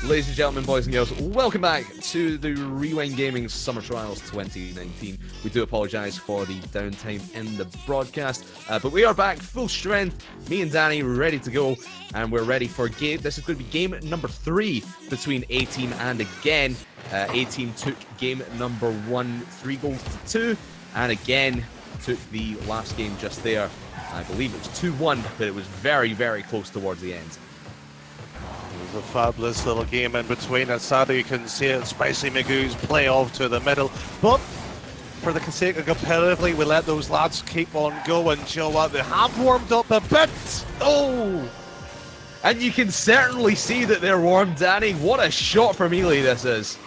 Ladies and gentlemen, boys and girls, welcome back to the Rewind Gaming Summer Trials 2019. We do apologise for the downtime in the broadcast, but we are back full strength. Me and Danny ready to go, and we're ready for game. This is going to be game number 3 between A-Team and Again. A-Team took game number 1, 3 goals to 2, and Again took the last game just there. I believe it was 2-1, but it was very, very close towards the end. It was a fabulous little game in between, and sadly you can see it, Spicy Magoo's play off to the middle, but for the sake of competitively, we let those lads keep on going. You know what, they have warmed up a bit. Oh! And you can certainly see that they're warm, Danny. What a shot from Ely this is.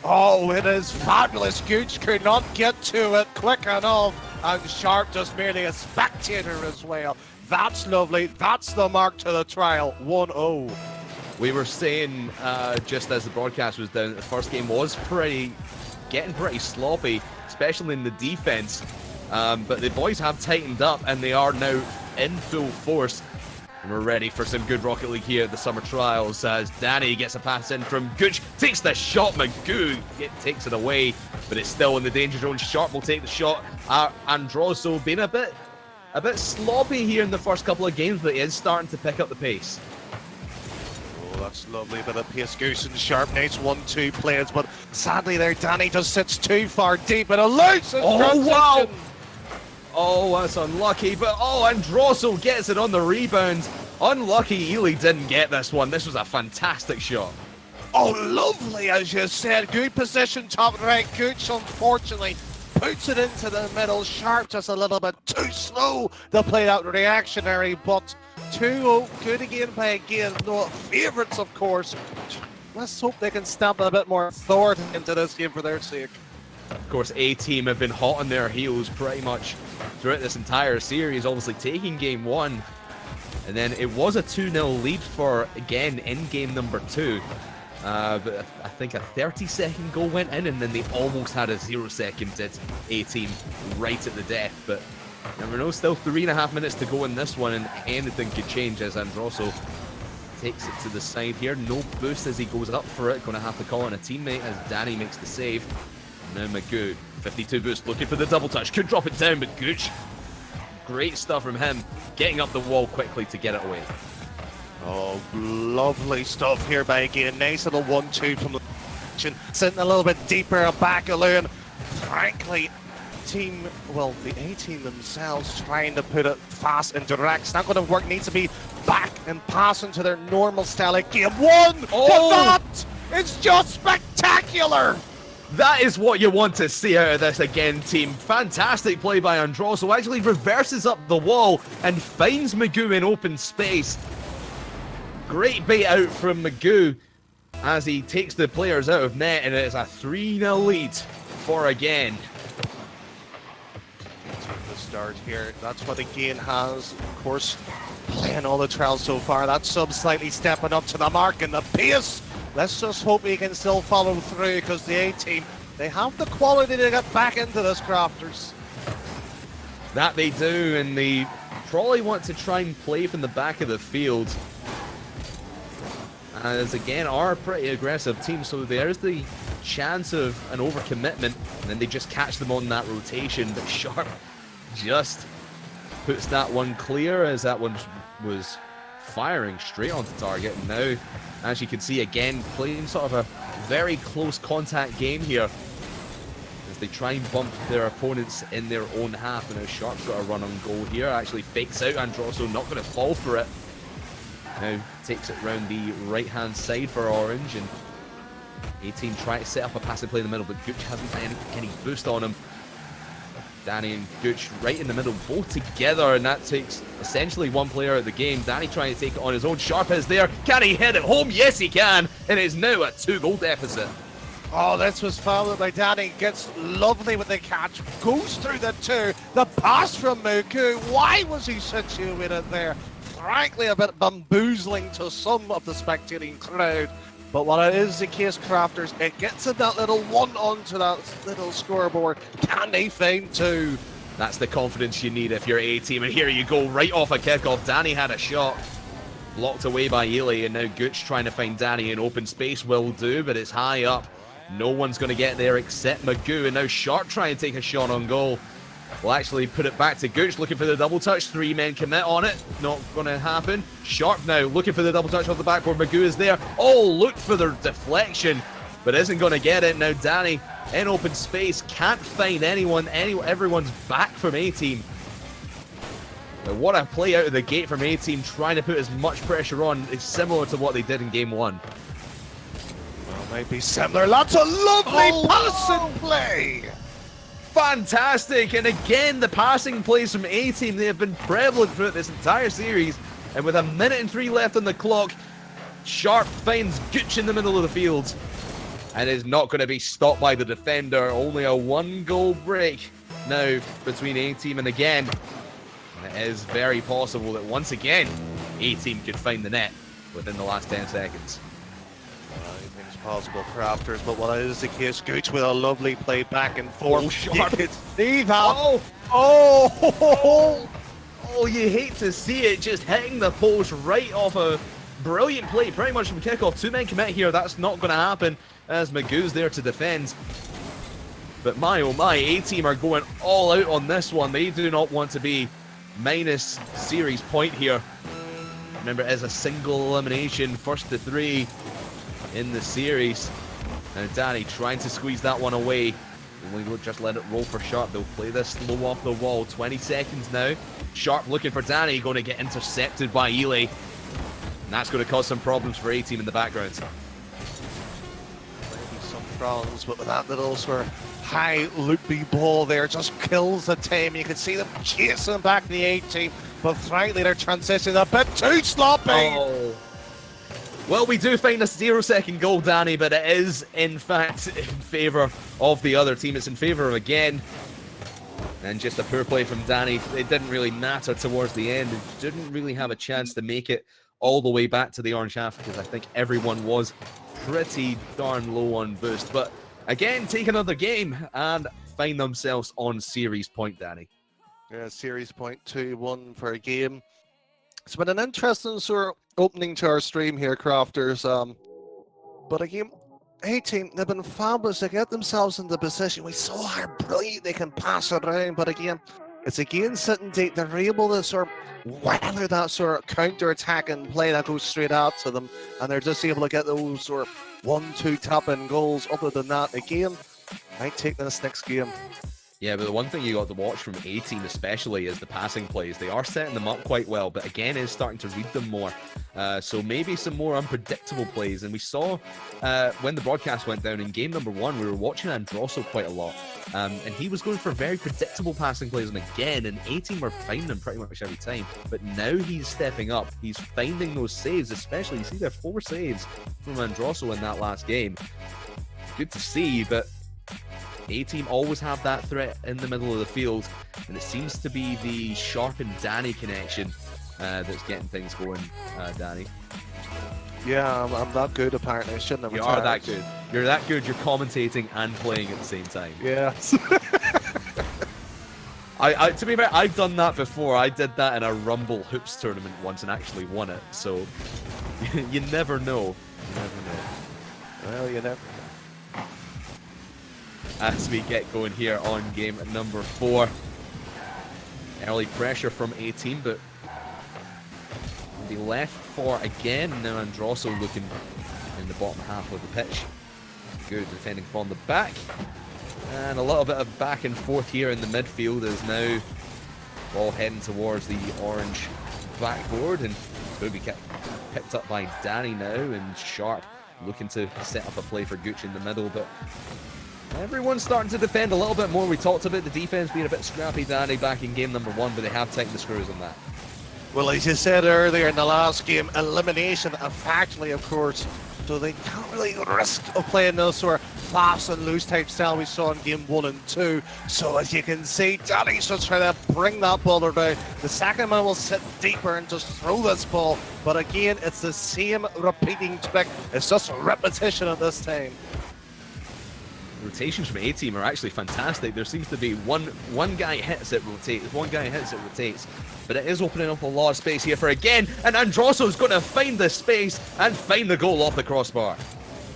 Oh, it is fabulous. Gooch could not get to it quick enough, and Sharp just merely a spectator as well. That's lovely. That's the mark to the trial. 1-0. We were saying just as the broadcast was down, the first game was getting pretty sloppy, especially in the defense. But the boys have tightened up, and they are now in full force. And we're ready for some good Rocket League here at the Summer Trials as Danny gets a pass in from Gooch, takes the shot, Magoo takes it away, but it's still in the danger zone. Sharp will take the shot. Androso being a bit sloppy here in the first couple of games, but he is starting to pick up the pace. Oh, that's lovely. Bit of pace. Goose and Sharp. Nice 1-2 plays, but sadly there, Danny just sits too far deep and a loose transition. Wow! Oh, that's unlucky, but Androso gets it on the rebound. Unlucky Ely didn't get this one. This was a fantastic shot. Oh, lovely, as you said. Good position, top right. Gooch, unfortunately, puts it into the middle. Sharp just a little bit too slow to play out reactionary, but 2-0. Good again by Again. No favourites, of course. Let's hope they can stamp a bit more authority into this game for their sake. Of course, A-Team have been hot on their heels pretty much throughout this entire series, obviously taking game 1. And then it was a 2-0 lead for Again in game number 2. But I think a 30-second goal went in, and then they almost had a 0-second did A-Team right at the death. But never know, still 3.5 minutes to go in this one, and anything could change as Androso takes it to the side here. No boost as he goes up for it. Going to have to call on a teammate as Danny makes the save. Now Magoo, 52 boost, looking for the double touch. Could drop it down, but Gooch, great stuff from him. Getting up the wall quickly to get it away. Oh, lovely stuff here by Again. Nice little 1-2 from the sitting a little bit deeper back alone. Frankly, the A-Team themselves trying to put it fast and direct. It's not going to work. Needs to be back and passing to their normal style of game. 1 to that! It's just spectacular! That is what you want to see out of this Again team. Fantastic play by Androso. Actually reverses up the wall and finds Magoo in open space. Great bait out from Magoo as he takes the players out of net, and it is a 3-0 lead for Again. The start here. That's what Again has, of course, playing all the trials so far. That sub slightly stepping up to the mark and the pace. Let's just hope he can still follow through, because the A-Team, they have the quality to get back into this, Crafters. That they do, and they probably want to try and play from the back of the field. As Again are a pretty aggressive team, so there's the chance of an overcommitment, and then they just catch them on that rotation. But Sharp just puts that one clear, as that one was firing straight onto target. And now, as you can see, Again playing sort of a very close contact game here as they try and bump their opponents in their own half. And now Sharp's got a run on goal here, actually fakes out Androso, not going to fall for it. Now takes it round the right hand side for Orange, and A-Team try to set up a passing play in the middle, but Gooch hasn't got any boost on him. Danny and Gooch right in the middle, both together, and that takes essentially one player out of the game. Danny trying to take it on his own. Sharp is there. Can he hit it home? Yes, he can. And it's now a 2-goal deficit. Oh, this was fouled by Danny. Gets lovely with the catch. Goes through the 2. The pass from Magoo. Why was he situated there? Frankly, a bit bamboozling to some of the spectating crowd. But what it is the case, Crafters, it gets in that little 1 onto that little scoreboard. Can they find 2? That's the confidence you need if you're A-Team. And here you go, right off a kickoff. Danny had a shot. blocked away by Ely, and now Gooch trying to find Danny in open space will do, but it's high up. No one's going to get there except Magoo, and now Sharp trying to take a shot on goal. Will actually put it back to Gooch, looking for the double touch. 3-men commit on it. Not going to happen. Sharp now looking for the double touch off the backboard. Magoo is there. Oh, looked for the deflection, but isn't going to get it. Now Danny in open space, can't find anyone. Everyone's back from A-Team. Now, what a play out of the gate from A-Team, trying to put as much pressure on. It's similar to what they did in game 1. Well, maybe similar. That's a lovely passing play. Fantastic, and again the passing plays from A-Team, they have been prevalent throughout this entire series, and with 1:03 left on the clock, Sharp finds Gooch in the middle of the field and is not going to be stopped by the defender. Only a 1-goal break now between A-Team, and again it is very possible that once again A-Team could find the net within the last 10 seconds. Anything's possible, Crafters, but what is the case? Gooch with a lovely play back and forth. Oh, Sharp. You could see that. Oh, you hate to see it, just hitting the post right off a brilliant play, pretty much from kickoff. 2-men commit here, that's not going to happen as Magoo's there to defend. But my oh my, A-Team are going all out on this one. They do not want to be minus series point here. Remember, it is a single elimination, first to 3 in the series. Now Danny trying to squeeze that one away. We'll just let it roll for Sharp. They'll play this low off the wall. 20 seconds now. Sharp looking for Danny, going to get intercepted by Ely. And that's going to cause some problems for A-Team in the background. Maybe some problems, but with that little sort of high loopy ball there, just kills the team. You can see them chasing back the A-Team, but frankly they're transitioning a bit too sloppy. Oh. Well, we do find a 0-second goal, Danny, but it is, in fact, in favour of the other team. It's in favour of again. And just a poor play from Danny. It didn't really matter towards the end. It didn't really have a chance to make it all the way back to the orange half, because I think everyone was pretty darn low on boost. But again, take another game and find themselves on series point, Danny. Yeah, series point 2-1 for a game. It's been an interesting sort of opening to our stream here, Crafters. But again, A-Team, they've been fabulous. They get themselves into position. We saw how brilliant they can pass it around, but again, it's again sitting deep. They're able to sort of weather that sort of counter-attack and play that goes straight out to them, and they're just able to get those sort of 1-2 tap-in goals. Other than that, again, I take this next game. Yeah, but the one thing you got to watch from A-Team especially is the passing plays. They are setting them up quite well, but again is starting to read them more. So maybe some more unpredictable plays. And we saw when the broadcast went down in game number 1, we were watching Androsso quite a lot. And he was going for very predictable passing plays. And again, and A-Team were finding them pretty much every time. But now he's stepping up. He's finding those saves, especially. You see there 4 saves from Androsso in that last game. Good to see, but A-Team always have that threat in the middle of the field, and it seems to be the Sharp and Danny connection that's getting things going, Danny. Yeah, I'm that good apparently. I shouldn't have You retired. are that good. You're that good, you're commentating and playing at the same time. Yes. To be fair, I've done that before. I did that in a Rumble Hoops tournament once and actually won it, so you never know. You never know. Well, you never. As we get going here on game number 4. Early pressure from A-Team, but the left for again. Now Androsso looking in the bottom half of the pitch. Good defending from the back. And a little bit of back and forth here in the midfield as now ball heading towards the orange backboard, and it's going to be picked up by Danny now, and Sharp looking to set up a play for Gooch in the middle, but everyone's starting to defend a little bit more. We talked about the defense being a bit scrappy, Danny, back in game number 1, but they have tightened the screws on that. Well, as you said earlier in the last game, elimination factually, of course, so they can't really risk of playing those sort of fast and loose type style we saw in game 1 and 2. So as you can see, Danny's just trying to bring that ball down. The second man will sit deeper and just throw this ball, but again, it's the same repeating trick. It's just repetition at this time. rotations from A-Team are actually fantastic. There seems to be one guy hits it rotates, one guy hits it rotates. But it is opening up a lot of space here for again, and Androsso's going to find the space and find the goal off the crossbar.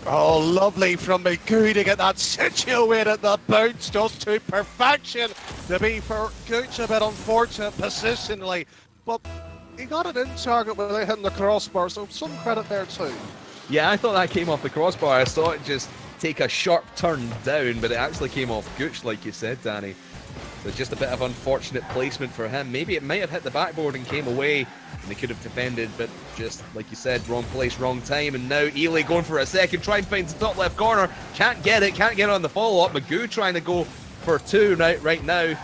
Oh, lovely from Magoo to get that situated, the bounce just to perfection. To be for Gooch a bit unfortunate positionally, but he got it in target without hitting the crossbar, so some credit there too. Yeah, I thought that came off the crossbar. I saw it just take a sharp turn down, but it actually came off Gooch, like you said, Danny. So just a bit of unfortunate placement for him. Maybe it might have hit the backboard and came away, and they could have defended, but just, like you said, wrong place, wrong time. And now Ely going for a second, trying to find the top left corner. Can't get it on the follow-up. Magoo trying to go for two right now.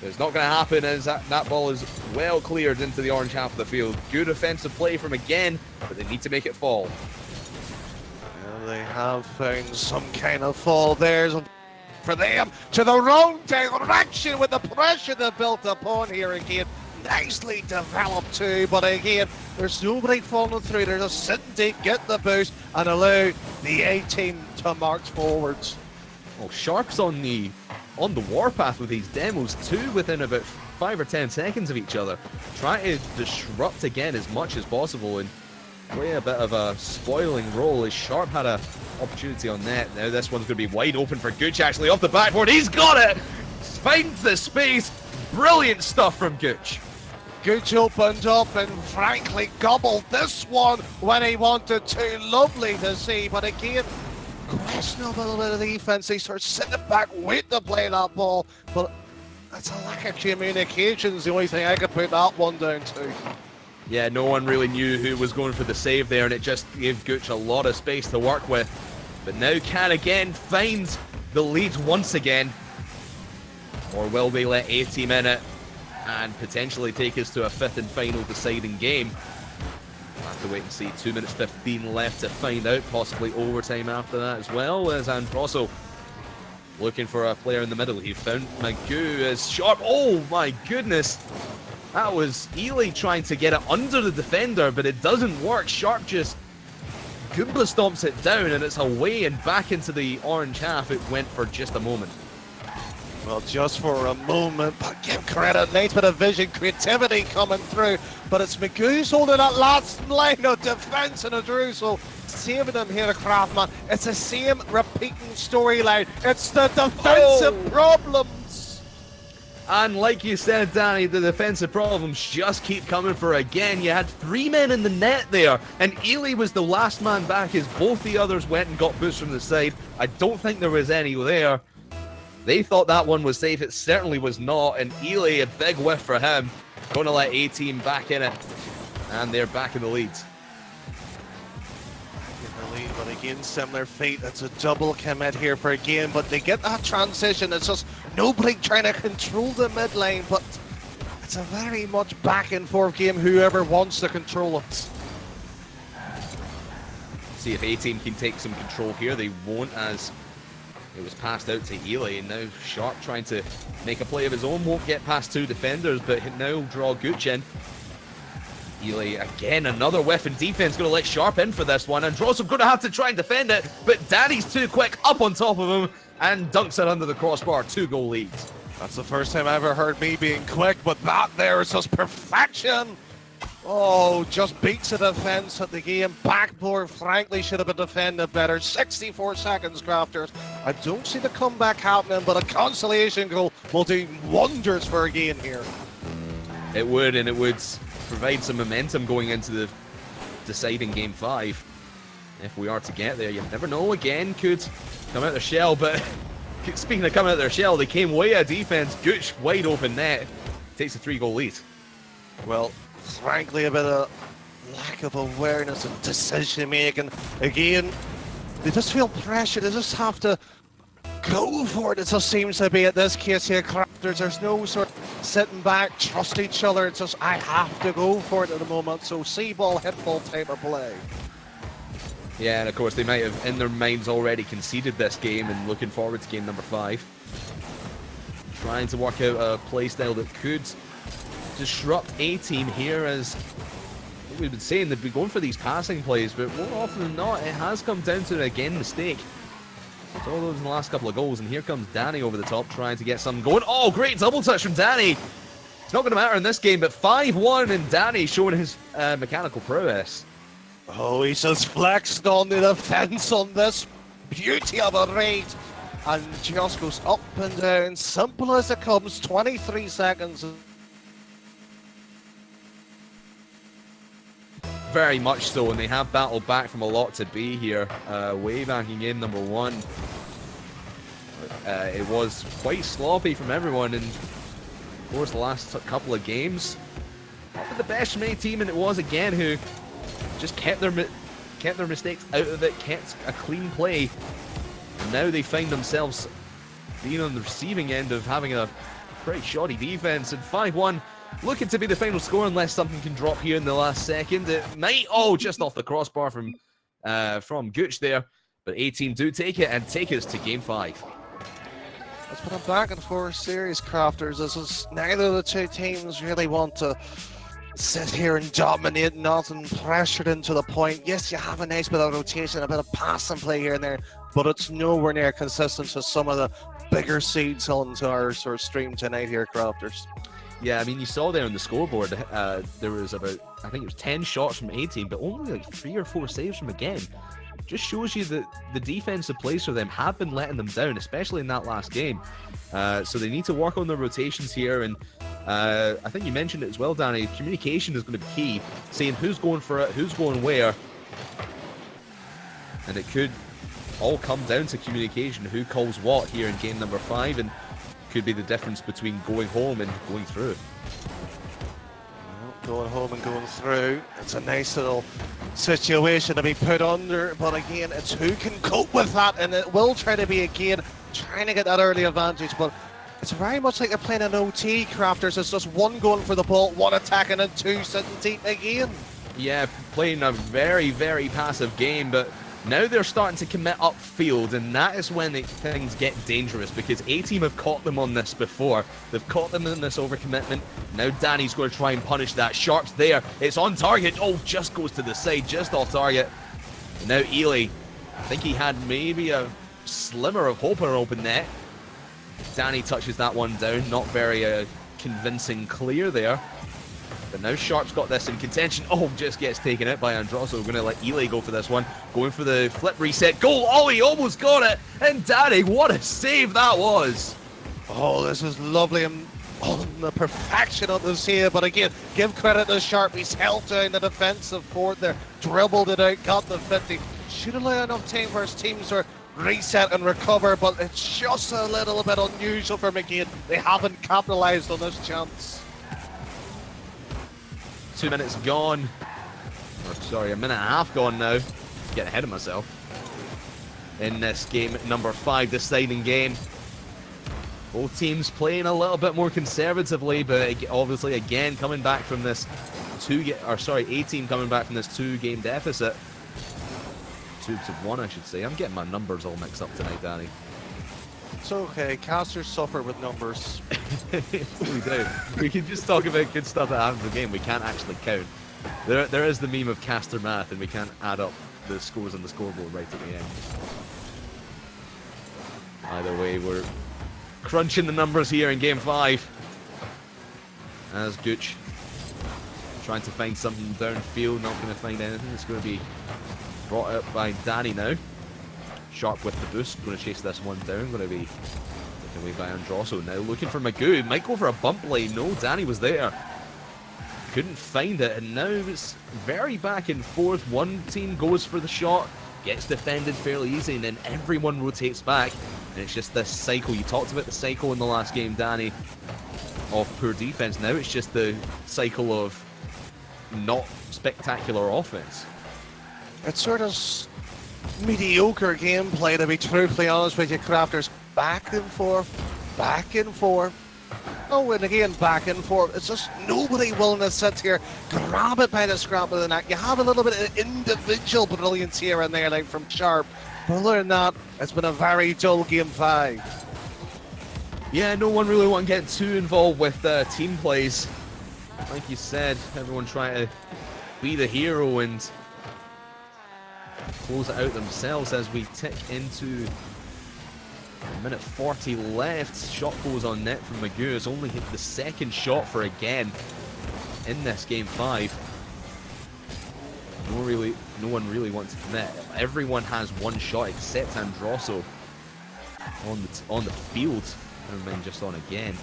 It's not going to happen as that ball is well cleared into the orange half of the field. Good offensive play from again, but they need to make it fall. Well, they have found some kind of fall there for them to the wrong direction with the pressure they built upon here again. Nicely developed too, but again, there's nobody falling through. They're just sitting deep, get the boost, and allow the A-Team to march forwards. Well, Sharp's on the warpath with these demos too, within about 5 or 10 seconds of each other. Try to disrupt again as much as possible and play a bit of a spoiling role as Sharp had a opportunity on net. Now this one's going to be wide open for Gooch actually off the backboard. He's got it! Finds the space. Brilliant stuff from Gooch. Gooch opened up and frankly gobbled this one when he wanted to. Lovely to see, but again, questionable bit of defense. He starts sitting back, waiting to play that ball, but that's a lack of communication is the only thing I could put that one down to. Yeah, no one really knew who was going for the save there, and it just gave Gooch a lot of space to work with. But now Can again finds the lead once again. Or will they let A-Team in it and potentially take us to a fifth and final deciding game? We'll have to wait and see. 2 minutes 15 left to find out. Possibly overtime after that as well, as Androsso looking for a player in the middle. He found Magoo as Sharp. Oh my goodness! That was Ely trying to get it under the defender, but it doesn't work. Sharp just Goomba stomps it down, and it's away and back into the orange half. It went for just a moment. Well, just for a moment, but give credit. Nice bit of vision, creativity coming through. But it's Magoo's holding that last line of defence and Androsso saving him here, Craftman. It's the same repeating storyline. It's the defensive problems. And like you said, Danny, the defensive problems just keep coming for again. You had 3 men in the net there, and Ely was the last man back as both the others went and got boosts from the side. I don't think there was any there. They thought that one was safe. It certainly was not. And Ely, a big whiff for him. Going to let A-Team back in it. And they're back in the lead. But again, similar fate. That's a double commit here for a game. But they get that transition. It's just nobody trying to control the mid lane. But it's a very much back and forth game. Whoever wants to control it. See if A-Team can take some control here. They won't, as it was passed out to Ely, and now Sharp trying to make a play of his own. Won't get past two defenders, but now draw Gooch in. Ely again, another whiff in defense, going to let Sharp in for this one. Androsso's going to have to try and defend it, but Danny's too quick, up on top of him, and dunks it under the crossbar. 2-goal lead. That's the first time I ever heard me being quick, but that there is just perfection. Oh, just beats the defense at the game. Backboard, frankly, should have been defended better. 64 seconds, Crafters. I don't see the comeback happening, but a consolation goal will do wonders for a game here. It would, and it would provide some momentum going into the deciding game 5. If we are to get there, you never know. Again, could come out their shell, but speaking of coming out their shell, they came way out of defense. Gooch, wide open net, takes a 3-goal lead. Well, frankly, a bit of lack of awareness and decision making. Again, they just feel pressure. They just have to go for it. It just seems to be at this case here, Crafters. There's no sort of sitting back, trust each other. It's just, I have to go for it at the moment. So see ball, hit ball type of play. Yeah, and of course they might have in their minds already conceded this game and looking forward to game number 5. Trying to work out a play style that could disrupt A-Team here, as we've been saying, they've been going for these passing plays, but more often than not, it has come down to, again, mistake. Saw those in the last couple of goals, and here comes Danny over the top trying to get something going. Oh, great double touch from Danny. It's not going to matter in this game, but 5-1, and Danny showing his mechanical prowess. Oh, he's just flexed on the defense on this beauty of a raid. And just goes up and down, simple as it comes, 23 seconds. Very much so, and they have battled back from a lot to be here. Way back in game number 1. It was quite sloppy from everyone, and of course the last couple of games, not the best from any team, and it was again who just kept their mistakes out of it, kept a clean play. And now they find themselves being on the receiving end of having a pretty shoddy defense. And 5-1, looking to be the final score unless something can drop here in the last second. It might, oh, just off the crossbar from Gooch there. But A-Team do take it and take us to game 5. It's been a back and forth series, Crafters. This is neither of the two teams really want to sit here and dominate, nothing pressured into the point. Yes, you have a nice bit of rotation, a bit of passing play here and there, but it's nowhere near consistent to some of the bigger seeds onto our sort of stream tonight here, Crafters. Yeah, I mean, you saw there on the scoreboard, there was about, I think it was 10 shots from A-Team, but only like 3 or 4 saves from again. Just shows you that the defensive plays for them have been letting them down, especially in that last game. So they need to work on their rotations here, and I think you mentioned it as well, Danny. Communication is going to be key, saying who's going for it, who's going where, and it could all come down to communication, who calls what here in game number 5, and could be the difference between going home and going through. Going home and going through. It's a nice little situation to be put under, but again, it's who can cope with that, and it will try to be again trying to get that early advantage, but it's very much like they're playing an OT, Crafters. It's just one going for the ball, one attacking, and 2 sitting deep again. Yeah, playing a very, very passive game, but now they're starting to commit upfield, and that is when things get dangerous, because A-Team have caught them on this before. They've caught them in this overcommitment. Now Danny's going to try and punish that. Sharp's there. It's on target. Oh, just goes to the side, just off target. And now Ely, I think he had maybe a slimmer of hope on an open net. Danny touches that one down. Not very convincing clear there. But now Sharp's got this in contention. Oh, just gets taken out by Androsso. We're going to let Ely go for this one. Going for the flip reset. Goal! Oh, he almost got it! And Danny, what a save that was! Oh, this is lovely, and the perfection of the save. But again, give credit to Sharp. He's held down the defensive court there. Dribbled it out, got the 50. Should allow enough time for his teams to reset and recover, but it's just a little bit unusual for McGinn. They haven't capitalized on this chance. 2 minutes gone. Or, sorry, a minute and a half gone now. Getting ahead of myself. In this game number 5, deciding game. Both teams playing a little bit more conservatively, but obviously again coming back from this A-Team coming back from this 2-game deficit. 2-1, I should say. I'm getting my numbers all mixed up tonight, Danny. It's okay. Casters suffer with numbers. We do. We can just talk about good stuff that happens in the game. We can't actually count. There is the meme of caster math, and we can't add up the scores on the scoreboard right at the end. Either way, we're crunching the numbers here in game 5. As Gooch trying to find something downfield, not going to find anything. It's going to be brought up by Danny now. Sharp with the boost, going to chase this one down. Going to be taken away by Androsso now. Looking for Magoo. Might go for a bump play. No, Danny was there. Couldn't find it, and now it's very back and forth. One team goes for the shot, gets defended fairly easy, and then everyone rotates back. And it's just this cycle. You talked about the cycle in the last game, Danny, of poor defense. Now it's just the cycle of not spectacular offense. It's sort of mediocre gameplay, to be truthfully honest with you, Crafters. Back and forth, back and forth. Oh, and again, back and forth. It's just nobody willing to sit here, grab it by the scrap of the neck. You have a little bit of individual brilliance here and there, like from Sharp. But other than that, it's been a very dull game 5. Yeah, no one really want to get too involved with team plays. Like you said, everyone trying to be the hero and close it out themselves as we tick into Minute 40 left. Shot goes on net from Magoo. Has only hit the second shot for again in this game 5. No one really wants to commit. Everyone has one shot except Androsso on the field. Never mind, just on again.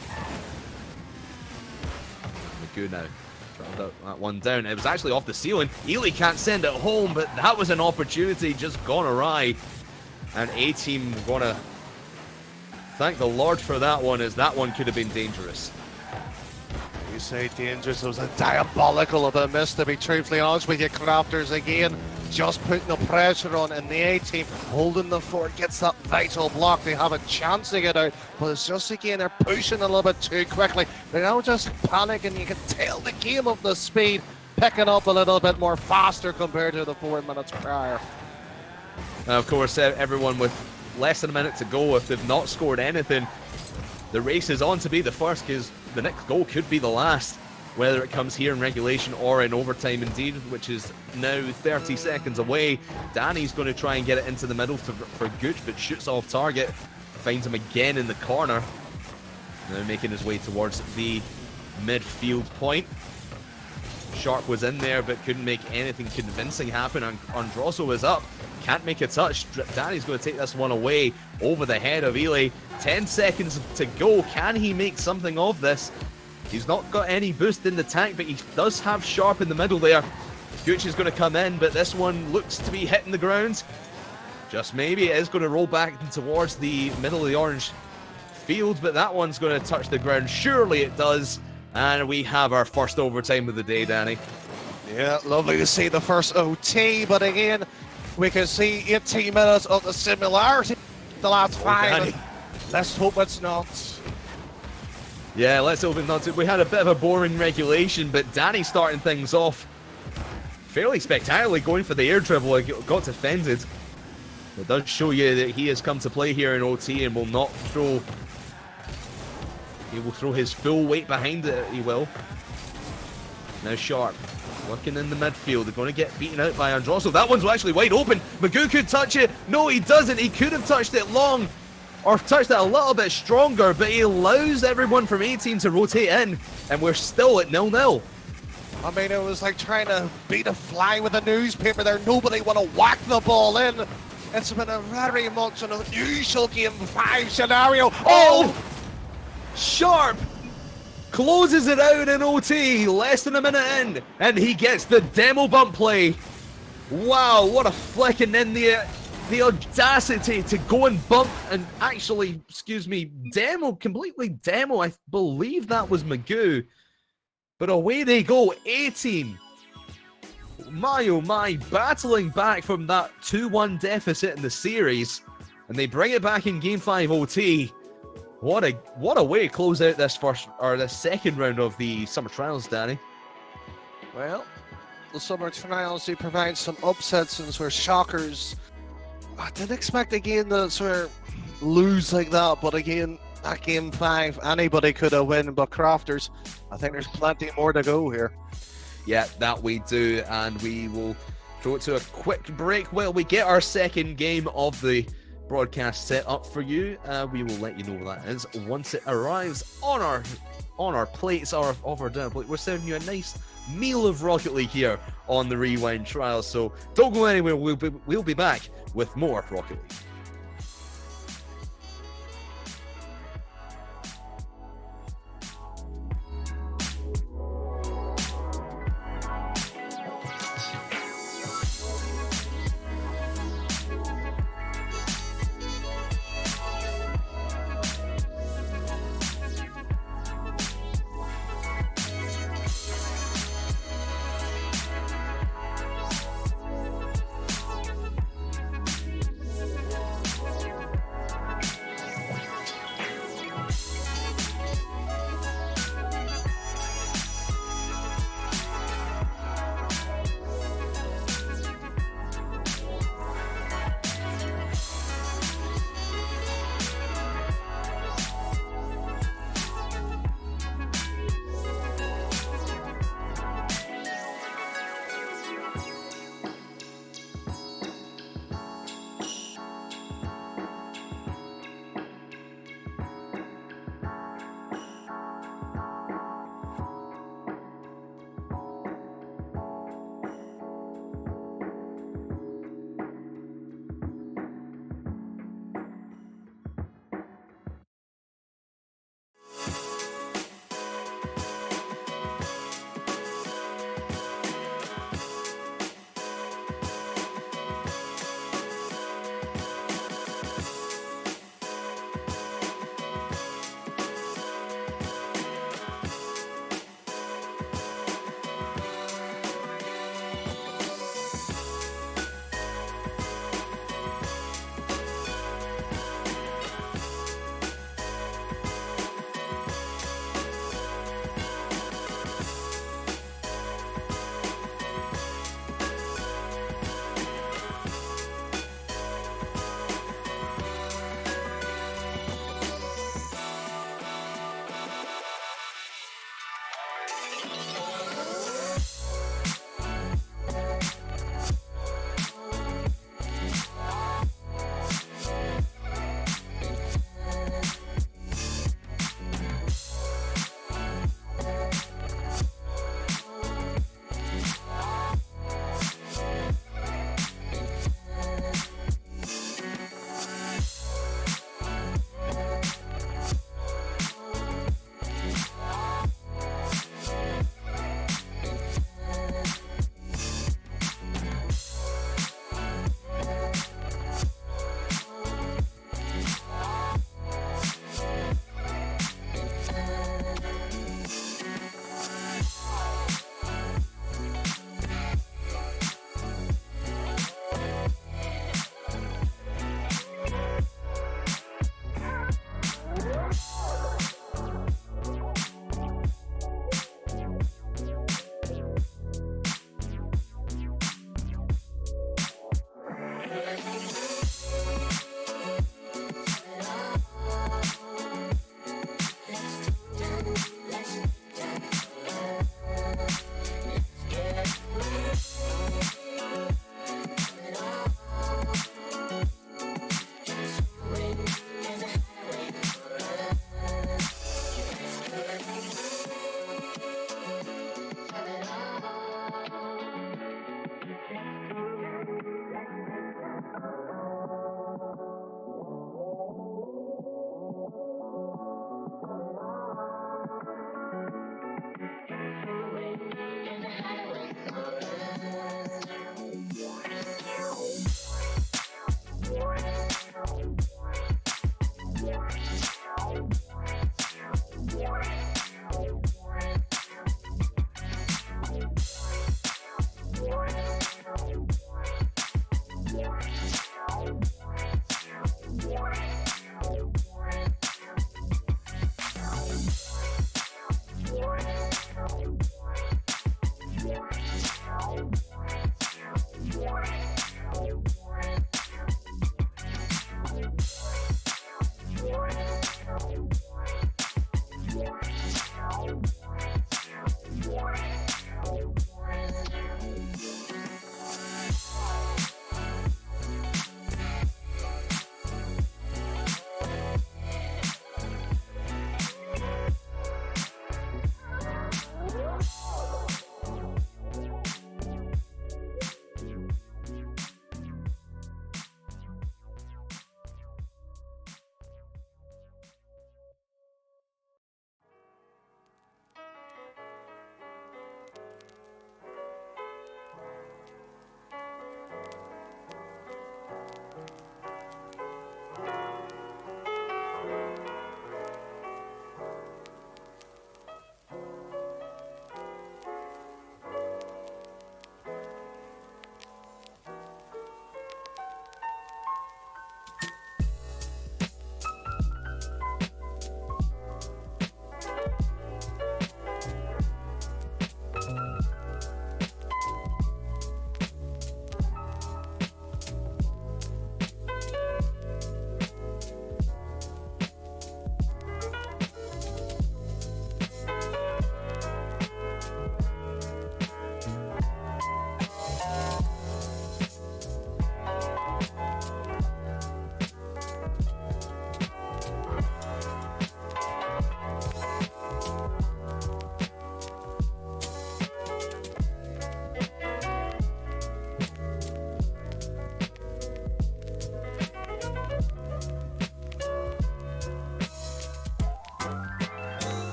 Magoo now. Tried that one down. It was actually off the ceiling. Ely can't send it home, but that was an opportunity just gone awry. And A-Team gonna thank the Lord for that one, as that one could have been dangerous. You say dangerous, it was a diabolical of a miss, to be truthfully honest with you. Crafters again, just putting the pressure on, and the A-Team holding the fort, gets that vital block. They have a chance to get out, but it's just again, they're pushing a little bit too quickly. They're now just panicking. You can tell the game of the speed picking up a little bit more faster compared to the 4 minutes prior. And of course, everyone with less than a minute to go, if they've not scored anything, the race is on to be the first, because the next goal could be the last, whether it comes here in regulation or in overtime indeed, which is now 30 seconds away. Danny's going to try and get it into the middle for Gooch, but shoots off target, finds him again in the corner. Now making his way towards the midfield point. Sharp was in there, but couldn't make anything convincing happen. Androsso was up, can't make a touch. Danny's going to take this one away over the head of Ely. 10 seconds to go. Can he make something of this? He's not got any boost in the tank, but he does have Sharp in the middle there. Gooch is going to come in, but this one looks to be hitting the ground. Just maybe. It is going to roll back towards the middle of the orange field, but that one's going to touch the ground. Surely it does. And we have our first overtime of the day, Danny. Yeah, lovely to see the first OT, but again, we can see 18 minutes of the similarity the last 5. Let's hope it's not. Yeah, let's hope it's not. We had a bit of a boring regulation, but Danny starting things off fairly spectacularly, going for the air dribble. I got defended. It does show you that he has come to play here in OT and will not throw. He will throw his full weight behind it, he will. Now Sharp, working in the midfield. They're going to get beaten out by Androsso. That one's actually wide open. Magoo could touch it. No, he doesn't. He could have touched it long, or touched it a little bit stronger, but he allows everyone from A-Team to rotate in, and we're still at 0-0. I mean, it was like trying to beat a fly with a newspaper there. Nobody want to whack the ball in. It's been a very much an unusual game 5 scenario. Oh! Sharp closes it out in OT, less than a minute in, and he gets the demo bump play. Wow, what a flick, and then the audacity to go and bump and actually, completely demo. I believe that was Magoo. But away they go, A-Team. My oh my, battling back from that 2-1 deficit in the series, and they bring it back in Game 5 OT. What a way to close out this second round of the Summer Trials, Danny. Well, the Summer Trials, they provide some upsets and sort of shockers. I didn't expect again to sort of lose like that, but again, at Game 5, anybody could have won, but Crafters, I think there's plenty more to go here. Yeah, that we do, and we will throw it to a quick break while we get our second game of the broadcast set up for you. We will let you know what that is once it arrives on our plates, off our dinner plate. We're serving you a nice meal of Rocket League here on the Rewind Trials, so don't go anywhere. We'll be back with more Rocket League.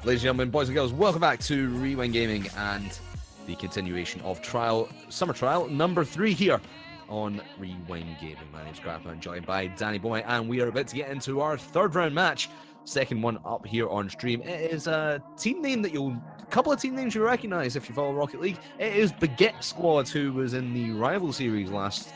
Ladies and gentlemen, boys and girls, welcome back to Rewind Gaming and the continuation of Summer Trial number 3 here on Rewind Gaming. My name's Grappa, I'm joined by Danny Boy, and we are about to get into our third round match. Second one up here on stream. It is a team name that a couple of team names you'll recognize if you follow Rocket League. It is Baguette Squad, who was in the Rival Series last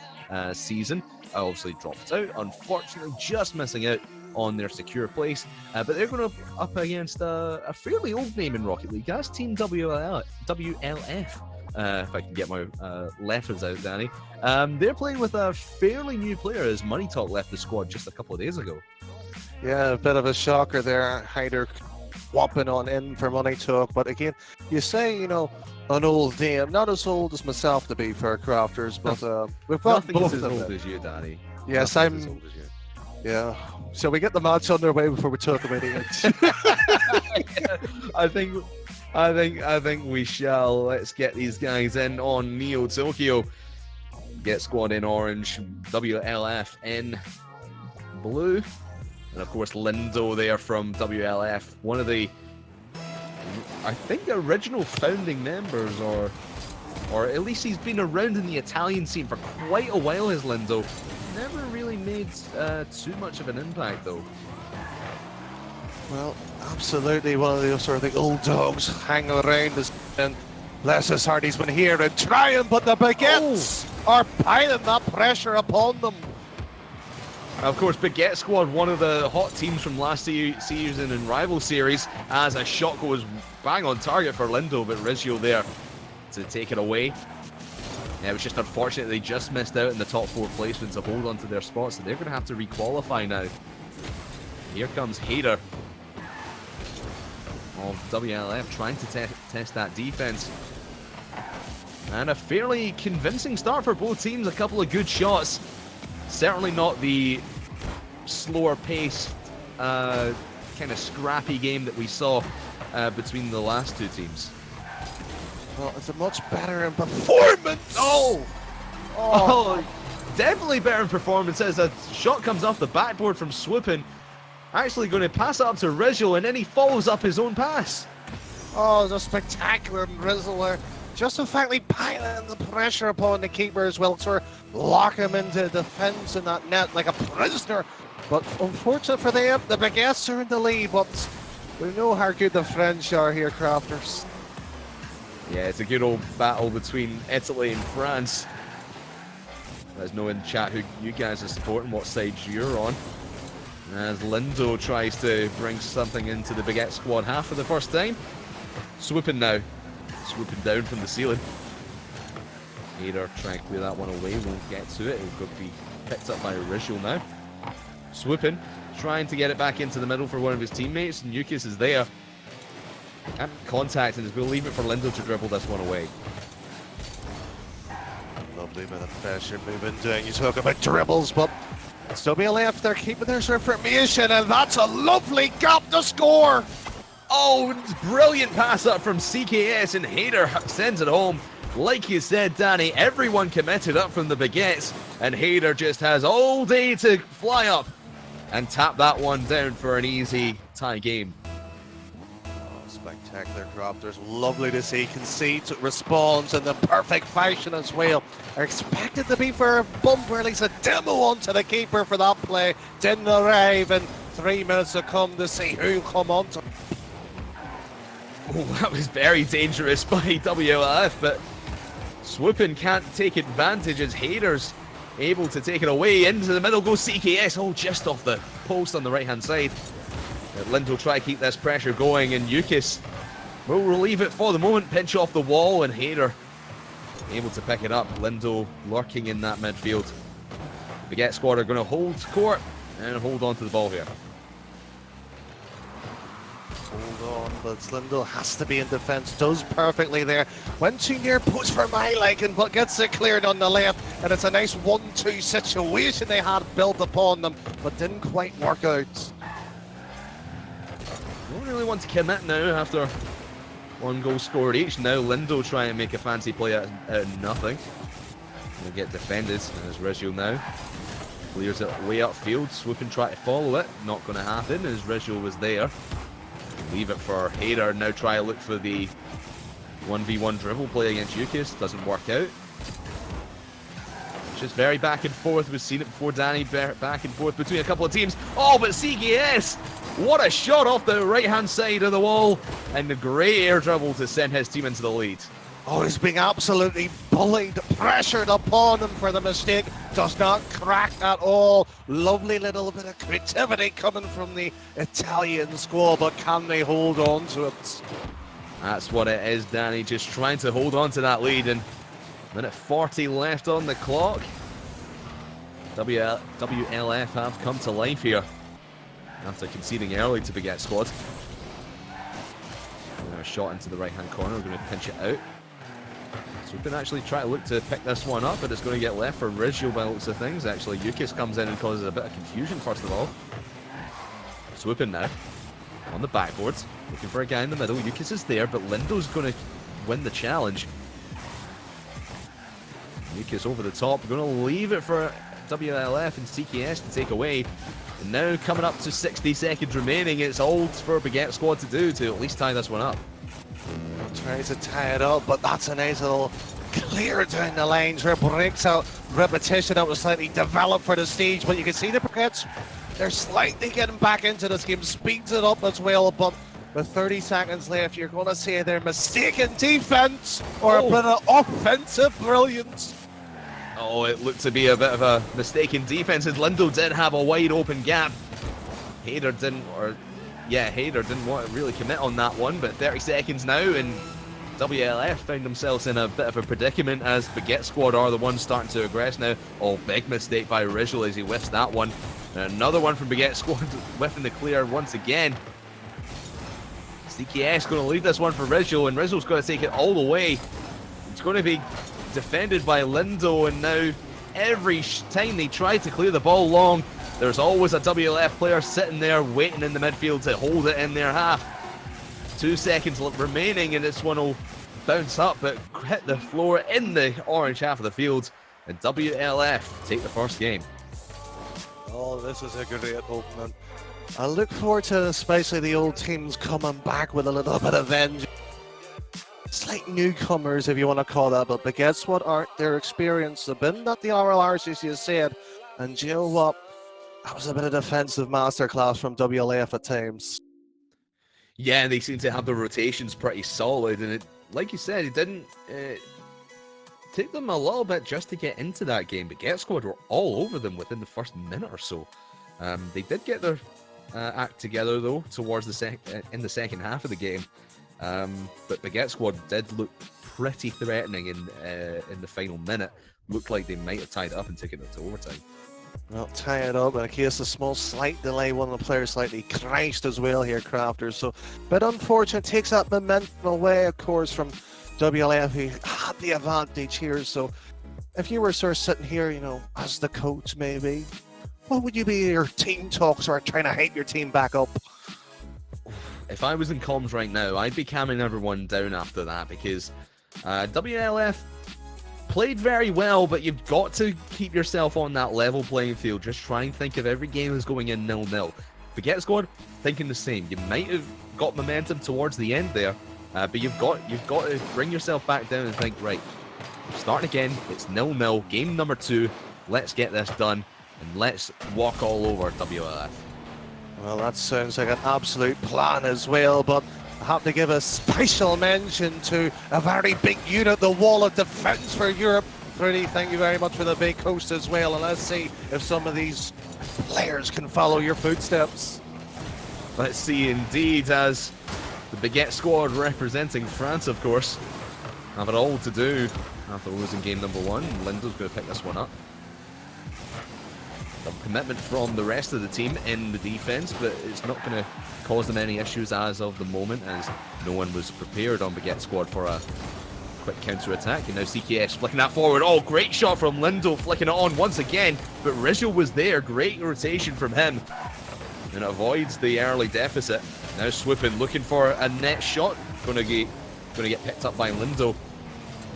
season. Obviously dropped out, unfortunately, just missing out on their secure place, but they're going up against a fairly old name in Rocket League. That's Team WLF, if I can get my letters out, Danny. They're playing with a fairly new player, as Money Talk left the squad just a couple of days ago. Yeah, a bit of a shocker there. Hyder whopping on in for Money Talk, but again, you say, you know, an old name, not as old as myself to be fair, Crafters, but we've got Nothing both as of old them. as you, Danny. Yes, Nothing as old as you. Yeah. Shall we get the match underway before we talk about it? I think we shall. Let's get these guys in on Neo Tokyo. Get Squad in orange, WLF in blue, and of course Lindo there from WLF, one of the, I think, original founding members, or at least he's been around in the Italian scene for quite a while, has Lindo. Never really made too much of an impact, though. Well, absolutely one of those sort of the old dogs hanging around us. And bless his heart, he's been here and trying, but the Baguettes are piling that pressure upon them. Of course, Baguette Squad, one of the hot teams from last season in Rival Series, as a shot goes bang on target for Lindo, but Rizio there to take it away. Yeah, it was just unfortunate they just missed out in the top 4 placements to hold on to their spots, so they're going to have to requalify now. Here comes Hader of WLF trying to test that defense. And a fairly convincing start for both teams, a couple of good shots. Certainly not the slower paced, kind of scrappy game that we saw between the last two teams. Well, it's a much better in performance. Oh, definitely better in performance as a shot comes off the backboard from Swoopin. Actually going to pass it up to Rizzo, and then he follows up his own pass. Oh, it's a spectacular Rizzo there. Just in fact, piling the pressure upon the keeper as well, sort of lock him into defense in that net like a prisoner. But unfortunate for them, the Baguettes are in the lead, but we know how good the French are here, Crafters. Yeah, it's a good old battle between Italy and France. Let us know in the chat who you guys are supporting, what side you're on. As Lindo tries to bring something into the Baguette Squad half for the first time. Swooping now. Swooping down from the ceiling. Hader trying to clear that one away, won't get to it. It'll be picked up by Rizzo now. Swooping, trying to get it back into the middle for one of his teammates, and Yukis is there. Can't contact, and is going to leave it for Lindo to dribble this one away. Lovely bit of pressure moving down. You talk about dribbles, but WLF, they're keeping their formation, and that's a lovely gap to score. Oh, brilliant pass up from CKS, and Hader sends it home. Like you said, Danny, everyone committed up from the Baguettes, and Hader just has all day to fly up and tap that one down for an easy tie game. Spectacular Crafters, lovely to see. Concedes, responds in the perfect fashion as well. Are expected to be for a bump, or at least a demo onto the keeper for that play. Didn't arrive, and 3 minutes to come to see who come on to. Oh, that was very dangerous by WLF, but Swoopin can't take advantage as Hader's able to take it away. Into the middle goes CKS, oh, just off the post on the right-hand side. Lindo try to keep this pressure going, and Yukis will relieve it for the moment. Pinch off the wall, and Hader able to pick it up. Lindo lurking in that midfield. The Baguette Squad are going to hold court and hold on to the ball here. Hold on, but Lindo has to be in defence. Does perfectly there. Went too near post for my liking, but gets it cleared on the left. And it's a nice 1-2 situation they had built upon them, but didn't quite work out. Don't really want to commit now after one goal scored each. Now Lindo trying to make a fancy play out of nothing. Will get defended, and as Rizzo now clears it way upfield. Swooping try to follow it. Not going to happen as Rizzo was there. Leave it for Hader. Now try to look for the 1v1 dribble play against Yukis. Doesn't work out. Just very back and forth. We've seen it before, Danny. Back and forth between a couple of teams. Oh, but CKS! What a shot off the right-hand side of the wall. And a great air dribble to send his team into the lead. Oh, he's being absolutely bullied, pressured upon him for the mistake. Does not crack at all. Lovely little bit of creativity coming from the Italian squad, but can they hold on to it? That's what it is, Danny. Just trying to hold on to that lead. And minute 40 left on the clock. WLF have come to life here after conceding early to Baguette Squad. A shot into the right-hand corner. We're going to pinch it out. So we can actually try to look to pick this one up, but it's going to get left for Rizio by the looks of things. Actually, Yukis comes in and causes a bit of confusion, first of all. Swooping now on the backboard, looking for a guy in the middle. Yukis is there, but Lindo's going to win the challenge. Yukis over the top, going to leave it for WLF and CKS to take away. And now coming up to 60 seconds remaining, it's all for Baguette Squad to do to at least tie this one up. Tries to tie it up, but that's a nice little clear down the lanes where it breaks out repetition that was slightly developed for the stage. But you can see the Baguettes, they're slightly getting back into this game, speeds it up as well. But with 30 seconds left, you're going to see their mistaken defense or a bit of offensive brilliance. Oh, it looked to be a bit of a mistaken defense, as Lindo did have a wide open gap. Hader didn't want to really commit on that one, but 30 seconds now, and WLF found themselves in a bit of a predicament as Baguette Squad are the ones starting to aggress now. Oh, big mistake by Rizzo as he whiffs that one. And another one from Baguette Squad whiffing the clear once again. CKS going to leave this one for Rizzo, and Rizzo's going to take it all the way. It's going to be defended by Lindo, and now every time they try to clear the ball long, there's always a WLF player sitting there waiting in the midfield to hold it in their half. 2 seconds remaining, and this one will bounce up but hit the floor in the orange half of the field, and WLF take the first game. Oh, this is a great opening. I look forward to especially the old teams coming back with a little bit of vengeance. It's like newcomers, if you want to call that, but Baguette Squad aren't their experience. They've been at the RLRs, as you said, and you know what? That was a bit of defensive masterclass from WLF at times. Yeah, they seem to have the rotations pretty solid, and it, like you said, it didn't take them a little bit just to get into that game. Baguette Squad were all over them within the first minute or so. They did get their act together though towards the in the second half of the game. But Baguette Squad did look pretty threatening in the final minute. Looked like they might have tied it up and taken it to overtime. Well, tie it up in a case of small slight delay. One of the players slightly crashed as well here, Crafters. So, but unfortunate, takes that momentum away, of course, from WLF, who had the advantage here. So, if you were sort of sitting here, you know, as the coach maybe, what would you be your team talks or trying to hype your team back up? If I was in comms right now, I'd be calming everyone down after that, because WLF played very well, but you've got to keep yourself on that level playing field. Just try and think of every game as going in 0-0. Baguette Squad, thinking the same. You might have got momentum towards the end there, but you've got to bring yourself back down and think, right, starting again, it's 0-0, game number 2, let's get this done, and let's walk all over WLF. Well, that sounds like an absolute plan as well, but I have to give a special mention to a very big unit, the Wall of Defense for Europe. Freddie, thank you very much for the big host as well, and let's see if some of these players can follow your footsteps. Let's see indeed, as the Baguette Squad representing France, of course, have it all to do after losing game number 1. Lindo's going to pick this one up. The commitment from the rest of the team in the defense, but it's not going to cause them any issues as of the moment, as no one was prepared on Baguette Squad for a quick counter-attack. And now CKS flicking that forward. Oh, great shot from Lindo, flicking it on once again, but Rizzo was there. Great rotation from him, and it avoids the early deficit. Now Swooping looking for a net shot, going to get picked up by Lindo.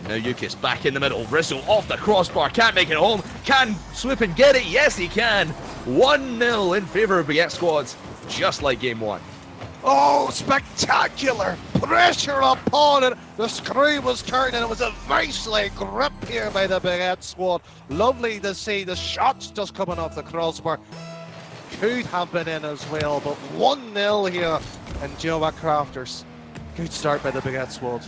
Now Yukis back in the middle. Rizzo off the crossbar. Can't make it home. Can Swooping get it? Yes, he can. 1-0 in favor of Baguette Squad, just like game 1. Oh, spectacular pressure upon it. The screw was turning. It was a nicely grip here by the Big Ed squad. Lovely to see the shots just coming off the crossbar. Could have been in as well, but 1-0 here in Joa Crafters. Good start by the Big Ed squad.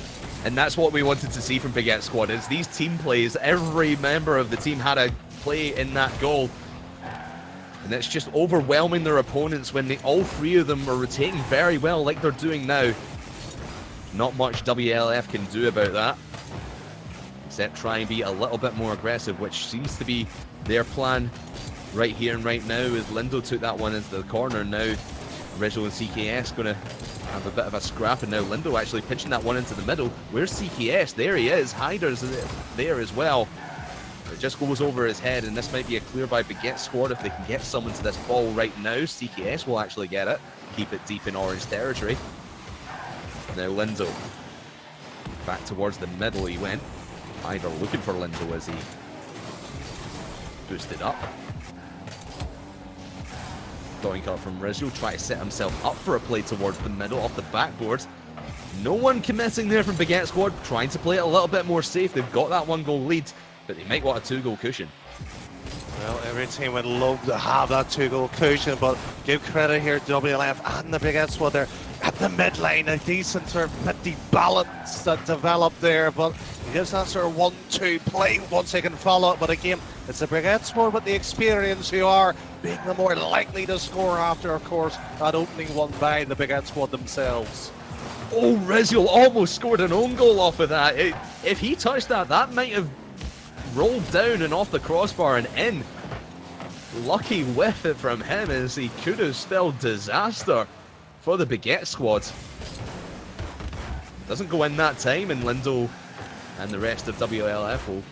And that's what we wanted to see from Big Ed squad, is these team plays. Every member of the team had a play in that goal. And it's just overwhelming their opponents when all three of them are rotating very well like they're doing now. Not much WLF can do about that, except try and be a little bit more aggressive, which seems to be their plan right here and right now, as Lindo took that one into the corner. Now Rezo and CKS going to have a bit of a scrap, and now Lindo actually pitching that one into the middle. Where's CKS? There he is. Hyder's there as well. It just goes over his head, and this might be a clear by Baguette squad if they can get someone to this ball right now. CKS will actually get it, keep it deep in orange territory. Now Lindo back towards the middle he went. Hyder looking for Lindo as he boosted up. Doink up from Rizzo, try to set himself up for a play towards the middle off the backboard. No one committing there from Baguette squad, trying to play it a little bit more safe. They've got that 1-goal lead, but they might want a 2-goal cushion. Well, every team would love to have that 2-goal cushion, but give credit here to WLF and the Big Ed squad there at the midline. A decent sort of 50 balance that developed there, but it gives that sort of 1-2 play once they can follow it. But again, it's the Big Ed squad with the experience who are being the more likely to score after, of course, that opening one by the Big Ed squad themselves. Oh, Rizzo almost scored an own goal off of that. If he touched that, that might have rolled down and off the crossbar and in. Lucky whiff it from him, as he could have spelled disaster for the Baguette squad. Doesn't go in that time, and Lindo and the rest of WLF will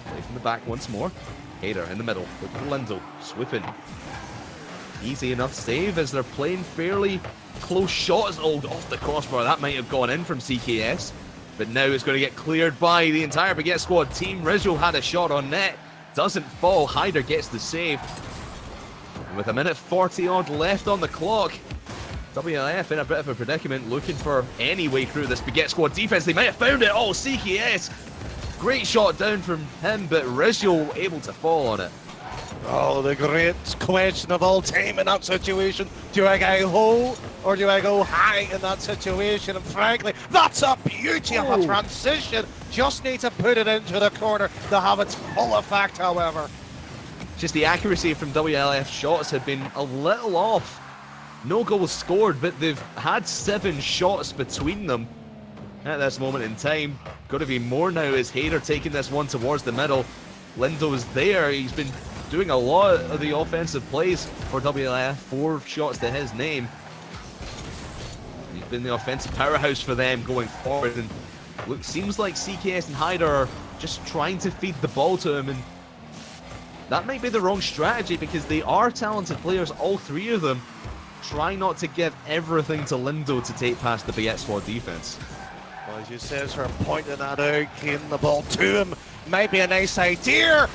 play from the back once more. Hader in the middle, look for Lindo, swooping. Easy enough save as they're playing fairly close shots. Oh, off the crossbar, that might have gone in from CKS. But now it's going to get cleared by the entire Baguette squad team. Rizzo had a shot on net, doesn't fall. Hyder gets the save. And with 1:40 odd left on the clock, WLF in a bit of a predicament, looking for any way through this Baguette squad defense. They might have found it. Oh, CKS. Great shot down from him, but Rizzo able to fall on it. Oh, the great question of all time in that situation. Do I go low or do I go high in that situation? And frankly, that's a beauty of a transition. Just need to put it into the corner to have its full effect, however. Just the accuracy from WLF shots had been a little off. No goals scored, but they've had 7 shots between them at this moment in time. Got to be more now as Hader taking this one towards the middle. Lindo's there. He's been doing a lot of the offensive plays for WLF. 4 shots to his name. He's been the offensive powerhouse for them going forward. And look, seems like CKS and Hyder are just trying to feed the ball to him. And that might be the wrong strategy, because they are talented players, all 3 of them. Try not to give everything to Lindo to take past the Baguette squad defense. Well, as you said, sort of pointing that out, getting the ball to him might be a nice idea,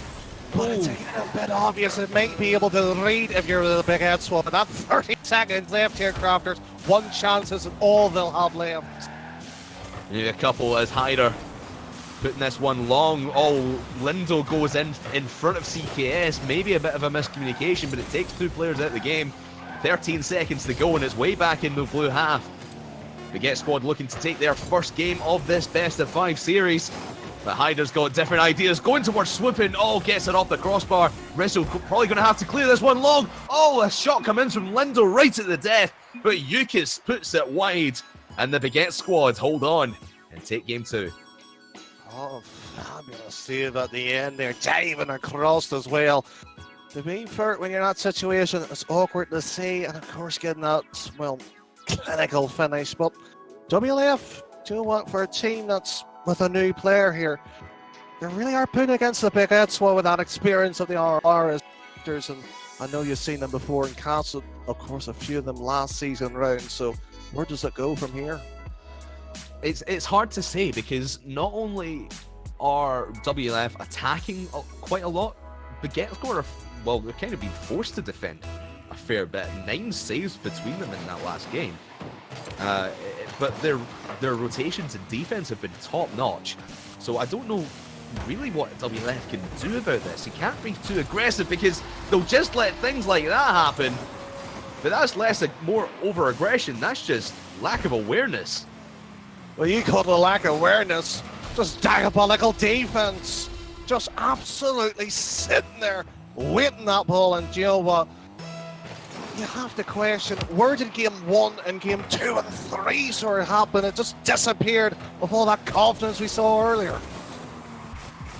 but it's a little bit obvious. It might be able to read if you're the Big Ed squad. But that 30 seconds left here, Crafters. 1 chance is all they'll have left. Maybe a couple as Hyder putting this one long. Oh, Lindo goes in front of CKS. Maybe a bit of a miscommunication, but it takes 2 players out of the game. 13 seconds to go, and it's way back in the blue half. The Baguette squad looking to take their first game of this best of 5 series. But Hyder's got different ideas. Going towards swooping. Oh, gets it off the crossbar. Rizzo probably going to have to clear this one long. Oh, a shot comes in from Lindo right at the death. But Yukis puts it wide. And the Baguette squad hold on and take game 2. Oh, fabulous save at the end there. Diving across as well. To be fair, when you're in that situation, it's awkward to see. And of course, getting that, well, clinical finish. But WLF, do you know what, for a team that's with a new player here, they really are putting against the Big Ed squad with that experience of the RRs. And I know you've seen them before in Castle, of course, a few of them last season round. So where does it go from here? It's hard to say, because not only are WLF attacking quite a lot, Baguette squad are, well, they're kind of being forced to defend a fair bit. 9 saves between them in that last game. But their rotations and defense have been top-notch. So I don't know really what WLF can do about this. He can't be too aggressive because they'll just let things like that happen. But that's more over-aggression. That's just lack of awareness. Well, you call it a lack of awareness. Just diabolical defense. Just absolutely sitting there, waiting that ball. And you know what? You have to question, where did game 1 and game 2 and 3 sort of happen? It just disappeared with all that confidence we saw earlier.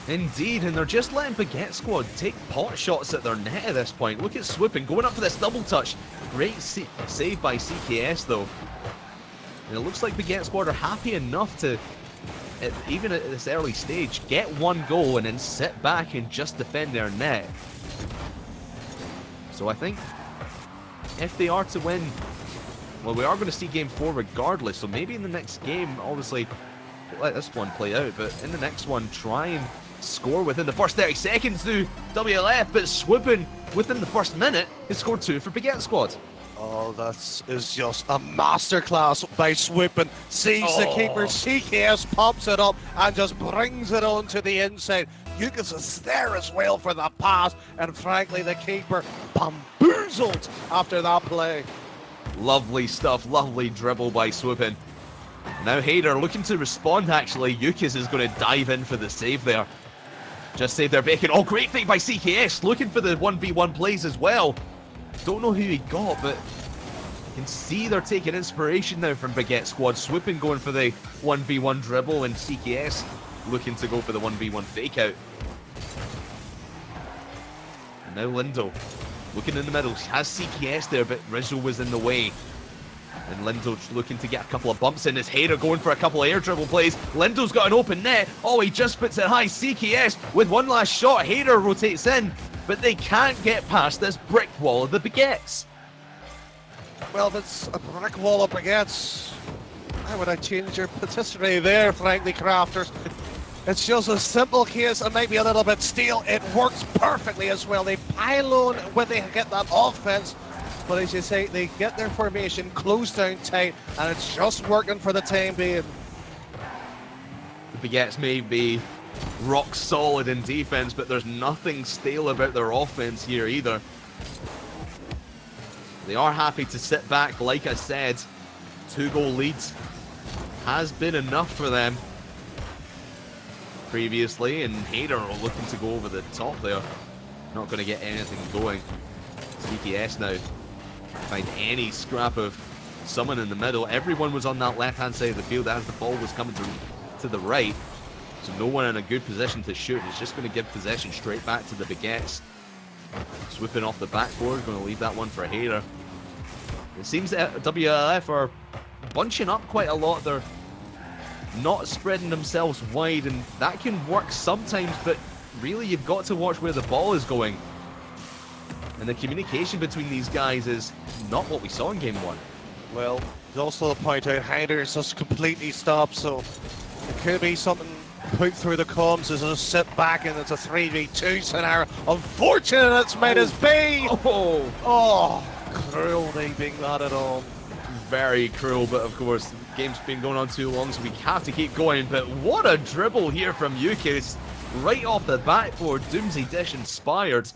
Indeed, and they're just letting Baguette Squad take pot shots at their net at this point. Look at Swoopin going up for this double touch. Great save by CKS though. And it looks like Baguette Squad are happy enough to, even at this early stage, get one goal and then sit back and just defend their net. So I think if they are to win, well, we are going to see game 4 regardless. So maybe in the next game, obviously, let this one play out, but in the next one, try and score within the first 30 seconds to WLF, but Swoopin within the first minute has scored 2 for Baguette Squad. Oh, that is just a masterclass by Swoopin. Sees the keeper, CKS pops it up and just brings it on to the inside. Yukas is there as well for the pass, and frankly, the keeper bamboozled after that play. Lovely stuff, lovely dribble by Swoopin. Now Hader looking to respond actually. Yukas is going to dive in for the save there. Just saved their bacon. Oh, great thing by CKS, looking for the 1v1 plays as well. Don't know who he got, but you can see they're taking inspiration now from Baguette Squad. Swoopin going for the 1v1 dribble and CKS looking to go for the 1v1 fake out. And now Lindo looking in the middle. She has CKS there, but Rizzo was in the way. And Lindo looking to get a couple of bumps in. His Hader going for a couple of air dribble plays. Lindo's got an open net. Oh, he just puts it high. CKS with one last shot. Hader rotates in, but they can't get past this brick wall of the Baguettes. Well, that's a brick wall of Baguettes. Why would I change your patisserie there, frankly, Crafters? It's just a simple case, and maybe a little bit steel. It works perfectly as well. They pile on when they get that offense. But as you say, they get their formation closed down tight, and it's just working for the time being. The Baguettes may be rock solid in defense, but there's nothing stale about their offense here either. They are happy to sit back, like I said. 2-goal leads has been enough for them previously, and Hader are looking to go over the top there. Not going to get anything going. CKS now find any scrap of someone in the middle. Everyone was on that left-hand side of the field as the ball was coming to the right. So no one in a good position to shoot. It's just going to give possession straight back to the Baguettes. Swooping off the backboard, going to leave that one for Hader. It seems that WLF are bunching up quite a lot. They're not spreading themselves wide, and that can work sometimes, but really you've got to watch where the ball is going. And the communication between these guys is not what we saw in game 1. Well, there's also to point out, Hader's just completely stopped, so it could be something put through the comms as a sit back and it's a 3v2 scenario. Unfortunate it's made as be! Oh, cruelty being that at all. Very cruel, but of course the game's been going on too long, so we have to keep going. But what a dribble here from Yukas, right off the backboard. Doomsday Dish inspired.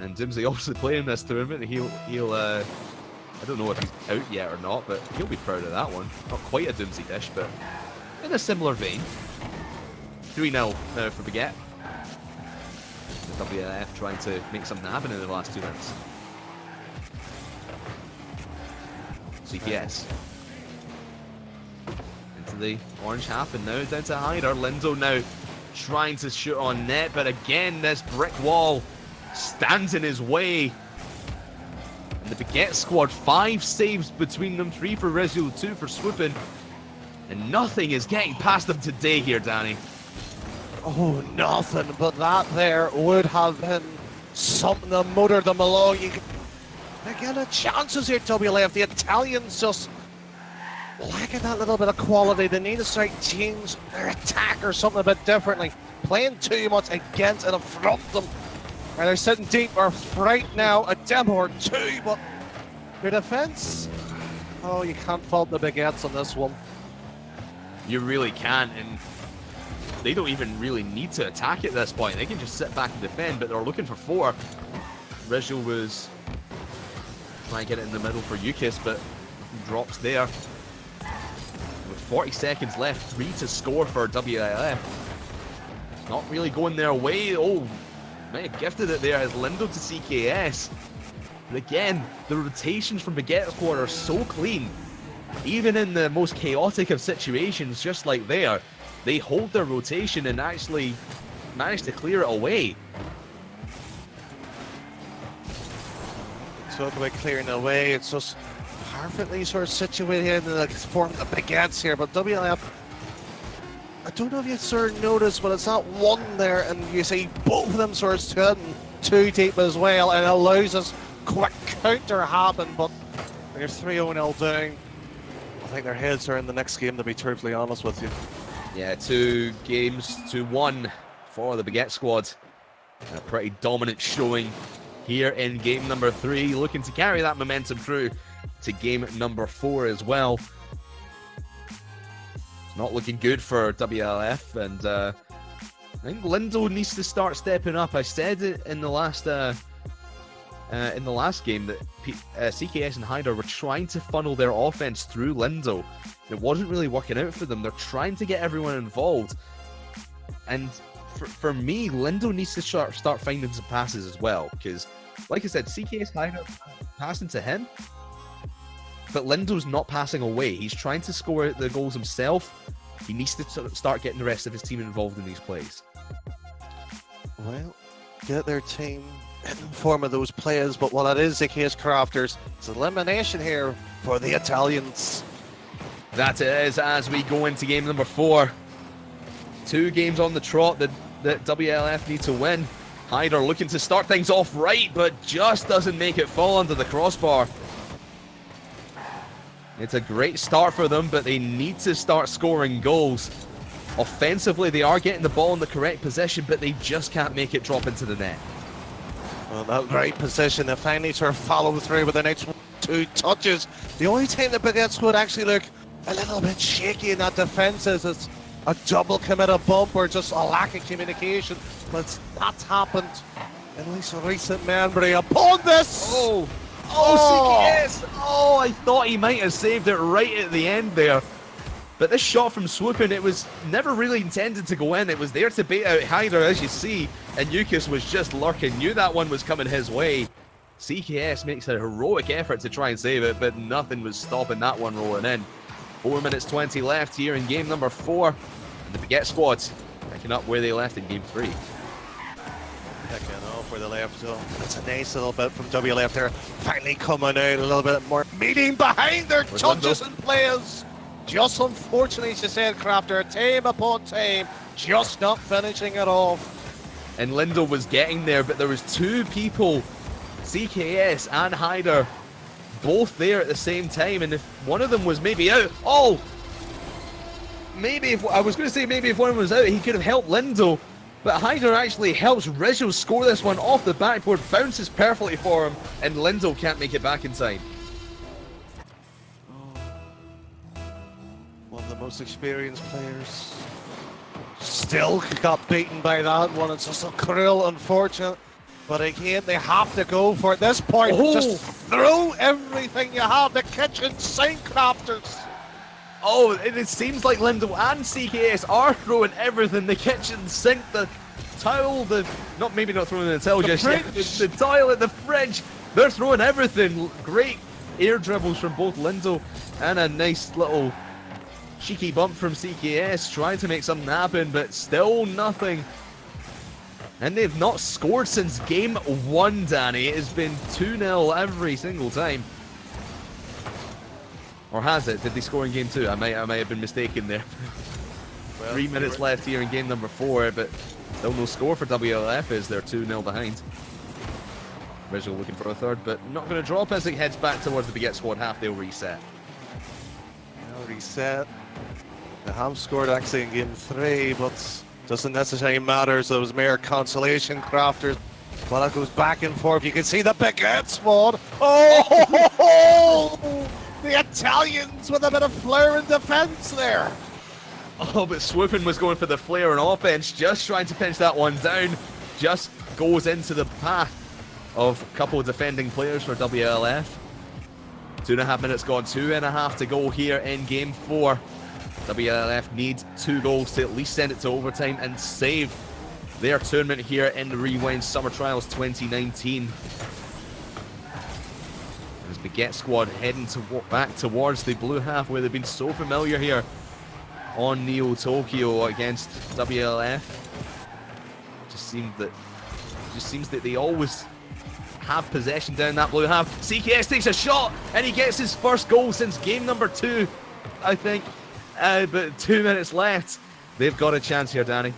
And Doomsday obviously playing this tournament. He'll I don't know if he's out yet or not, but he'll be proud of that one. Not quite a Doomsday Dish, but in a similar vein. 3-0 now for Baguette. The WLF trying to make something happen in the last 2 minutes. CKS into the orange half, and now down to Hader. Lindo now trying to shoot on net, but again this brick wall stands in his way. And the Baguette Squad, 5 saves between them, 3 for Rizzo, 2 for Swoopin, and nothing is getting past them today here, Danny. Oh, nothing, but that there would have been something to motor them along. You can again, the chances here, WLF. The Italians just lacking that little bit of quality. They need to start change their attack or something a bit differently. Playing too much against and in front of them. And they're sitting deep or right now, a demo or two, but their defense, Oh, you can't fault the Baguettes on this one. You really can't, and they don't even really need to attack at this point. They can just sit back and defend, but they're looking for 4. Rizzo was trying to get it in the middle for Yukis, but drops there. With 40 seconds left, 3 to score for WLF. Not really going their way. Oh, might have gifted it there as Lindo to CKS. But again, the rotations from Baguette Squad are so clean. Even in the most chaotic of situations, just like there, they hold their rotation and actually manage to clear it away. Talk about clearing away, it's just perfectly sort of situated in the form of Baguettes here, but WLF, I don't know if you sort of noticed, but it's not one there, and you see both of them sort of sitting too deep as well, and it allows us quick counter happen, but they're 3-0 down. I think their heads are in the next game, to be truthfully honest with you. Yeah, 2 games to 1 for the Baguette Squad. A pretty dominant showing here in game number 3, looking to carry that momentum through to game number 4 as well. It's not looking good for WLF, and I think Lindo needs to start stepping up. I said it in the last game that CKS and Hyder were trying to funnel their offense through Lindo. It wasn't really working out for them. They're trying to get everyone involved, and for me, Lindo needs to start finding some passes as well, because, like I said, CKS Hyder passing to him, but Lindo's not passing away. He's trying to score the goals himself. He needs to start getting the rest of his team involved in these plays. Well, get their team in form of those players, but while it is the case, Crafters, it's elimination here for the Italians. That it is, as we go into game number 4. 2 games on the trot that WLF need to win. Hyder looking to start things off right, but just doesn't make it fall under the crossbar. It's a great start for them, but they need to start scoring goals. Offensively, they are getting the ball in the correct position, but they just can't make it drop into the net. Well, that right position, they finally sort of follow through with the next 2 touches. The only time the Baguettes would actually look a little bit shaky in that defense is it's a double commit, a bump, or just a lack of communication. But that's happened in least recent memory. Upon this! Oh, CKS! Oh, I thought he might have saved it right at the end there. But this shot from Swoopin, it was never really intended to go in. It was there to bait out Hyder, as you see, and Yukis was just lurking. Knew that one was coming his way. CKS makes a heroic effort to try and save it, but nothing was stopping that one rolling in. 4 minutes 20 left here in game number 4. And the Baguette Squad picking up where they left in game 3. Picking off where they left, so that's a nice little bit from WLF there. Finally coming out a little bit more meeting behind their judges and players. Just unfortunately, as you said, Crafter, team upon team, just not finishing it off. And Lindo was getting there, but there was 2 people, CKS and Hyder, both there at the same time, and if one of them was maybe out, maybe if I was going to say maybe if one was out, he could have helped Lindo, but Hyder actually helps Rizzo score this one off the backboard, bounces perfectly for him, and Lindo can't make it back in time. One of the most experienced players still got beaten by that one. It's just so cruel, unfortunate. But again, they have to go for it. At this point, just throw everything you have. The kitchen sink, Crafters. Oh, it seems like Lindo and CKS are throwing everything. The kitchen sink, the towel, maybe not throwing the towel just yet. The toilet, the fridge. They're throwing everything. Great air dribbles from both Lindo and a nice little cheeky bump from CKS, trying to make something happen, but still nothing. And they've not scored since game 1, Danny. It has been 2-0 every single time. Or has it? Did they score in game 2? I might have been mistaken there. Well, 3 minutes left here in game number 4, but still no score for WLF as they're 2-0 behind. Rizzo looking for a third, but not going to drop as it heads back towards the Baguette Squad half. They'll reset. They'll reset. They have scored actually in game 3, but doesn't necessarily matter, so it was mere consolation, Crafters. Well, it goes back and forth. You can see the Baguette Squad. Oh! The Italians with a bit of flair in defense there. Oh, but Swoopin was going for the flare on offense, just trying to pinch that one down. Just goes into the path of a couple of defending players for WLF. 2.5 minutes gone, 2.5 to go here in game 4. WLF needs 2 goals to at least send it to overtime and save their tournament here in the Rewind Summer Trials 2019. As Baguette Squad heading back towards the blue half where they've been so familiar here on Neo Tokyo against WLF. Just seems that they always have possession down that blue half. CKS takes a shot and he gets his first goal since game number 2, I think. But 2 minutes left. They've got a chance here, Danny.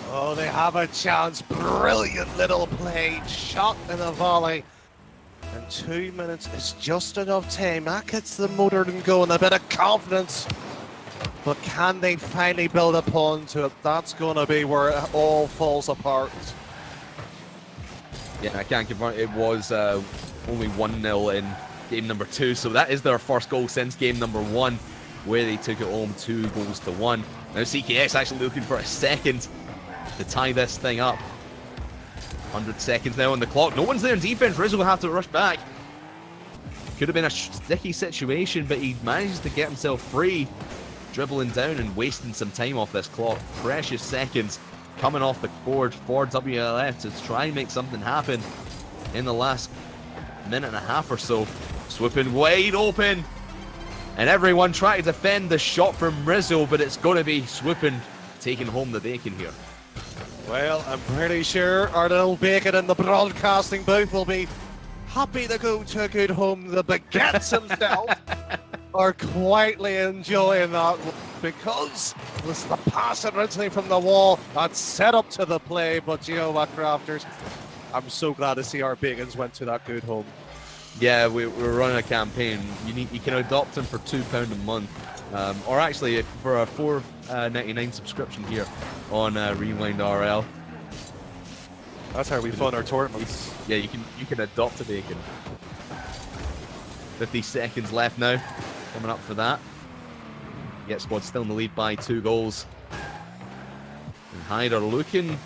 Oh, they have a chance. Brilliant little play. Shot in a volley. And 2 minutes is just enough time. That gets the motor and going, a bit of confidence. But can they finally build upon to it? That's going to be where it all falls apart. Yeah, I can't confirm. It was only 1-0 in game number 2, so that is their first goal since game number 1, where they took it home 2-1. Now CKS actually looking for a second to tie this thing up. 100 seconds now on the clock. No one's there in defense. Rizzo will have to rush back. Could have been a sticky situation, but he manages to get himself free, dribbling down and wasting some time off this clock. Precious seconds coming off the board for WLF to try and make something happen in the last minute and a half or so. Swooping wide open, and everyone trying to defend the shot from Rizzo, but it's going to be Swooping taking home the bacon here. Well, I'm pretty sure our little bacon in the broadcasting booth will be happy to go to a good home. The Baguettes themselves are quietly enjoying that because this is the pass originally from the wall that's set up to the play. But you know what, Crafters? I'm so glad to see our bacons went to that good home. Yeah, we're running a campaign. You can adopt them for £2 a month, or actually for a $4.99 subscription here on Rewind RL. That's how we fund our tournaments. Yeah, you can adopt a bacon. 50 seconds left now, coming up for that. Baguette Squad still in the lead by 2 goals. And Hyder looking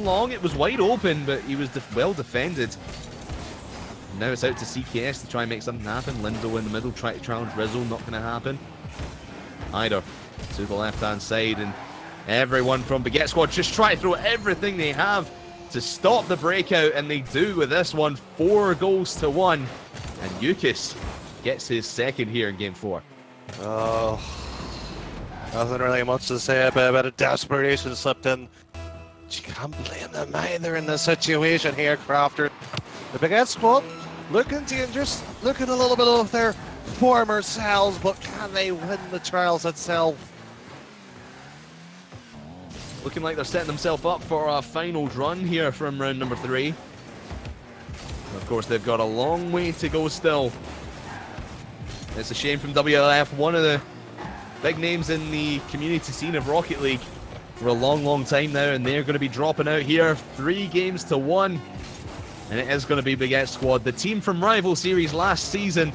long. It was wide open, but he was well defended. Now it's out to CKS to try and make something happen. Lindo in the middle, try to challenge Rizzo, not going to happen. Hyder to the left-hand side, and everyone from Baguette Squad just try to throw everything they have to stop the breakout, and they do with this one, 4-1. And Yukis gets his second here in game 4. Oh, nothing really much to say about a bit of desperation slipped in. You can't blame them either in this situation here, Crafter. The Baguette Squad looking dangerous, looking a little bit of their former selves, but can they win the trials itself? Looking like they're setting themselves up for a finals run here from round number 3. Of course, they've got a long way to go still. It's a shame from WLF, one of the big names in the community scene of Rocket League for a long time now, and they're going to be dropping out here 3-1. And it is going to be Baguette Squad, the team from Rival Series last season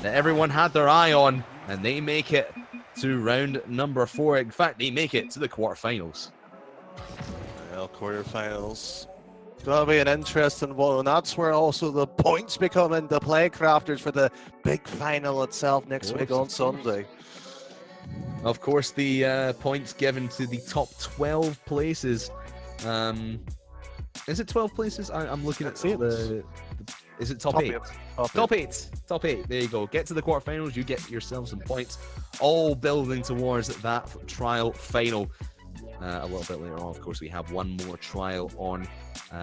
that everyone had their eye on, and they make it to round number 4. In fact, they make it to the quarterfinals. Well, quarterfinals. It's going to be an interesting one, and that's where also the points become into play, Crafters, for the big final itself next week on Sunday. Of course, the points given to the top 12 places. Is it 12 places? I'm looking at the is it top 8? Top 8. Top 8. There you go. Get to the quarterfinals. You get yourself some points. All building towards that trial final. A little bit later on, of course, we have one more trial on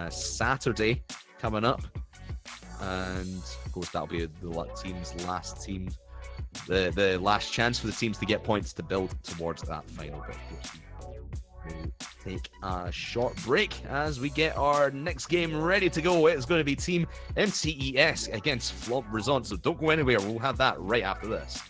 Saturday coming up, and of course that'll be the team's last team, the last chance for the teams to get points to build towards that final. But of course, we'll take a short break as we get our next game ready to go. It's going to be Team MCES against Flop Resort, so don't go anywhere. We'll have that right after this.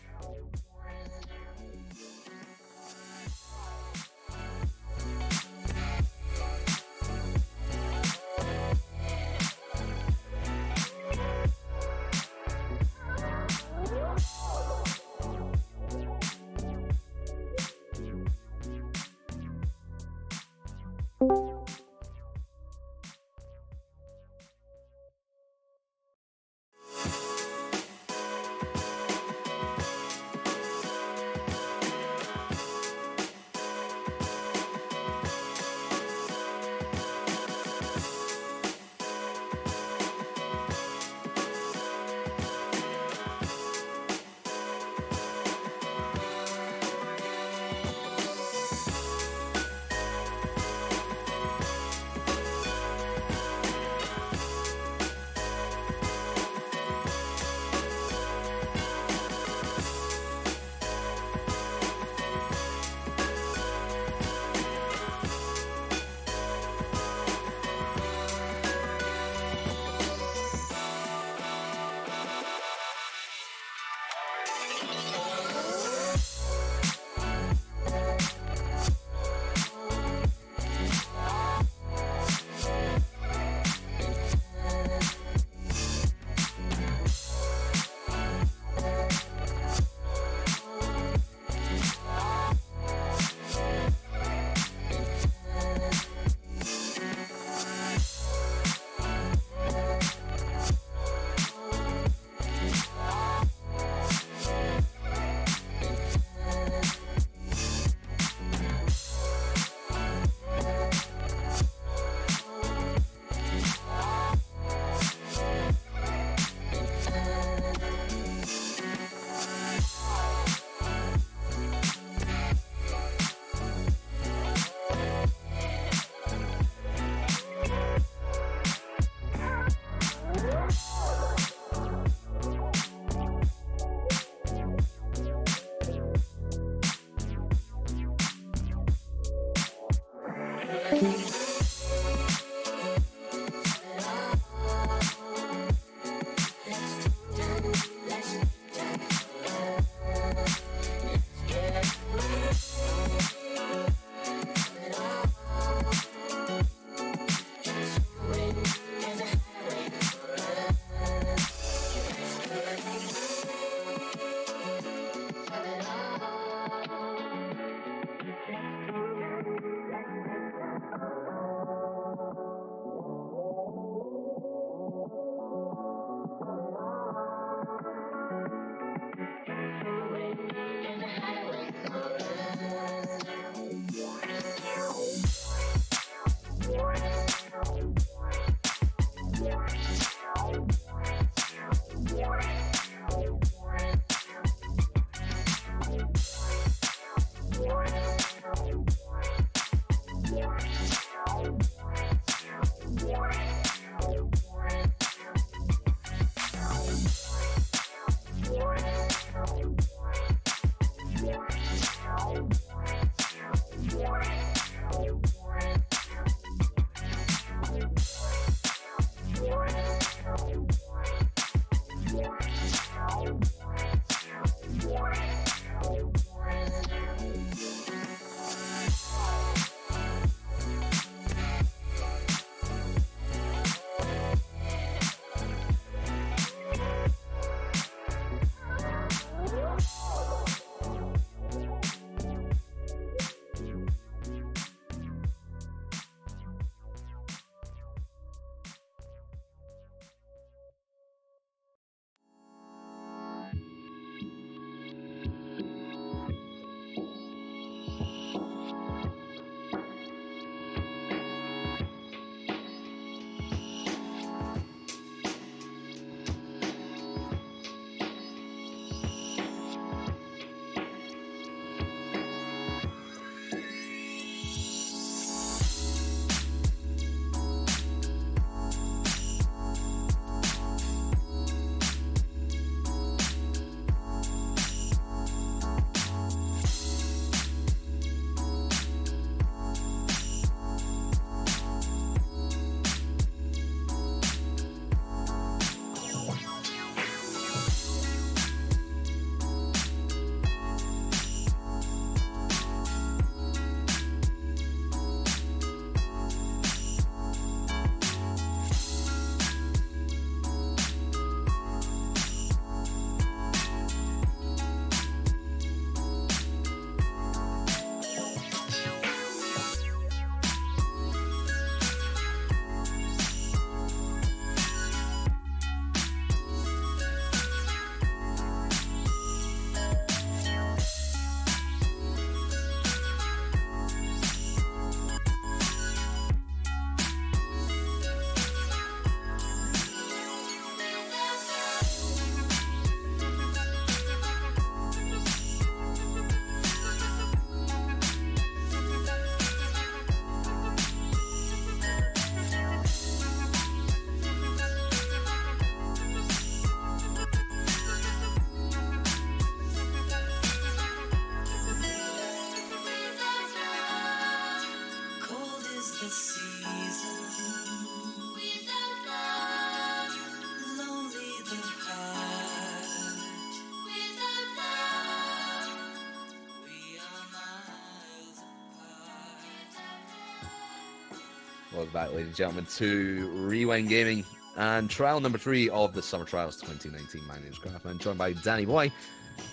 Welcome back, ladies and gentlemen, to Rewind Gaming and trial number 3 of the Summer Trials 2019. My name is Grafman, joined by Danny Boy,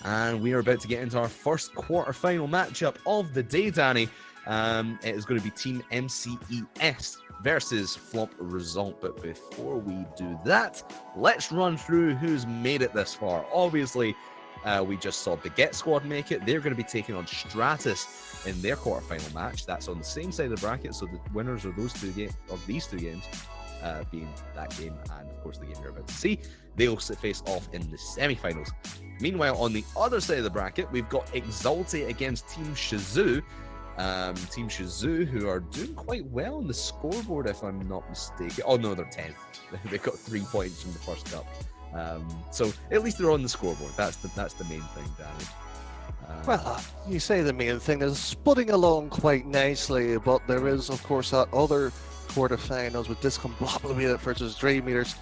and we are about to get into our first quarter-final matchup of the day, Danny. It is going to be Team MCES versus Flomp Result. But before we do that, let's run through who's made it this far. Obviously, we just saw Baguette Squad make it. They're going to be taking on Stratus in their quarterfinal match. That's on the same side of the bracket, so the winners of these two games, being that game and of course the game you're about to see, they'll face off in the semi-finals. Meanwhile, on the other side of the bracket, we've got Exalte against Team Shizou. Team Shizou, who are doing quite well on the scoreboard, if I'm not mistaken. Oh no, they're 10th. They got 3 points from the first cup. So at least they're on the scoreboard. That's the main thing, Danny. Well, you say the main thing is spudding along quite nicely, but there is, of course, that other quarterfinals with Discombobulated versus Dream Eaters.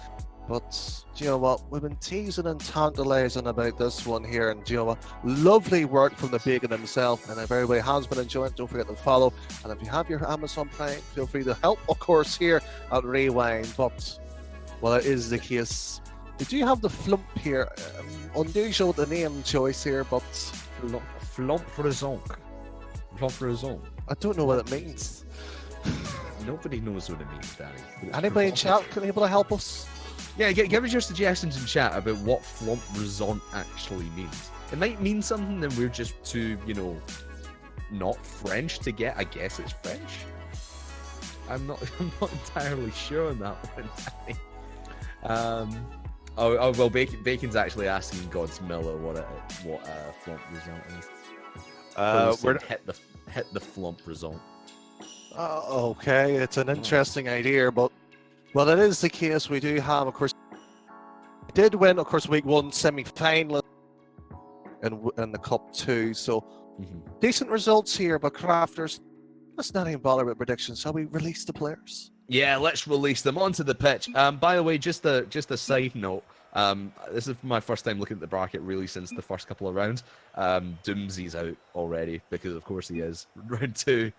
But do you know what? We've been teasing and tantalizing about this one here, and do you know what? Lovely work from the Bacon himself. And if everybody has been enjoying it, don't forget to follow. And if you have your Amazon Prime, feel free to help, of course, here at Rewind. But well, it is the case. Did you have the Flump here? Unusual the name choice here, but Flomp Result. Flomp Result. I don't know what it means. Nobody knows what it means, Danny. Anybody in chat can be able to help us? Yeah, give us your suggestions in chat about what Flomp Result actually means. It might mean something that we're just too, not French to get. I guess it's French. I'm not entirely sure on that one, Danny. Oh well, Bacon's actually asking God's Miller what Flomp Result is. We're hit the Flomp Result. Okay, it's an interesting idea, but well, it is the case. We do have, of course, did win, of course, week 1 semi-final in the Cup too. So decent results here, but Crafters, let's not even bother with predictions. Shall we release the players? Yeah, let's release them onto the pitch. By the way, just a side note. This is my first time looking at the bracket really since the first couple of rounds. Doomsy's out already because of course he is. Round 2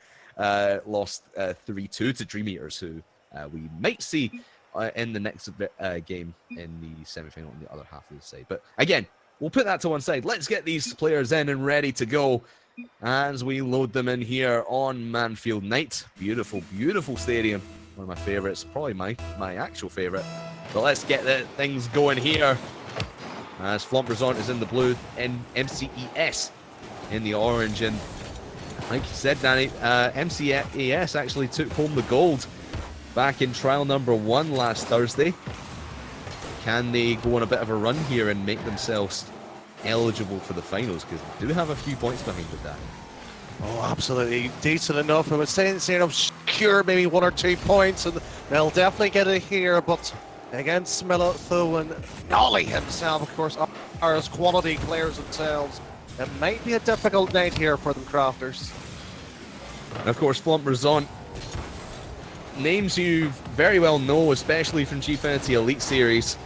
lost 3-2 to Dream Eaters, who we might see in the next game in the semi-final on the other half of the side. But again, we'll put that to one side. Let's get these players in and ready to go as we load them in here on Manfield Night. Beautiful, beautiful stadium. One of my favorites, probably my actual favorite. But let's get the things going here. As Flompersont is in the blue and MCES in the orange. And like you said, Danny, MCES actually took home the gold back in trial number 1 last Thursday. Can they go on a bit of a run here and make themselves eligible for the finals? Because they do have a few points behind it, Danny. Oh, absolutely decent enough. I was saying obscure maybe 1 or 2 points, and they'll definitely get it here. But against Smilotho and Nolly himself, of course, are as quality players themselves. It might be a difficult night here for them, Crafters. And of course, Flompersont, names you very well know, especially from Gfinity Elite Series.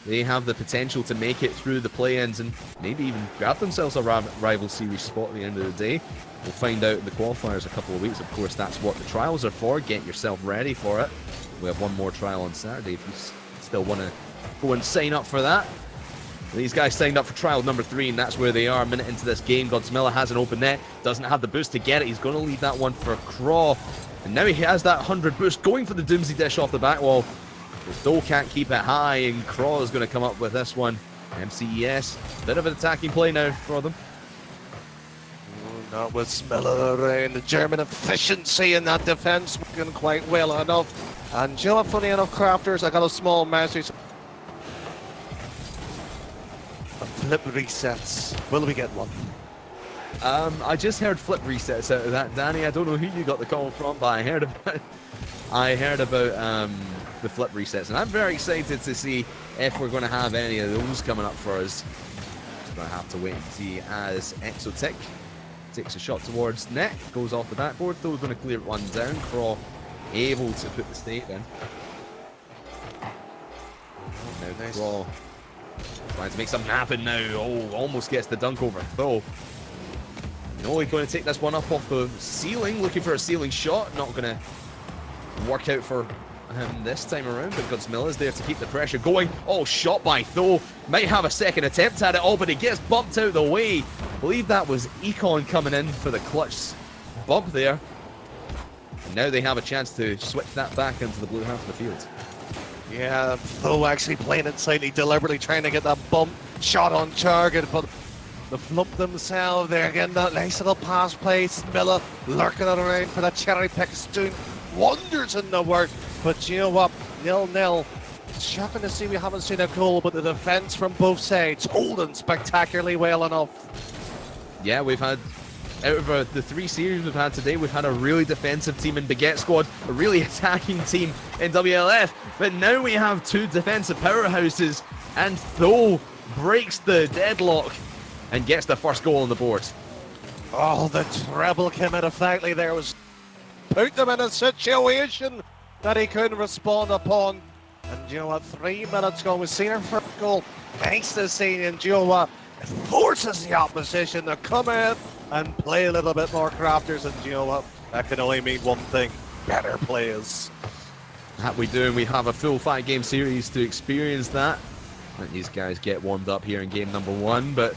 They have the potential to make it through the play-ins and maybe even grab themselves a rival series spot at the end of the day. We'll find out in the qualifiers a couple of weeks. Of course, that's what the trials are for. Get yourself ready for it. We have one more trial on Saturday if you still want to go and sign up for that. These guys signed up for trial number 3, and that's where they are a minute into this game. Godsmilla has an open net, doesn't have the boost to get it. He's going to leave that one for Craw. And now he has that 100 boost going for the Doomsy dish off the back wall. But Tho can't keep it high, and Craw is going to come up with this one. MCES, bit of an attacking play now for them. Not with Smiller and the German efficiency in that defence working quite well enough. And you know what, funny enough, Crafters, I got a small message. A flip resets. Will we get one? I just heard flip resets out of that, Danny. I don't know who you got the call from, but I heard about the flip resets, and I'm very excited to see if we're going to have any of those coming up for us. Just going to have to wait and see as Exotic takes a shot towards net, goes off the backboard. Though going to clear one down. Craw able to put the stake in. Now Nice. Craw trying to make something happen now. Oh, almost gets the dunk over Tho. No, he's going to take this one up off the ceiling, looking for a ceiling shot. Not going to work out for him this time around, but Godsmilla is there to keep the pressure going. Oh, shot by Tho. Might have a second attempt at it all, but he gets bumped out the way. I believe that was Econ coming in for the clutch bump there. And now they have a chance to switch that back into the blue half of the field. Yeah, Tho actually playing it slightly deliberately, trying to get that bump shot on target, but the flump themselves there again. That nice little pass play. Smilla lurking it around for that cherry pick, doing wonders in the work. But you know what? 0-0. It's shocking to see we haven't seen a goal, but the defence from both sides holding spectacularly well enough. Yeah, we've had, out of the 3 series we've had today, we've had a really defensive team in Baguette Squad, a really attacking team in WLF, but now we have 2 defensive powerhouses, and Tho breaks the deadlock and gets the first goal on the board. Oh, the treble came out effectively there. Was put them in a situation that he couldn't respond upon. And you know what, 3 minutes ago, we've seen our first goal. Nice to see, and you know what, it forces the opposition to come in and play a little bit more, Crafters. And you know what, that can only mean one thing: better players. That we do, and we have a full 5-game series to experience that. Let these guys get warmed up here in game number 1, but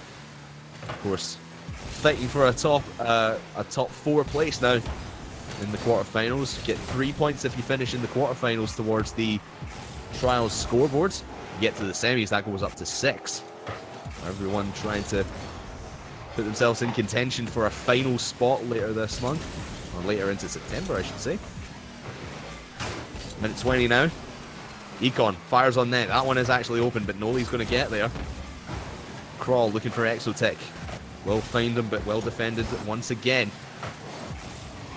of course, fighting for a top 4 place now in the quarterfinals. Get 3 points if you finish in the quarterfinals towards the trials scoreboards. You get to the semis, that goes up to 6. Everyone trying to put themselves in contention for a final spot later this month, or later into September, I should say. Minute 20 now. Econ fires on net. That one is actually open, but Noli's going to get there. Crawl looking for Exotech. Will find him, but well defended once again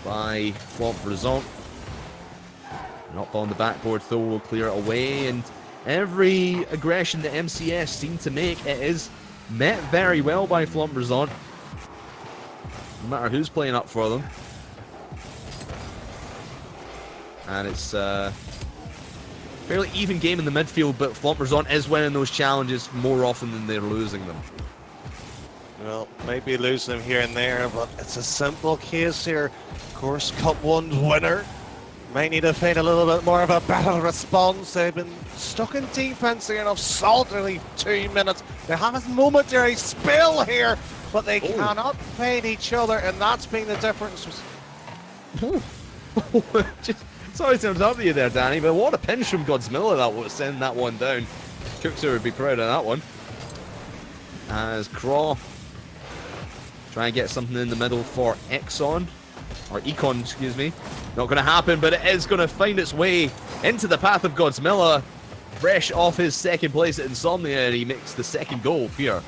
by Flompersont. Not on the backboard, Tho will clear it away, and Every aggression that MCS seem to make, it is met very well by Flumberzon. No matter who's playing up for them. And it's a fairly even game in the midfield, but Flumberzon is winning those challenges more often than they're losing them. Well, maybe losing them here and there, but it's a simple case here. Of course, Cup 1's winner might need to find a little bit more of a better response. They've been stuck in defense here of solidly 2 minutes. They have a momentary spill here, but they cannot find each other, and that's been the difference. Just, sorry to interrupt you there, Danny, but what a pinch from Godsmilla that was, sending that one down. Cookser would be proud of that one. As Craw try and get something in the middle for Econ, excuse me. Not going to happen, but it is going to find its way into the path of Godsmilla. Fresh off his second place at Insomnia, and he makes the second goal here.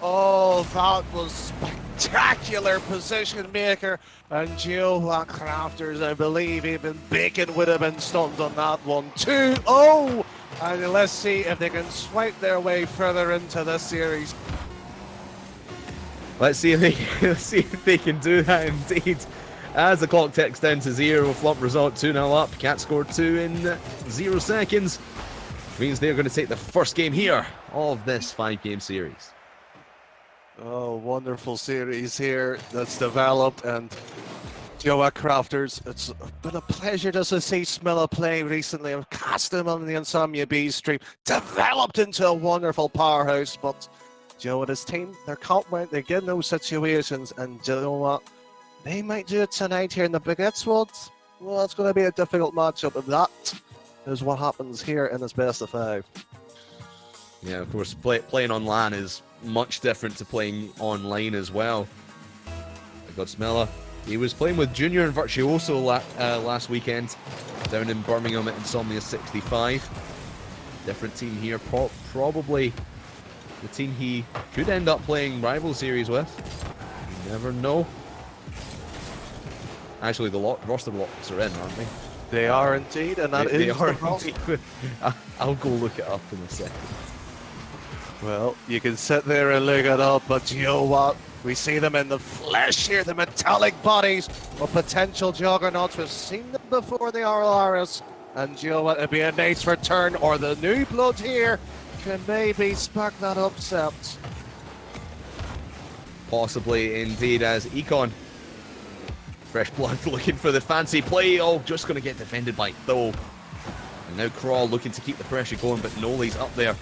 Oh, that was spectacular position maker. And GeoCrafters, I believe even Bacon would have been stunned on that one. 2-0! And let's see if they can swipe their way further into this series. Let's see if they can do that indeed. As the clock ticks down to 0, Flump result 2-0 up. Cat scored 2 in 0 seconds. Which means they're going to take the first game here of this 5-game series. Oh, wonderful series here that's developed, and GeoCrafters, it's been a pleasure just to see Smilla play recently. I've cast him on the Insomnia B stream, developed into a wonderful powerhouse, but Joe and his team, they're confident, they get in those situations, and you know what? They might do it tonight here in the Big Squad. Well, it's going to be a difficult matchup, and that is what happens here in this best of 5. Yeah, of course, playing on LAN is much different to playing online as well. Godsmilla, he was playing with Junior and Virtuoso last weekend down in Birmingham at Insomnia 65. Different team here, probably the team he could end up playing rival series with. You never know. Actually, the roster locks are in, aren't they? They are indeed, and that they is are the roster. indeed. I'll go look it up in a second. Well, you can sit there and look it up, but you know what? We see them in the flesh here, the metallic bodies of potential juggernauts. We've seen them before the RLRS, and you know what? It'd be a nice return, or the new blood here can maybe spark that upset. Possibly indeed, as Econ, fresh blood looking for the fancy play. Oh, just going to get defended by Tho. And now Crawl looking to keep the pressure going, but Noli's up there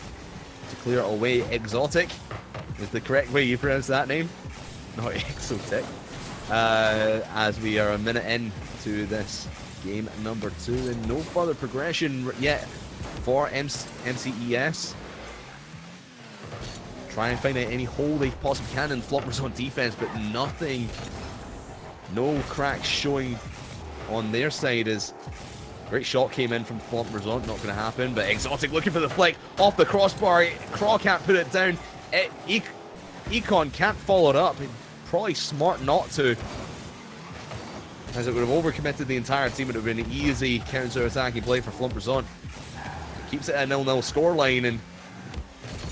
to clear it away. Exotic is the correct way you pronounce that name, not Exotic. As we are a minute in to this game number 2, and no further progression yet for MCES. Try and find out any hole they possibly can in Floppers on defense, but nothing. No cracks showing on their side as great shot came in from Floppers on, not going to happen, but Exotic looking for the flick off the crossbar. Craw can't put it down. Econ can't follow it up. Probably smart not to, as it would have overcommitted the entire team. It would have been an easy counter-attacking play for Flumpers on. Keeps it a 0-0 scoreline, and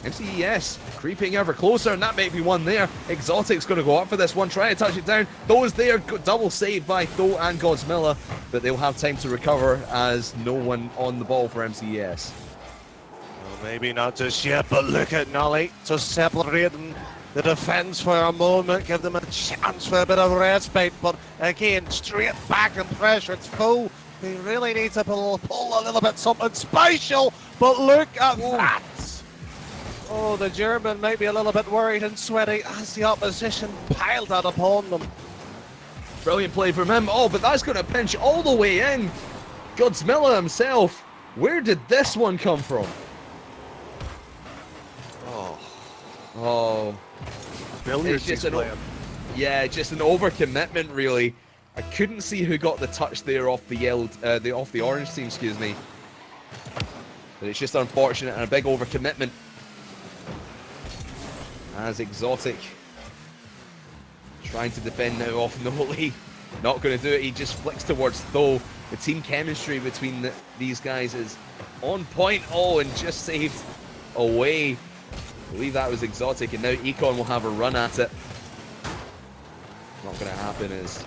MCES creeping ever closer, and that might be one there. Exotic's going to go up for this one, try to touch it down. Those there, double saved by Tho and Godsmilla, but they'll have time to recover as no one on the ball for MCES. Well, maybe not just yet, but look at Nolly just separating the defense for a moment, give them a chance for a bit of respite, but again, straight back and pressure. It's full. They really need to pull a little bit something special, but look at that. Oh, the German might be a little bit worried and sweaty as the opposition piled that upon them. Brilliant play from him. Oh, but that's going to pinch all the way in. Godsmilla himself. Where did this one come from? Oh. Billiards It's just playing. Yeah, just an overcommitment, really. I couldn't see who got the touch there off the yellow, off the orange team, excuse me. But it's just unfortunate and a big overcommitment. As Exotic trying to defend now off Noli. Not going to do it. He just flicks towards Tho. The team chemistry between these guys is on point. Oh, and just saved away. I believe that was Exotic, and now Econ will have a run at it. Not going to happen as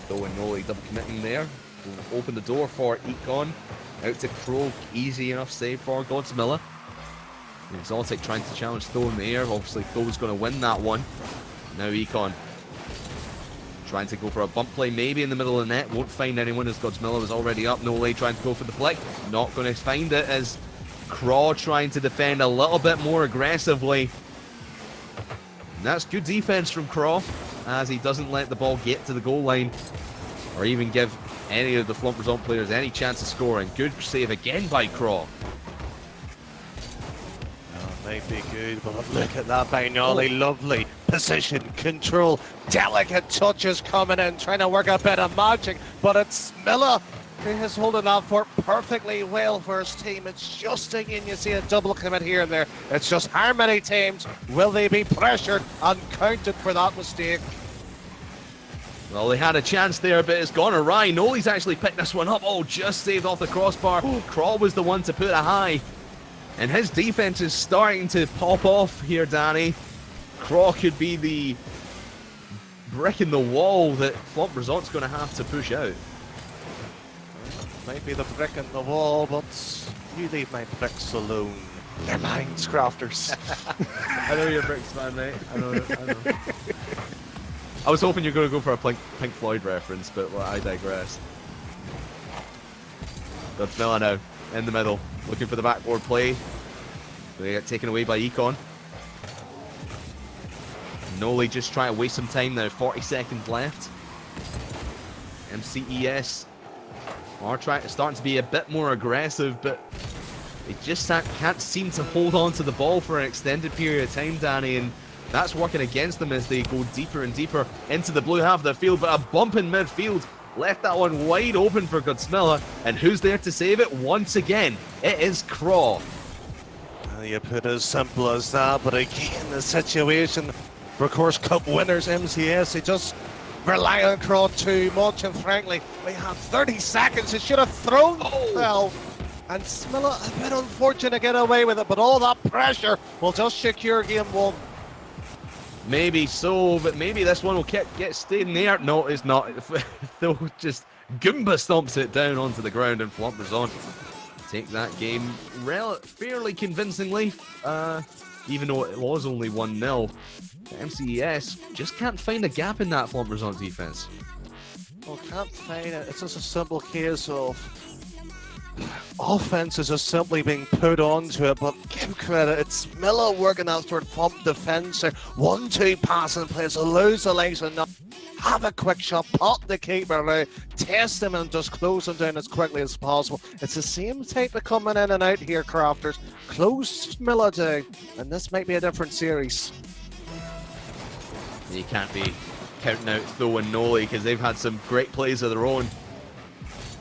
Though and Noli double committing there. Will open the door for Econ. Out to Crow. Easy enough save for Godsmilla. Exotic trying to challenge Thow in the air. Obviously, Thow's going to win that one. Now Econ trying to go for a bump play, maybe in the middle of the net. Won't find anyone as Godsmilla was already up. Noli trying to go for the flick. Not going to find it as Craw trying to defend a little bit more aggressively. And that's good defense from Craw, as he doesn't let the ball get to the goal line or even give any of the Flumperzone players any chance of scoring. Good save again by Craw. Might be good, but look at that by Noli. Lovely position, control, delicate touches coming in, trying to work a bit of magic, but it's Miller who is holding that fort perfectly well for his team. It's just again, you see a double commit here and there. It's just how many times will they be pressured and counted for that mistake? Well, they had a chance there, but it's gone awry. Noli's actually picked this one up. Oh, just saved off the crossbar. Craw was the one to put it high. And his defense is starting to pop off here, Danny. Craw could be the brick in the wall that Flumperzone's going to have to push out. Might be the brick in the wall, but you leave my bricks alone. They're mine, Crafters. I know you're a Bricks fan, mate. I know. I was hoping you were going to go for a Pink Floyd reference, but well, I digress. Godsmilla now, in the middle, looking for the backboard play. They get taken away by Econ. Noli just trying to waste some time now, 40 seconds left. MCES are starting to be a bit more aggressive, but they just can't seem to hold on to the ball for an extended period of time, Danny, and that's working against them as they go deeper and deeper into the blue half of the field. But a bump in midfield left that one wide open for Godsmilla, and who's there to save it once again? It is Craw. Well, you put it as simple as that, but again, the situation for, of course, Cup winners MCS, they just rely on Craw too much, and frankly, they had 30 seconds. They should have thrown well. And Smilla a bit unfortunate to get away with it, but all that pressure will just secure game one. Maybe so, but maybe this one will get stayed in the air. No, it's not. They'll just Goomba stomps it down onto the ground, and Flumperzone take that game fairly convincingly, even though it was only 1-0. MCES just can't find a gap in that Flumperzone defense. Well, can't find it. It's just a simple case of offense is just simply being put onto it, but give credit, it's Miller working that sort of pump defense, 1-2 passing plays, so lose the legs and not have a quick shot, pop the keeper out, test him and just close him down as quickly as possible. It's the same type of coming in and out here, Crafters. Close Miller down, and this might be a different series. You can't be counting out Thow and Noli because they've had some great plays of their own.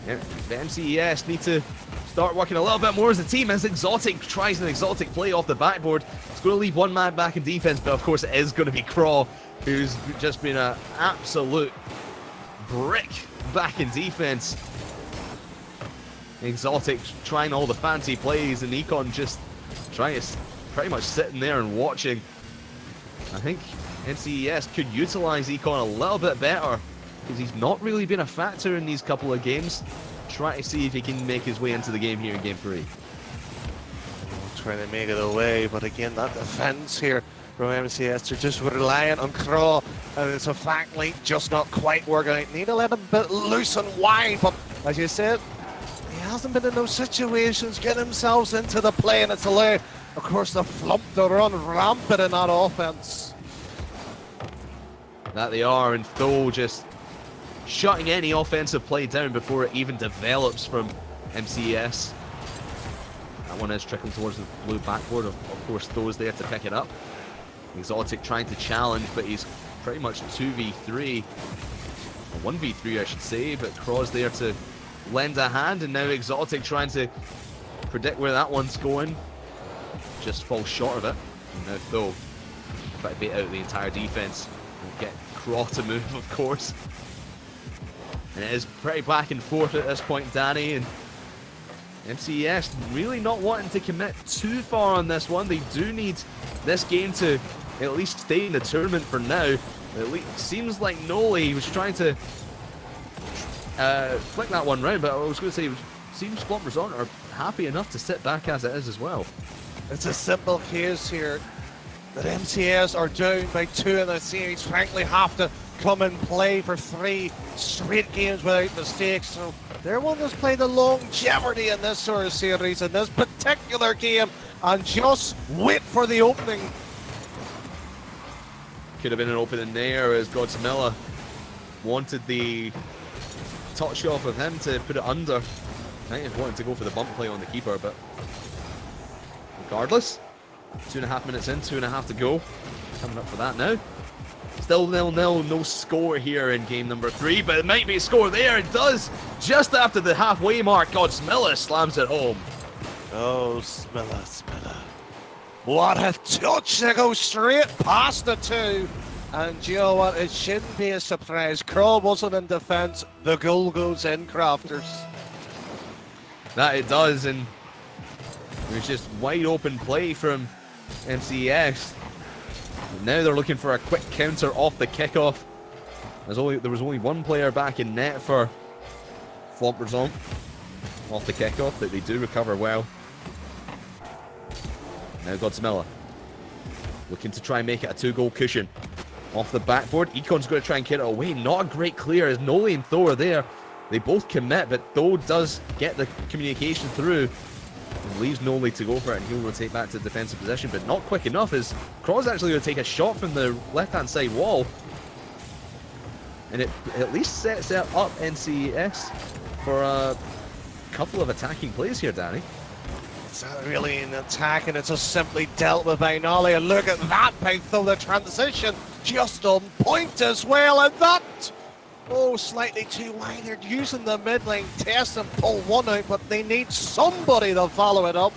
Yeah, the MCES need to start working a little bit more as a team as Exotic tries an Exotic play off the backboard. It's going to leave one man back in defense, but of course it is going to be Craw, who's just been an absolute brick back in defense. Exotic trying all the fancy plays, and Econ just trying to pretty much sitting there and watching. I think MCES could utilize Econ a little bit better, because he's not really been a factor in these couple of games. Try to see if he can make his way into the game here in Game 3. Trying to make it away, but again, that defense here from MCS, they're just relying on Craw, and it's a fact link just not quite working out. Need to let him a bit loose and wide, but as you said, he hasn't been in those situations, getting themselves into the play, and it's allowed, of course, the Flump to run rampant in that offense. That they are, and Thow just shutting any offensive play down before it even develops from MCES. That one is trickling towards the blue backboard. Of course, Thow's there to pick it up. Exotic trying to challenge, but he's pretty much 2v3. Or 1v3, I should say, but Craw's there to lend a hand, and now Exotic trying to predict where that one's going. Just falls short of it. And now Thow try to bait out the entire defense. We'll get Craw to move, of course. And it is pretty back and forth at this point, Danny. And MCES really not wanting to commit too far on this one. They do need this game to at least stay in the tournament for now. At least seems like Noli was trying to flick that one round, but I was going to say, it seems Flump are happy enough to sit back as it is as well. It's a simple case here that MCS are down by 2 in the series. Frankly, have to come and play for 3 straight games without mistakes. So they're one that's played the longevity in this sort of series, in this particular game, and just wait for the opening. Could have been an opening there as Godsmilla wanted the touch off of him to put it under. Might have wanted to go for the bump play on the keeper, but regardless, 2.5 minutes in, 2.5 to go. Coming up for that now. Still 0-0, no score here in game number 3, but it might be a score there. It does. Just after the halfway mark, Godsmilla slams it home. Oh, Smilla. What a touch to go straight past the 2. And you know what? It shouldn't be a surprise. Craw wasn't in defence. The goal goes in, Crafters. That it does, and it was just wide open play from MCES. Now they're looking for a quick counter off the kickoff. There was only one player back in net for Flump off the kickoff, but they do recover well. Now Godsmilla looking to try and make it a 2-goal cushion. Off the backboard, Econ's going to try and get it away. Not a great clear as Noli and Thor are there. They both commit, but Tho does get the communication through and leaves Noli to go for it, and he'll rotate back to defensive position, but not quick enough as Craw's actually going to take a shot from the left-hand side wall. And it at least sets it up NCS for a couple of attacking plays here, Danny. It's not really an attack, and it's just simply dealt with by Noli. And look at that by Tho, the transition just on point as well, and that, oh, slightly too wide. They're using the mid-lane test and pull one out, but they need somebody to follow it up.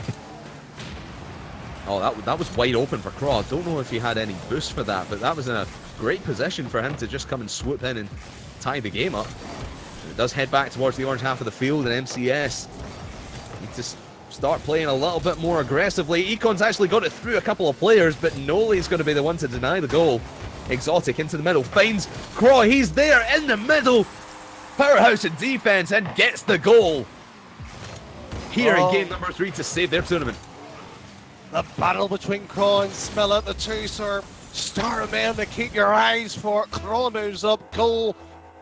Oh, that was wide open for Craw. I don't know if he had any boost for that, but that was in a great position for him to just come and swoop in and tie the game up. It does head back towards the orange half of the field, and MCS need to start playing a little bit more aggressively. Econ's actually got it through a couple of players, but Noli's going to be the one to deny the goal. Exotic into the middle, finds Craw, he's there in the middle. Powerhouse in defense and gets the goal here in game number 3 to save their tournament. The battle between Craw and Smilla, the two sort of star men to keep your eyes for. Craw moves up, goal.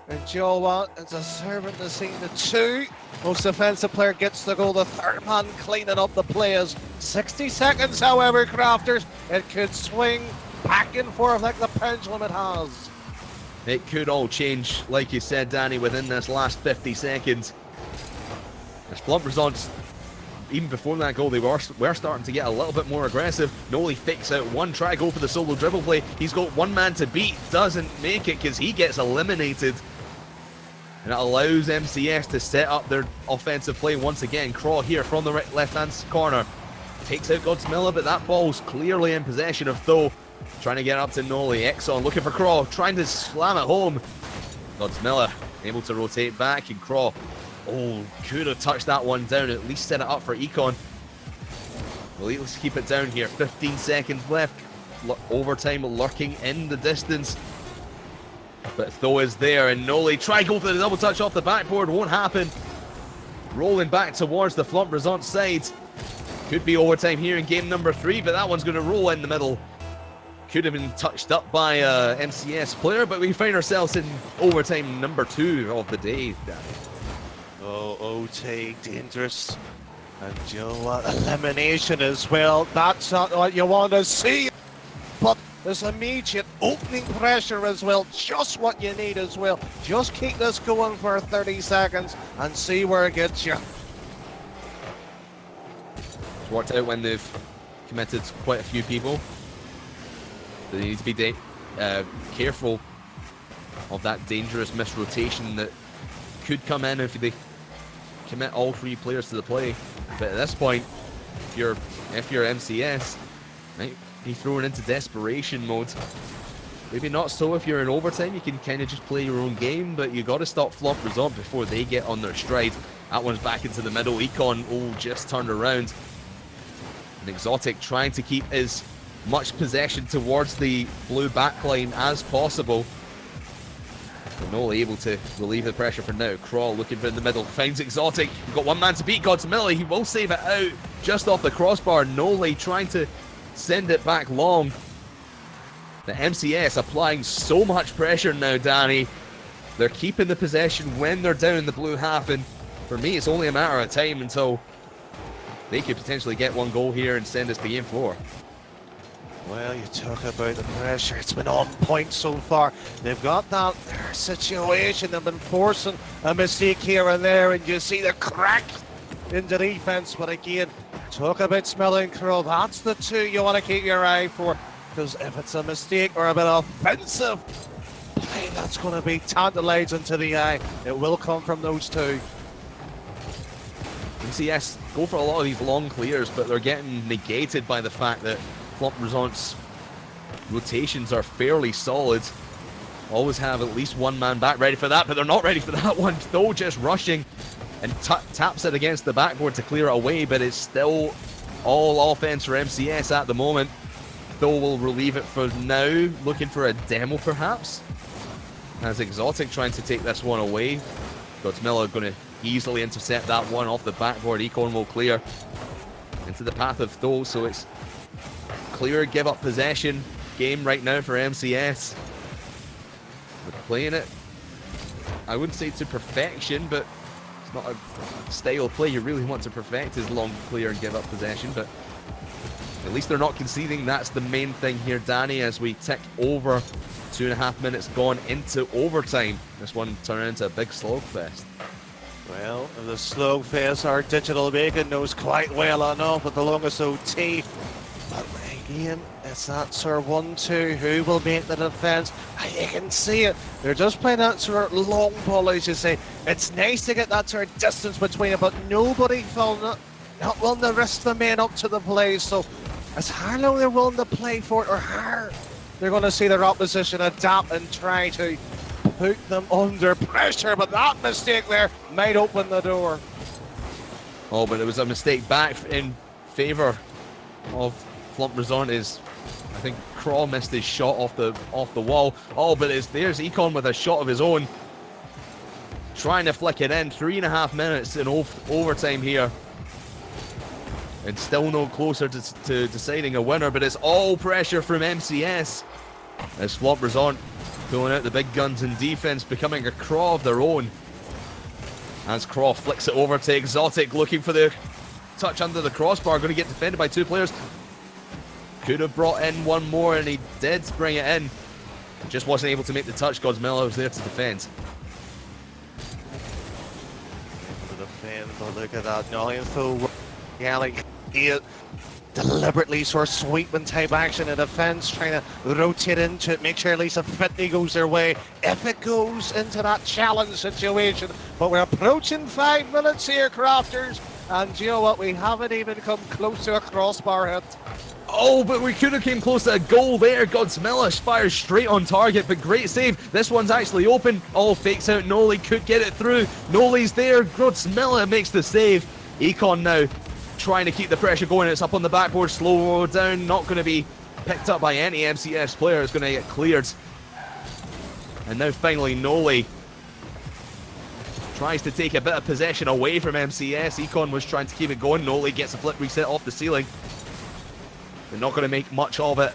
And Joe what? It's a servant to see the 2. Most defensive player gets the goal, the third man cleaning up the players. 60 seconds, however, Crafters. It could swing back and forth like the pendulum it has. It could all change, like you said, Danny, within this last 50 seconds. As Flump, even before that goal, they were starting to get a little bit more aggressive. Noli fakes out one, try to go for the solo dribble play. He's got one man to beat, doesn't make it because he gets eliminated. And it allows MCS to set up their offensive play once again. Craw here from the left-hand corner. Takes out Godsmilla, but that ball's clearly in possession of Tho. Trying to get up to Noli. Exxon looking for Craw, trying to slam it home. Godsmilla able to rotate back, and Craw, oh, could have touched that one down, at least set it up for Econ. Well, let's keep it down here. 15 seconds left. Overtime lurking in the distance. But Tho is there, and Noli try to go for the double touch off the backboard, won't happen. Rolling back towards the Flump Resort side. Could be overtime here in game number 3, but that one's going to roll in the middle. Could have been touched up by a MCS player, but we find ourselves in overtime number 2 of the day, Danny. Oh, OT, dangerous. And you know what? Elimination as well. That's not what you want to see. But there's immediate opening pressure as well. Just what you need as well. Just keep this going for 30 seconds and see where it gets you. It's worked out when they've committed quite a few people. They need to be careful of that dangerous misrotation that could come in if they commit all 3 players to the play. But at this point, if you're MCS, might be thrown into desperation mode. Maybe not so if you're in overtime, you can kind of just play your own game, but you got to stop Flomp before they get on their stride. That one's back into the middle. Econ, just turned around. And Exotic trying to keep as much possession towards the blue backline as possible. But Nola able to relieve the pressure for now. Crawl looking for in the middle, finds Exotic. We've got one man to beat, Godsmilla. He will save it out just off the crossbar. Nola trying to send it back long. The MCS applying so much pressure now, Danny. They're keeping the possession when they're down in the blue half, and for me, it's only a matter of time until they could potentially get one goal here and send us to game 4. Well, you talk about the pressure. It's been on point so far. They've got that situation. They've been forcing a mistake here and there, and you see the crack in the defense. But again, talk about Smilla and Crawl. That's the two you want to keep your eye for. Because if it's a mistake or a bit of offensive play, that's going to be tantalizing to the eye. It will come from those two. MCS go for a lot of these long clears, but they're getting negated by the fact that Flomp rotations are fairly solid. Always have at least one man back ready for that, but they're not ready for that one. Though just rushing and taps it against the backboard to clear it away, but it's still all offense for MCS at the moment. Though will relieve it for now, looking for a demo perhaps. As Exotic trying to take this one away. Godsmilla going to easily intercept that one off the backboard. Econ will clear into the path of Though, so it's clear give up possession game right now for MCS. They're playing it, I wouldn't say to perfection, but it's not a style of play you really want to perfect, is long clear and give up possession, but at least they're not conceding. That's the main thing here, Danny, as we tick over 2.5 minutes gone into overtime. This one turned into a big slogfest. Well, the slogfest, our digital bacon knows quite well enough with the longest OT. But again, it's that sort of 1-2. Who will make the defence? You can see it. They're just playing that sort of long ball, as you say. It's nice to get that sort of distance between it, but nobody felt not willing to risk the men up to the play. So as how long they're willing to play for it, or how they're going to see their opposition adapt and try to put them under pressure. But that mistake there might open the door. Oh, but it was a mistake back in favour of Flomp Resort. Is I think Crawl missed his shot off the wall. Oh, but there's Econ with a shot of his own, trying to flick it in. 3.5 minutes in overtime here, and still no closer to deciding a winner. But it's all pressure from MCS as Flomp Resort pulling out the big guns in defense, becoming a Craw of their own. As Craw flicks it over to Exotic, looking for the touch under the crossbar, going to get defended by 2 players. Could have brought in one more, and he did bring it in. Just wasn't able to make the touch. Godsmilla was there to defend. But look at that, Nollienful Galley here, deliberately sort of sweeping type action in defence, trying to rotate into it, make sure at least a 50 goes their way if it goes into that challenge situation. But we're approaching 5 minutes here, Crafters, and you know what, we haven't even come close to a crossbar hit. Oh, but we could have came close to a goal there. Godsmilla fires straight on target, but great save. This one's actually open. Oh, fakes out Noli, could get it through. Noli's there. Godsmilla makes the save. Econ now trying to keep the pressure going. It's up on the backboard, slow down, not going to be picked up by any MCS player. It's going to get cleared. And now finally Noli tries to take a bit of possession away from MCS. Econ was trying to keep it going. Noli gets a flip reset off the ceiling. They're not going to make much of it.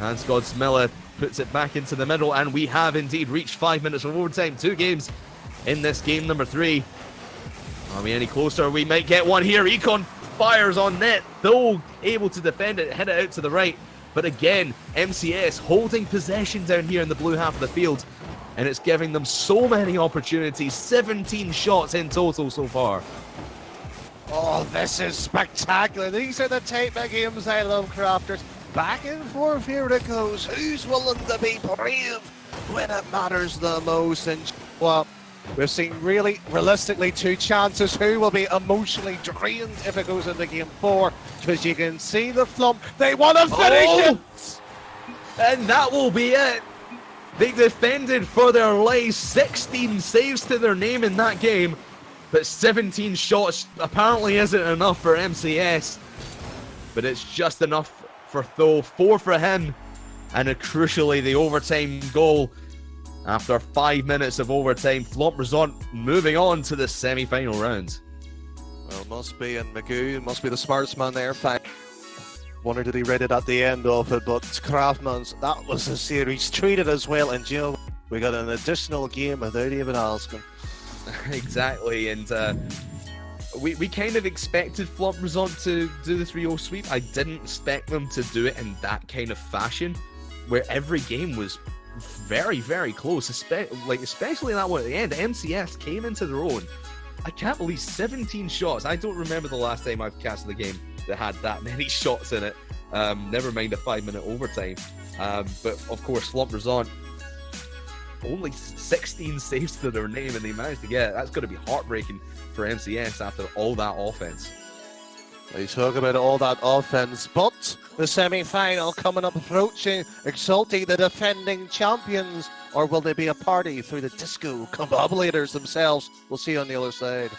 And Godsmilla puts it back into the middle, and we have indeed reached 5 minutes of overtime. 2 games in this game number 3. Are we any closer? We might get one here. Econ fires on net, though able to defend it, head it out to the right. But again, MCS holding possession down here in the blue half of the field, and it's giving them so many opportunities. 17 shots in total so far. Oh, this is spectacular. These are the type of games I love, Crafters. Back and forth, here it goes. Who's willing to be brave when it matters the most? And well, we've seen really, realistically, 2 chances. Who will be emotionally drained if it goes into game 4? Because you can see the Flump. They want to finish it! And that will be it. They defended for their lives, 16 saves to their name in that game, but 17 shots apparently isn't enough for MCS. But it's just enough for Tho, 4 for him, and crucially the overtime goal. After 5 minutes of overtime, Flaunt-Bressant moving on to the semi-final round. Well, must be, and Magoo must be the smartest man there. Wonder did he read it at the end of it, but Craftmans, that was a series treated as well, and you know, we got an additional game without even asking. Exactly, and we kind of expected Flaunt-Bressant to do the 3-0 sweep. I didn't expect them to do it in that kind of fashion, where every game was very, very close, especially that one at the end. MCS came into their own. I can't believe 17 shots. I don't remember the last time I've cast the game that had that many shots in it. Never mind a 5-minute overtime. But of course, Flaunt-Bressant, only 16 saves to their name, and they managed to get it. That's going to be heartbreaking for MCS after all that offense. We talk about all that offense, but the semi-final coming up, approaching, exalting the defending champions, or will they be a party through the disco combobulators themselves? We'll see you on the other side.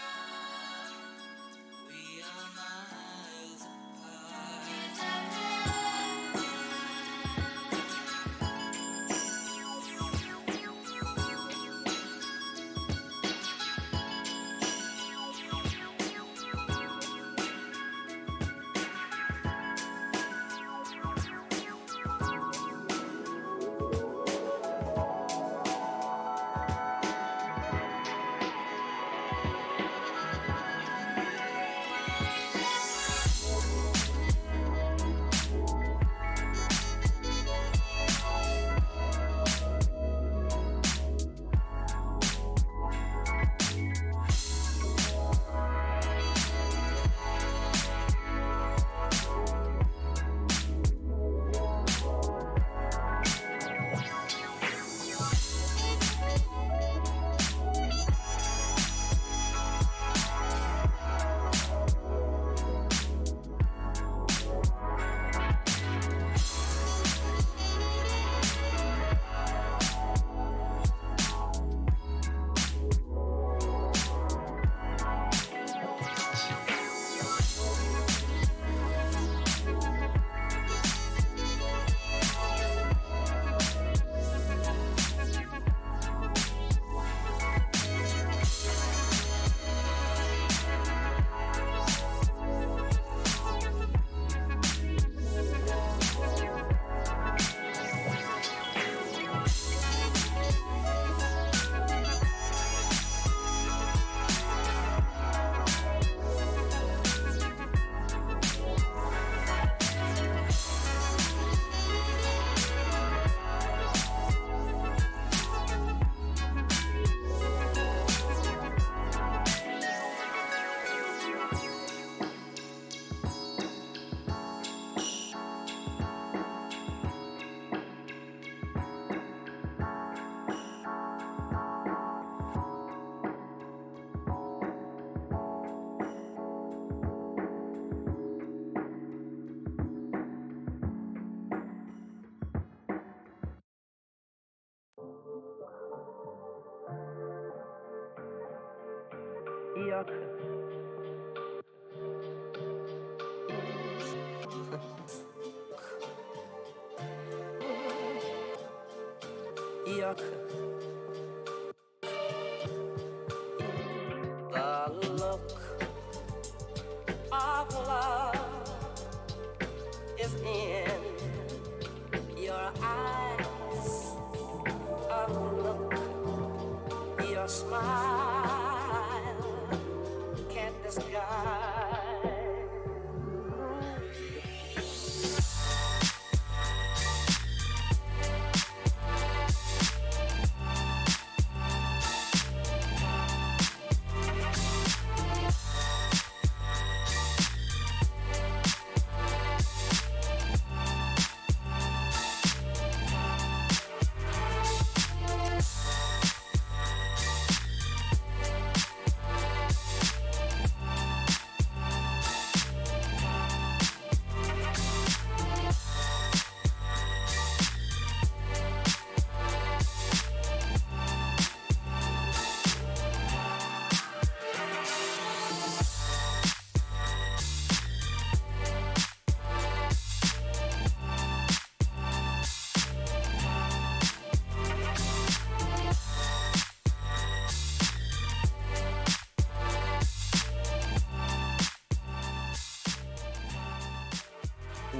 Yuck. Yuck. The look of love is in your eyes. A look, your smile can't disguise.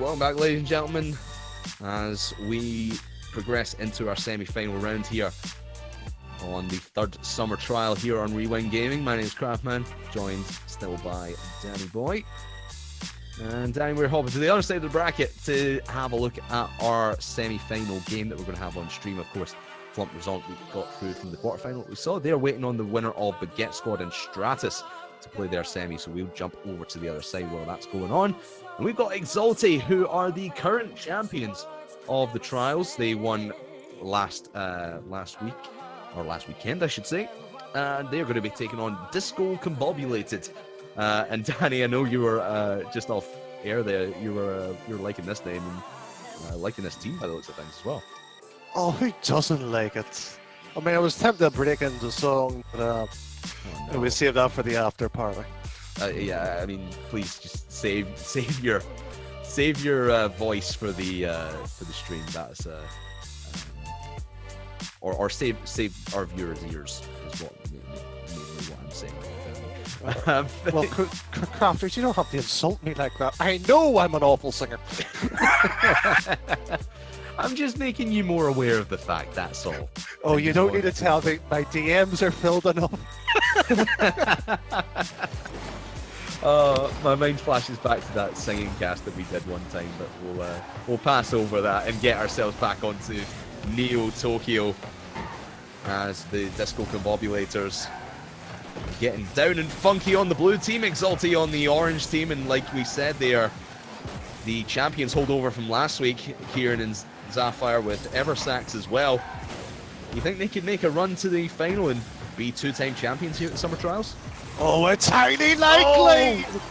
welcome back, ladies and gentlemen, as we progress into our semi-final round here on the third summer trial here on Rewind Gaming. My name is Craftman, joined still by Danny Boy. And Danny, we're hopping to the other side of the bracket to have a look at our semi-final game that we're going to have on stream. Of course, flump result we got through from the quarterfinal. We saw they're waiting on the winner of Baguette Squad and Stratus to play their semi, so we'll jump over to the other side while that's going on. And we've got Exalti, who are the current champions of the trials. They won last weekend, I should say. And they're going to be taking on Disco Combobulated. And Danny, I know you were just off air there. You're liking this name and liking this team by the looks of things as well. Oh, who doesn't like it? I mean, I was tempted to break into song, but we saved that for the after party. Yeah, I mean, please just save your voice for the stream. That's or save our viewers' ears is what I'm saying. Well, Crafters, you don't have to insult me like that. I know I'm an awful singer. I'm just making you more aware of the fact, that's all. Oh, you don't need to tell me. My DMs are filled enough. My mind flashes back to that singing cast that we did one time, but we'll pass over that and get ourselves back onto Neo Tokyo as the Disco Combobulators getting down and funky on the blue team, Exalti on the orange team, and like we said, they are the champions holdover from last week, Kieran and Sapphire with Eversax as well. You think they could make a run to the final and be two-time champions here at the Summer Trials? Oh, it's highly likely! Oh.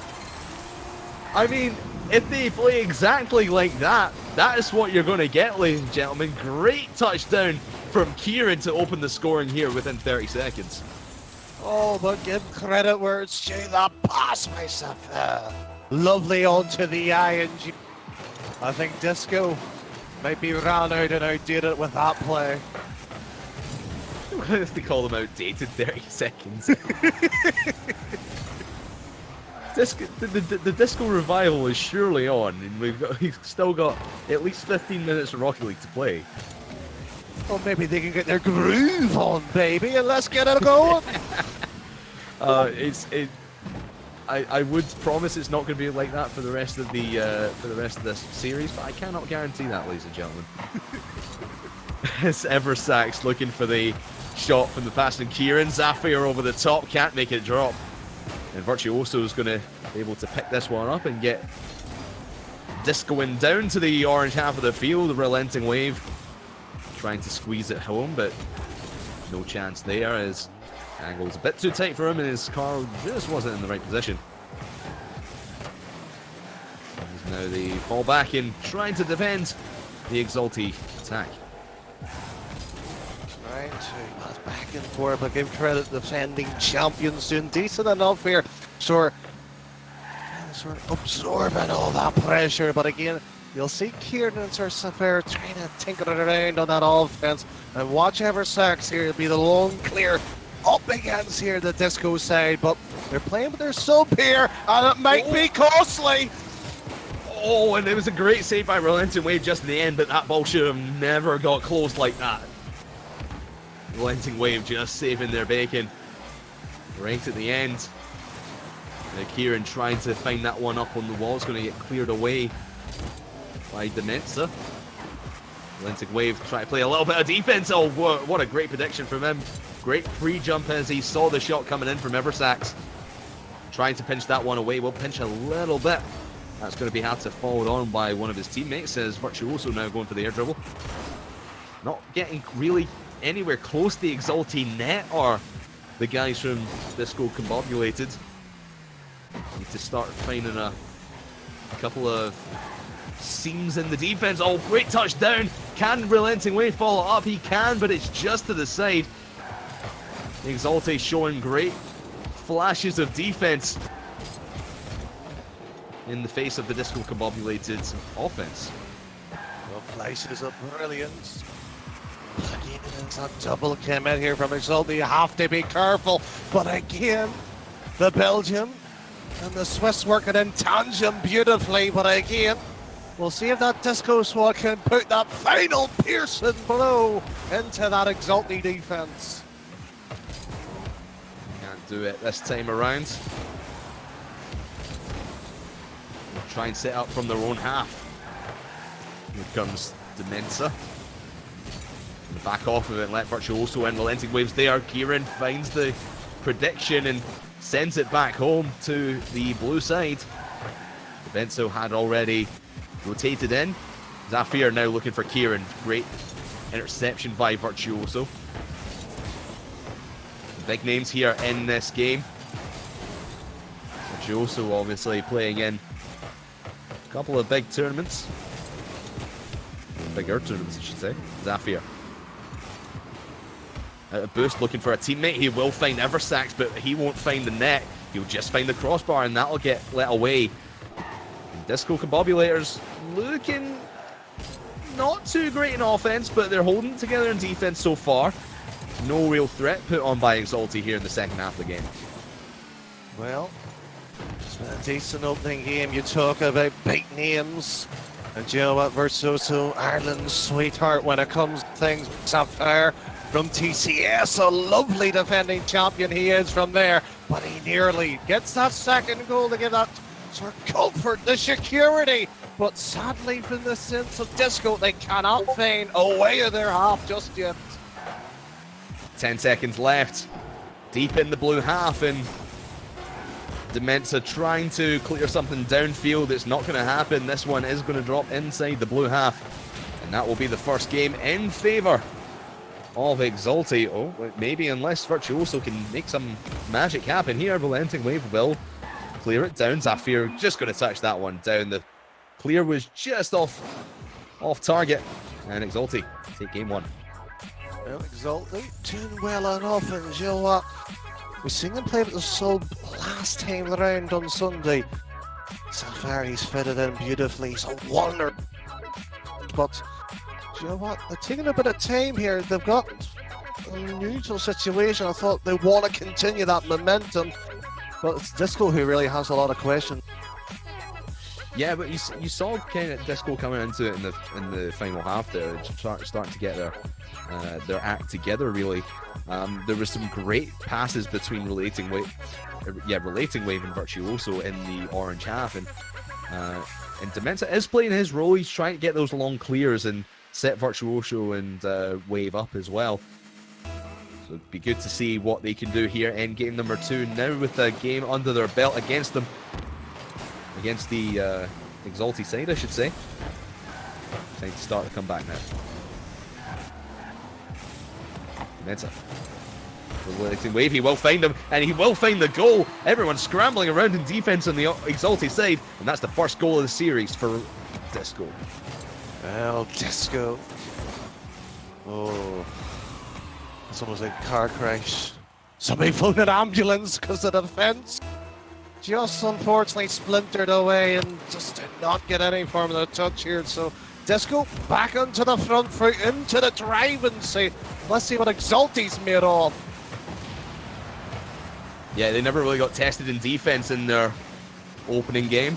I mean, if they play exactly like that, that is what you're going to get, ladies and gentlemen. Great touchdown from Kieran to open the scoring here within 30 seconds. Oh, but give credit where it's due. That pass, myself. Lovely onto the ING. I think Disco might be ran out and outdid it with that play. If they call them outdated 30 seconds. The Disco Revival is surely on, and we've still got at least 15 minutes of Rocket League to play. Well, maybe they can get their groove on, baby, and let's get it going. I would promise it's not going to be like that for the rest of this series, but I cannot guarantee that, ladies and gentlemen. It's Eversax looking for the shot from the pass, and Kieran Zafir over the top can't make it drop, and Virtuoso is going to be able to pick this one up and get Discoing down to the orange half of the field. The Relenting Wave trying to squeeze it home, but no chance there as angle's a bit too tight for him and his car just wasn't in the right position. He's now the fall back in trying to defend the Exalti attack. Trying to pass back and forth, but give credit to defending champions doing decent enough here. Sort of absorbing all that pressure, but again, you'll see Kieran and Sir Sapphire trying to tinker it around on that offense. And watch Eversax here, it'll be the long clear up against here the Disco side, but they're playing with their sub here, and it might be costly. Oh, and it was a great save by Relenting Wave just in the end, but that ball should have never got close like that. Relenting Wave just saving their bacon. Right at the end. Kieran trying to find that one up on the wall. It's going to get cleared away by Demenza. Relenting Wave trying to play a little bit of defense. Oh, what a great prediction from him. Great pre-jump as he saw the shot coming in from Eversax. Trying to pinch that one away. Will pinch a little bit. That's going to be had to followed on by one of his teammates as Virtuoso now going for the air dribble. Not getting really anywhere close to the Exalti net or the guys from Disco Combobulated. Need to start finding a couple of seams in the defense. Oh, great touchdown. Can Relenting Wave follow up? He can, but it's just to the side. Exalti showing great flashes of defense in the face of the Disco Combobulated offense. Well, flashes of brilliance. Again, it's a double commit here from Exalti. You have to be careful. But again, the Belgium and the Swiss working in tandem beautifully. But again, We'll see if that Disco Squad can put that final piercing blow into that Exalti defense. Can't do it this time around. They'll try and set up from their own half. Here comes Demensa. Back off of it and let Virtuoso in. Relenting Waves there. Kieran finds the prediction and sends it back home to the blue side. Demensa had already rotated in. Zafir now looking for Kieran. Great interception by Virtuoso. Big names here in this game. Virtuoso obviously playing in a couple of big tournaments. Bigger tournaments, I should say. Zafir. Out of boost, looking for a teammate. He will find Eversax, but he won't find the net. He'll just find the crossbar, and that'll get let away. And Disco Combobulator's looking not too great in offense, but they're holding together in defense so far. No real threat put on by Exalti here in the second half of the game. Well, it's been a decent opening game. You talk about big names. And you know what, Virtuoso, Ireland's sweetheart when it comes to things. Zafir from TCS, a lovely defending champion he is from there. But he nearly gets that second goal to give that sort of comfort, the security. But sadly, from the sense of Disco, they cannot feign away of their half just yet. 10 seconds left. Deep in the blue half, and Demensa trying to clear something downfield. It's not going to happen. This one is going to drop inside the blue half. And that will be the first game in favour of Exalti. Oh, maybe unless Virtuoso can make some magic happen here. Relenting Wave will clear it down. Zafir just going to touch that one down. The clear was just off target. And Exalti take game one. Well, Exalti doing well enough, and you know what? We've seen him play with the sub last time around on Sunday. Zafir, he's fitted in beautifully. He's a wonder. But do you know what? They're taking a bit of time here. They've got a neutral situation. I thought they want to continue that momentum. But it's Disco who really has a lot of questions. Yeah, but you saw kind of Disco coming into it in the final half there, starting to get their act together really. There was some great passes between Relating Wave and Virtuoso in the orange half, and Demensa is playing his role. He's trying to get those long clears and set Virtuoso and Wave up as well. So it'd be good to see what they can do here in game number 2 now with the game under their belt against them. Against the Exalti side, I should say. Time to start the comeback now. Demensa. Relating Wave, he will find him, and he will find the goal. Everyone's scrambling around in defense on the Exalti side, and that's the first goal of the series for Disco. Well, Disco. Oh. It's almost like a car crash. Somebody phoned an ambulance because of the defense. Just unfortunately splintered away and just did not get any form of the touch here. So Disco back onto the front foot, into the driving seat. Let's see what Exalti's made of. Yeah, they never really got tested in defense in their opening game.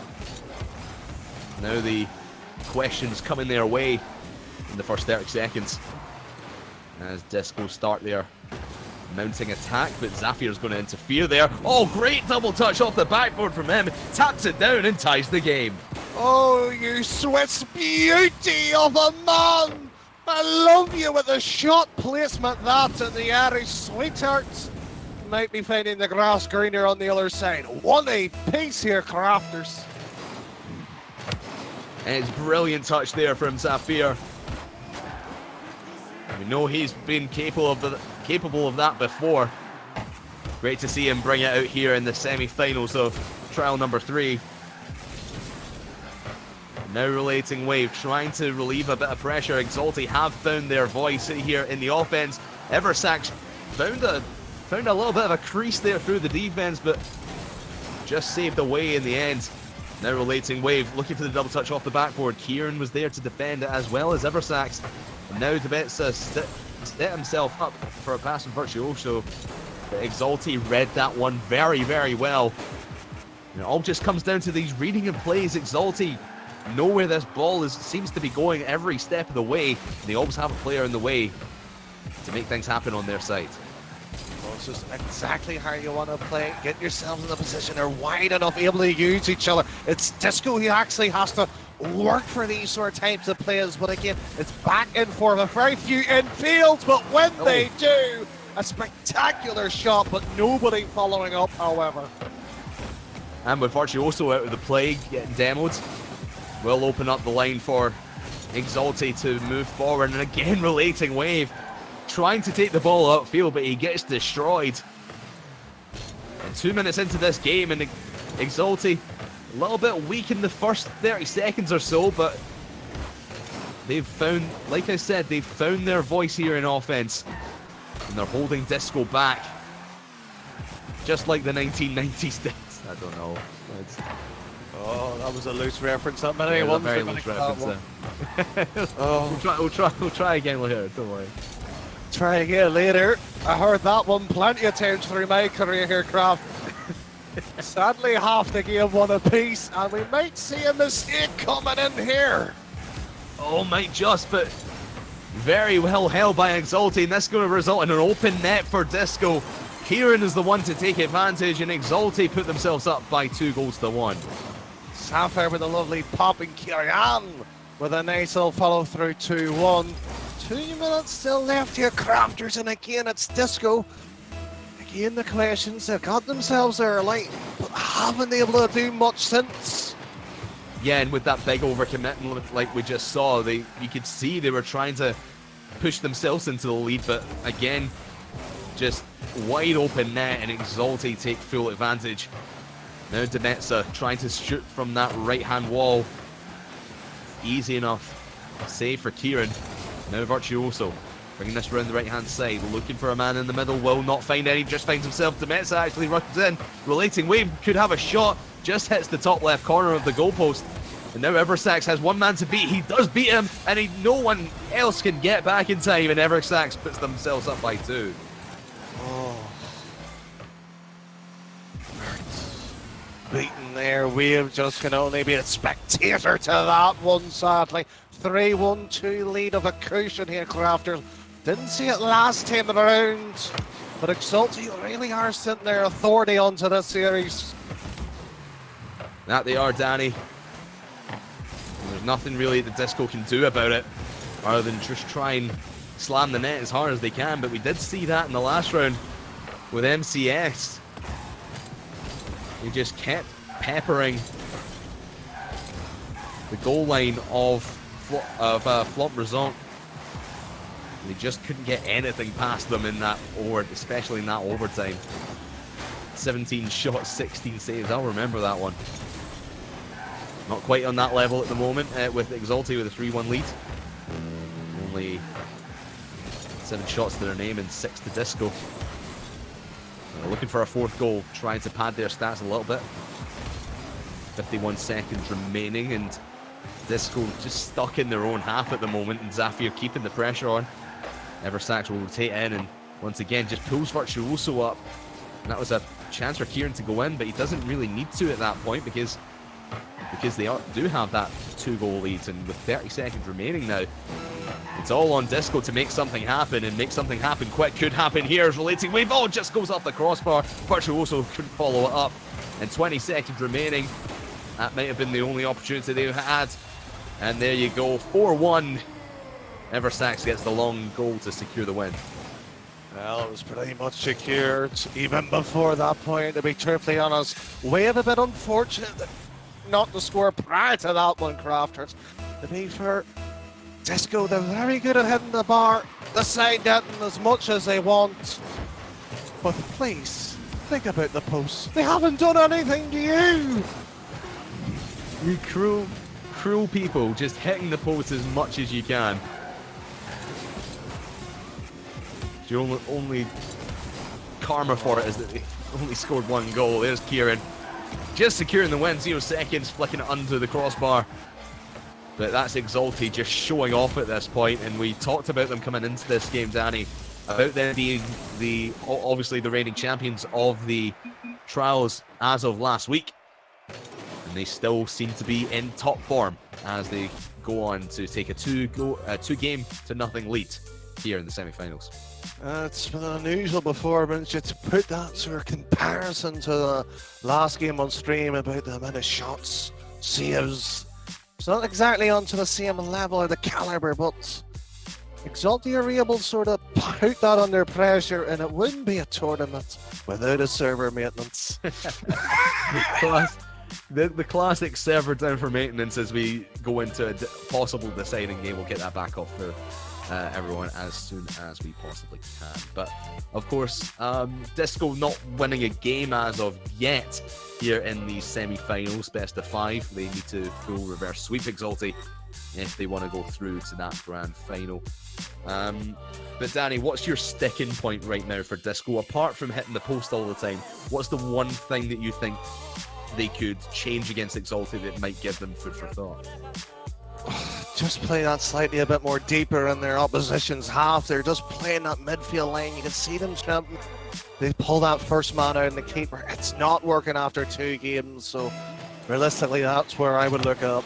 Now the questions coming their way in the first 30 seconds. As Disco start their mounting attack, but Zafir's going to interfere there. Oh, great double touch off the backboard from him. Taps it down and ties the game. Oh, you Swiss beauty of a man! I love you with the shot placement that and the Irish sweethearts. Might be finding the grass greener on the other side. What a piece here, Crafters. And it's brilliant touch there from Zafir. We know he's been capable of that before. Great to see him bring it out here in the semi-finals of trial number 3. Now Relating Wave, trying to relieve a bit of pressure. Exalti have found their voice here in the offense. Eversax found a little bit of a crease there through the defense, but just saved away in the end. Now Relating Wave looking for the double touch off the backboard. Kieran was there to defend it as well as Eversax. And now Demensa set himself up for a pass from Virtuoso. But Exalti read that one very, very well. And it all just comes down to these reading and plays. Exalti know where this ball seems to be going every step of the way. They always have a player in the way to make things happen on their side. Well, it's just exactly how you want to play. Get yourselves in the position. They're wide enough, able to use each other. It's Disco who actually has to work for these sort of types of players. But again, it's back and forth. A very few infields, but when they do, a spectacular shot, but nobody following up, however. And with Virtuoso out of the play, getting demoed, will open up the line for Exalti to move forward. And again, Relating Wave trying to take the ball upfield, but he gets destroyed. And 2 minutes into this game, and Exalti a little bit weak in the first 30 seconds or so, but they've found, like I said, they've found their voice here in offense. And they're holding Disco back. Just like the 1990s did. I don't know. Oh, that was a loose reference. That many Yeah, ones. very loose reference there. We'll try again later, don't worry. Try again later. I heard that one plenty of times through my career here, Kraft. Sadly, half the game one apiece, and we might see a mistake coming in here. Oh, might just, but very well held by Exalti, and that's going to result in an open net for Disco. Kieran is the one to take advantage, and Exalti put themselves up by 2-1. Sapphire with a lovely pop, and Kieran with a nice little follow through 2-1. 2 minutes still left here, Crafters, and again it's Disco. Again the questions, they've got themselves there late, but haven't been able to do much since. Yeah, and with that big overcommitment like we just saw, you could see they were trying to push themselves into the lead, but again, just wide open net, and Exalti take full advantage. Now Demetsa trying to shoot from that right-hand wall. Easy enough. Save for Kieran. Now Virtuoso bringing this around the right-hand side, looking for a man in the middle, will not find any, just finds himself. Demetsa actually runs in. Relating Wave could have a shot, just hits the top left corner of the goalpost. And now Eversax has one man to beat. He does beat him, and no one else can get back in time, and Eversax puts themselves up by 2. Oh. Beaten there. Wave just can only be a spectator to that one, sadly. 3-1-2 lead of a cushion here, Crafters. Didn't see it last time around, but Exalti really are sitting their authority onto this series. That they are, Danny. There's nothing really the Disco can do about it, other than just try and slam the net as hard as they can. But we did see that in the last round with MCS. They just kept peppering the goal line of Flop Result. They just couldn't get anything past them in that especially in that overtime. 17 shots, 16 saves. I'll remember that one. Not quite on that level at the moment with Exalti with a 3-1 lead. Only 7 shots to their name and 6 to Disco. They're looking for a 4th goal, trying to pad their stats a little bit. 51 seconds remaining, and Disco just stuck in their own half at the moment, and Zafir keeping the pressure on. Eversax will rotate in and once again just pulls Virtuoso up. And that was a chance for Kieran to go in, but he doesn't really need to at that point because they do have that 2-goal lead, and with 30 seconds remaining now, it's all on Disco to make something happen, and make something happen quick. Could happen here as Relating Wave. Oh, just goes off the crossbar. Virtuoso couldn't follow it up. And 20 seconds remaining. That might have been the only opportunity they had. And there you go, 4-1. Eversax gets the long goal to secure the win. Well, it was pretty much secured even before that point, to be truthfully honest. Wave a bit unfortunate not to score prior to that one, Crafters. To be fair, Disco, they're very good at hitting the bar, the side netting as much as they want. But please, think about the posts. They haven't done anything to you! You cruel people, just hitting the post as much as you can. Your only karma for it is that they only scored 1 goal. There's Kieran. Just securing the win, 0 seconds, flicking it under the crossbar. But that's Exalti just showing off at this point, and we talked about them coming into this game, Danny, about them being obviously the reigning champions of the trials as of last week. And they still seem to be in top form as they go on to take a 2-game-to-0 lead here in the semi-finals. It's been an unusual performance. Just to put that sort of comparison to the last game on stream about the amount of shots, saves. It's not exactly onto the same level or the caliber, but Exalti are able to sort of put that under pressure, and it wouldn't be a tournament without a server maintenance. The classic server down for maintenance as we go into a possible deciding game. We'll get that back off for everyone as soon as we possibly can. But of course, Disco not winning a game as of yet here in the semi-finals, best of 5. They need to full reverse sweep Exalti if they want to go through to that grand final. But Danny, what's your sticking point right now for Disco? Apart from hitting the post all the time, what's the one thing that you think they could change against Exalti that might give them food for thought? Just play that slightly a bit more deeper in their opposition's half. They're just playing that midfield lane. You can see them tramping. They pull that first man out in the keeper. It's not working after 2 games, so realistically, that's where I would look up.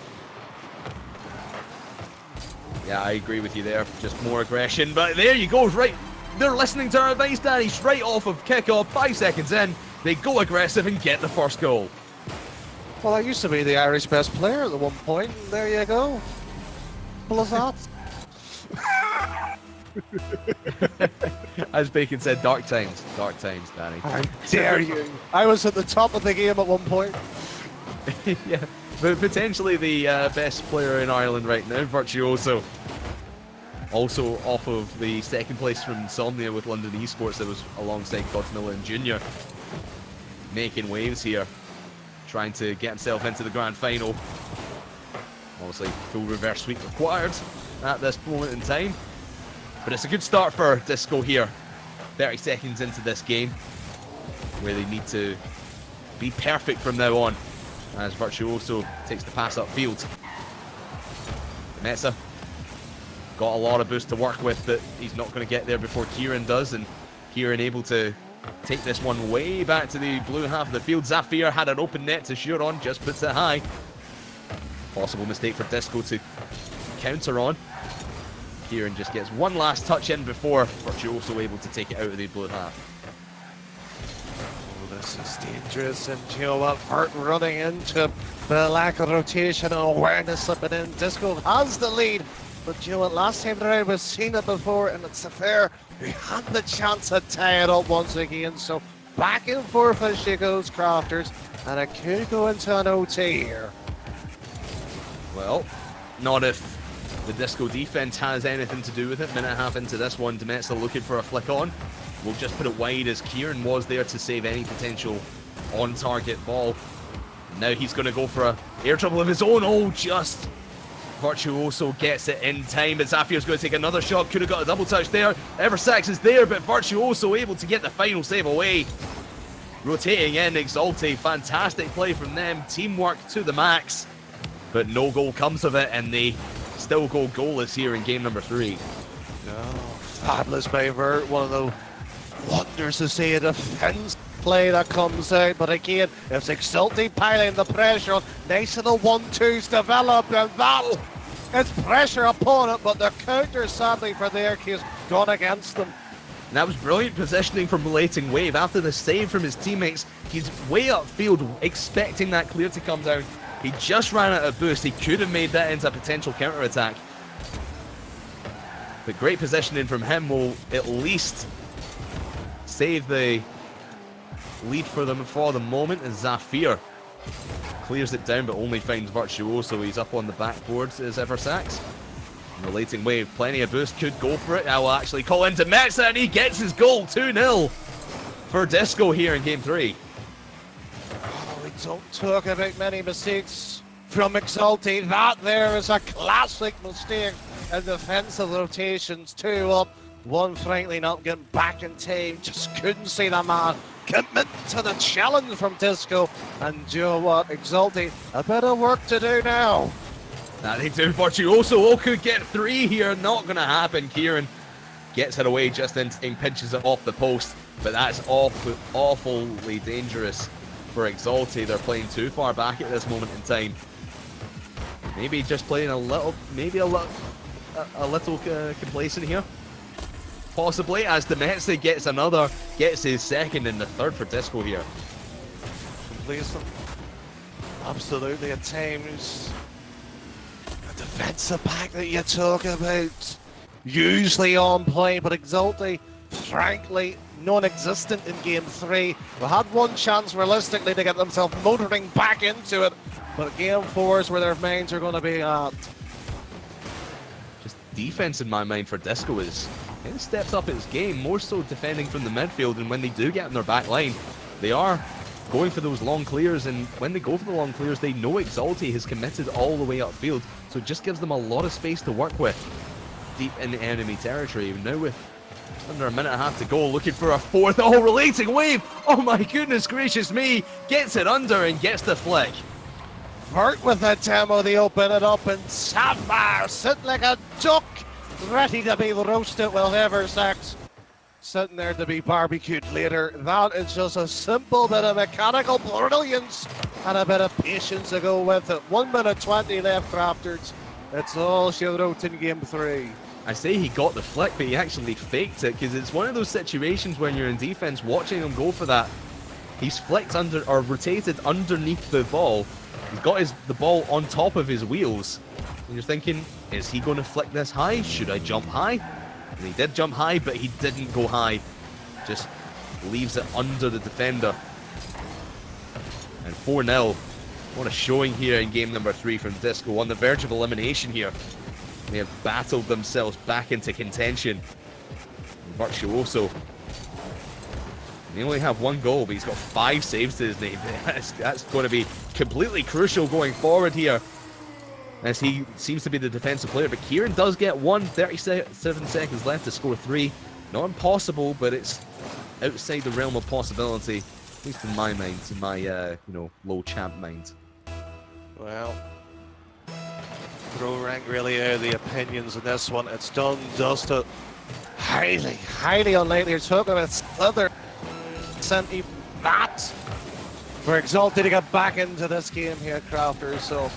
Yeah, I agree with you there. Just more aggression, but there you go. Right, they're listening to our advice, Danny. Right off of kickoff, 5 seconds in, they go aggressive and get the first goal. Well, I used to be the Irish best player at one point. There you go. Full of that. As Bacon said, dark times, Danny. How dare you? I was at the top of the game at one point. Yeah, but potentially the best player in Ireland right now, Virtuoso. Also off of the second place from Insomnia with London Esports that was alongside Godsmillan Jr. Making waves here, trying to get himself into the grand final. Obviously, full reverse sweep required at this moment in time. But it's a good start for Disco here. 30 seconds into this game, where they need to be perfect from now on, as Virtuoso takes the pass upfield. Metza got a lot of boost to work with, but he's not going to get there before Kieran does, and Kieran able to take this one way back to the blue half of the field. Zafir had an open net to shoot on, just puts it high. Possible mistake for Disco to counter on. Kieran just gets one last touch in before Virtuoso able to take it out of the blue half. Oh, this is dangerous, and you know what? Vert running into the lack of rotation and awareness slipping in. Disco has the lead, but you know what? Last time around we've seen it before, and it's Zafir who had the chance to tie it up once again. So back and forth as she goes, Crafters, and it could go into an OT here. Well, not if the Disco defense has anything to do with it. Minute and a half into this one, Demetza looking for a flick on. We'll just put it wide as Kieran was there to save any potential on-target ball. Now he's going to go for a air dribble of his own. Oh, just Virtuoso gets it in time, but Zafir's going to take another shot. Could have got a double touch there. Eversax is there, but Virtuoso able to get the final save away. Rotating in, Exalti. Fantastic play from them. Teamwork to the max. But no goal comes of it, and they still go goalless here in game number 3. Oh, fabulous by Vert. One of the wonders to see a defense play that comes out. But again, it's Exalti piling the pressure on. Nice little 1-2s developed, and that it's pressure upon it. But the counter, sadly for their case, gone against them. And that was brilliant positioning from Relating Wave. After the save from his teammates, he's way upfield, expecting that clear to come down. He just ran out of boost. He could have made that into a potential counter-attack. But great positioning from him will at least save the lead for them for the moment, as Zafir clears it down but only finds Virtuoso. He's up on the backboard as Eversax. Relating Wave, plenty of boost, could go for it. I will actually call into Metza, and he gets his goal. 2-0 for Disco here in game 3. Don't talk about many mistakes from Exalti. That there is a classic mistake in defensive rotations. 2 up, 1 frankly not getting back in time. Just couldn't see the man commit to the challenge from Disco. And you know what, Exalti, a bit of work to do now. Now they do. Virtuoso could get 3 here. Not going to happen. Kieran gets it away just in time, pinches it off the post. But that's awfully dangerous for Exalti. They're playing too far back at this moment in time. Maybe just playing a little, complacent here. Possibly, as Demetsi gets his second and the third for Disco here. Complacent. Absolutely at times. A defensive pack that you talk about. Usually on point, but Exalti, frankly, non-existent in game 3. They had one chance realistically to get themselves motoring back into it, but game 4 is where their minds are going to be at. Just defense in my mind for Disco is kind of steps up its game, more so defending from the midfield, and when they do get in their back line, they are going for those long clears, and when they go for the long clears, they know Exalti has committed all the way upfield, so it just gives them a lot of space to work with deep in the enemy territory. Now with under a minute and a half to go, looking for a fourth. Oh, relating wave! Oh my goodness gracious me! Gets it under and gets the flick. Vert with the demo, they open it up, and Sapphire sitting like a duck, ready to be roasted with Eversax. Sitting there to be barbecued later. That is just a simple bit of mechanical brilliance and a bit of patience to go with it. 1 minute 20 left, Crafters. It's all she wrote in game 3. I say he got the flick, but he actually faked it, because it's one of those situations when you're in defense watching him go for that. He's flicked under, or rotated underneath the ball. He's got the ball on top of his wheels. And you're thinking, is he going to flick this high? Should I jump high? And he did jump high, but he didn't go high. Just leaves it under the defender. And 4-0. What a showing here in game number 3 from Disco. On the verge of elimination here. They have battled themselves back into contention. Virtuoso. They only have 1 goal, but he's got 5 saves to his name. That's going to be completely crucial going forward here, as he seems to be the defensive player. But Kieran does get 1, 37 seconds left to score 3. Not impossible, but it's outside the realm of possibility, at least in my mind, in my low champ mind. Well, throw rank really out of the opinions in this one. It's done, dusted. Highly, highly unlikely. You're talking about Slither. Even that for Exalti to get back into this game here, Crafters. So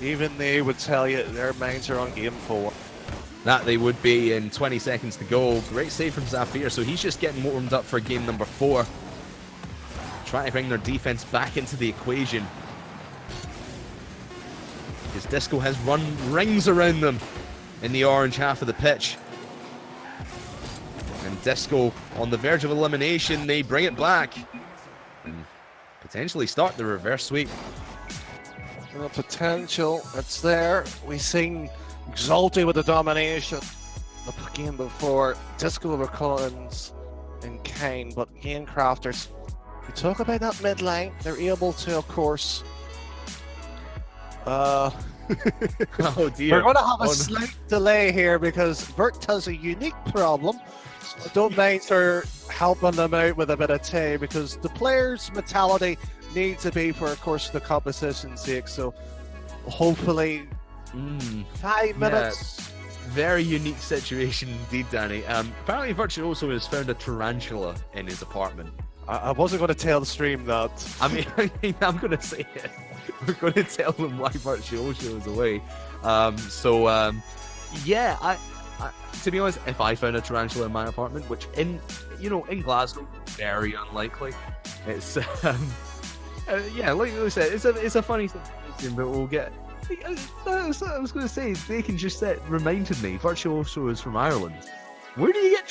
even they would tell you their minds are on game 4. That they would be in 20 seconds to go. Great save from Zafir, so he's just getting warmed up for game number 4. Trying to bring their defense back into the equation. Because Disco has run rings around them in the orange half of the pitch. And Disco on the verge of elimination. They bring it back and potentially start the reverse sweep. The potential, it's there. We've seen Exalti with the domination the game before. Disco over Collins and Kane, but again, Crafters, we talk about that mid-line. They're able to, of course, oh dear. We're going to have a slight delay here because Vert has a unique problem. So don't mind her helping them out with a bit of tea, because the players' mentality needs to be for, of course, the competition's sake. So hopefully 5 minutes. Very unique situation indeed, Danny. Apparently Virtuoso has found a tarantula in his apartment. I wasn't going to tell the stream that. I mean, I'm going to say it. We're going to tell them why Virtuoso is away. Yeah, I to be honest, if I found a tarantula in my apartment, which in Glasgow, very unlikely. It's yeah, like I said, it's a funny situation, but we'll get. I was going to say, they can just reminded me, Virtuoso is from Ireland. Where do you get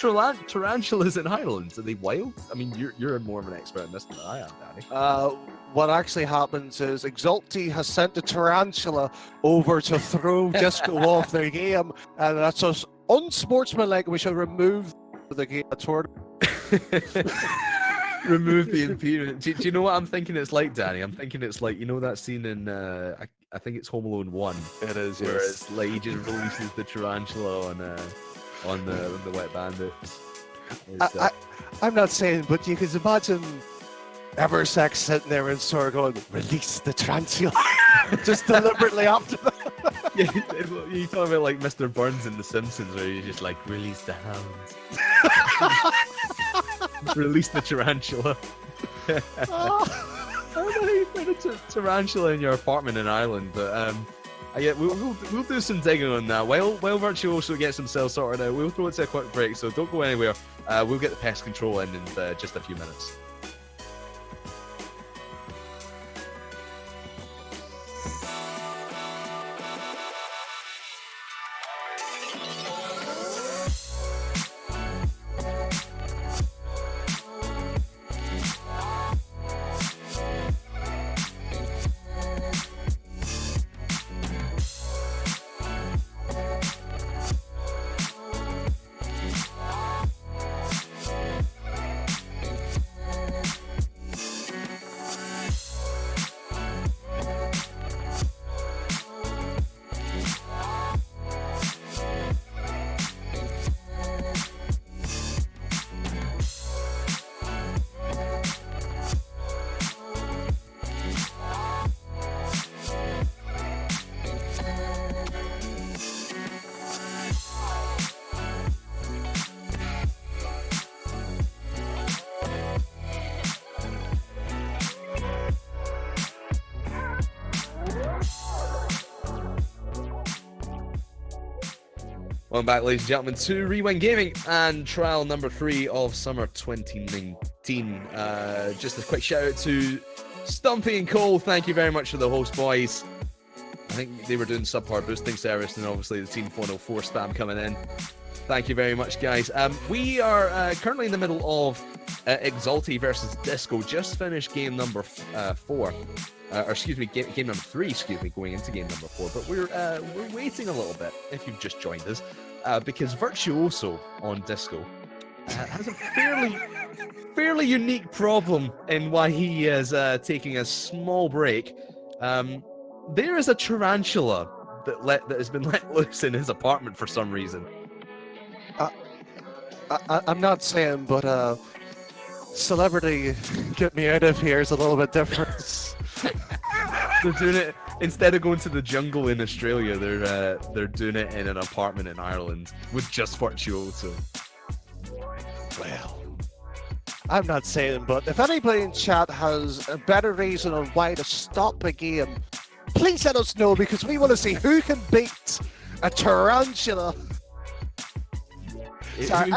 tarantulas in Ireland? Are they wild? I mean, you're more of an expert in this than I am, Danny. What actually happens is Exalti has sent the tarantula over to throw Disco off their game, and that's just unsportsmanlike. We should remove the game tournament. Remove the impediment. Do you know what I'm thinking it's like, Danny? I'm thinking it's like, that scene in I think it's Home Alone 1. It is, where yes. it's like he just releases the tarantula on the Wet Bandits. I'm not saying, but you can imagine Eversax sitting there and sort of going, release the tarantula, just deliberately after that. Yeah, you talk about like Mr. Burns in The Simpsons, where you just like, release the hounds. Release the tarantula. You found a tarantula in your apartment in Ireland, but yeah, we'll do some digging on that. While Virtuoso gets himself sorted out, we'll throw it to a quick break, so don't go anywhere. We'll get the pest control in just a few minutes. Welcome back, ladies and gentlemen, to Rewind Gaming and trial number 3 of summer 2019. Just a quick shout out to Stumpy and Cole. Thank you very much for the host, boys. I think they were doing subpar boosting service, and obviously the Team 104 spam coming in. Thank you very much, guys. We are currently in the middle of Exalti versus Disco. Just finished game number 4. Or excuse me, game number 3, excuse me, going into game number 4. But we're waiting a little bit, if you've just joined us, because Virtuoso on Disco has a fairly unique problem in why he is taking a small break. There is a tarantula that has been let loose in his apartment for some reason. I'm not saying, but celebrity get me out of here is a little bit different. They're doing it instead of going to the jungle in Australia. They're doing it in an apartment in Ireland with just Virtuoso. Well, I'm not saying, but if anybody in chat has a better reason on why to stop the game, please let us know, because we want to see who can beat a tarantula. Sorry,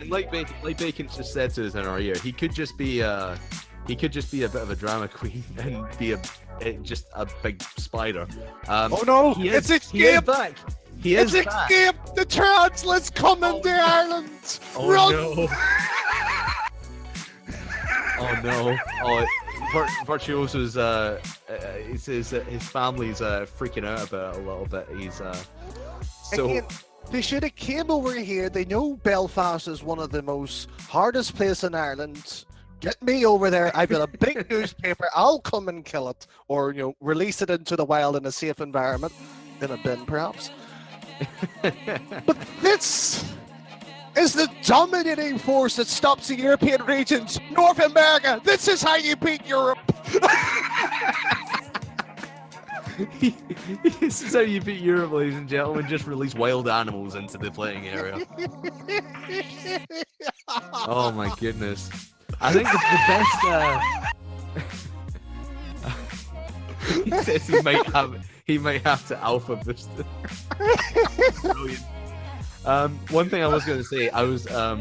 like Bacon just said to us in our ear, he could just be a bit of a drama queen and be just a big spider. Oh no! It's escape! He is back. It's escape! The tarantula's coming to Ireland! Oh Run! No! Oh no! Virtuoso's his family's freaking out about it a little bit. He's so. Again, they should have came over here. They know Belfast is one of the most hardest places in Ireland. Get me over there. I've got a big newspaper. I'll come and kill it, or release it into the wild in a safe environment, in a bin perhaps. But this is the dominating force that stops the European regions. North America. This is how you beat Europe. This is how you beat Europe, ladies and gentlemen. Just release wild animals into the playing area. Oh my goodness. I think the best. He says he might have to alpha boost it. Brilliant. One thing I was going to say, I was I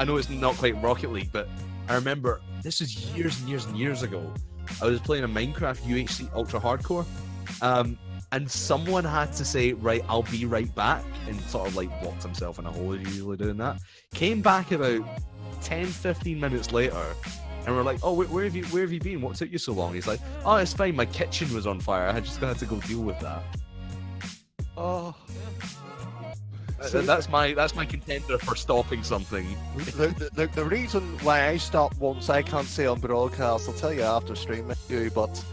know it's not quite Rocket League, but I remember this was years and years and years ago. I was playing a Minecraft UHC Ultra Hardcore, and someone had to say, right, I'll be right back, and sort of like locked himself in a hole, usually doing that. Came back about 10-15 minutes later, and we're like, oh, where have you been? What took you so long? He's like, oh, it's fine, my kitchen was on fire, I just had to go deal with that. Oh, that's my contender for stopping something. The reason why I stopped once I can't say on broadcast, I'll tell you after stream, but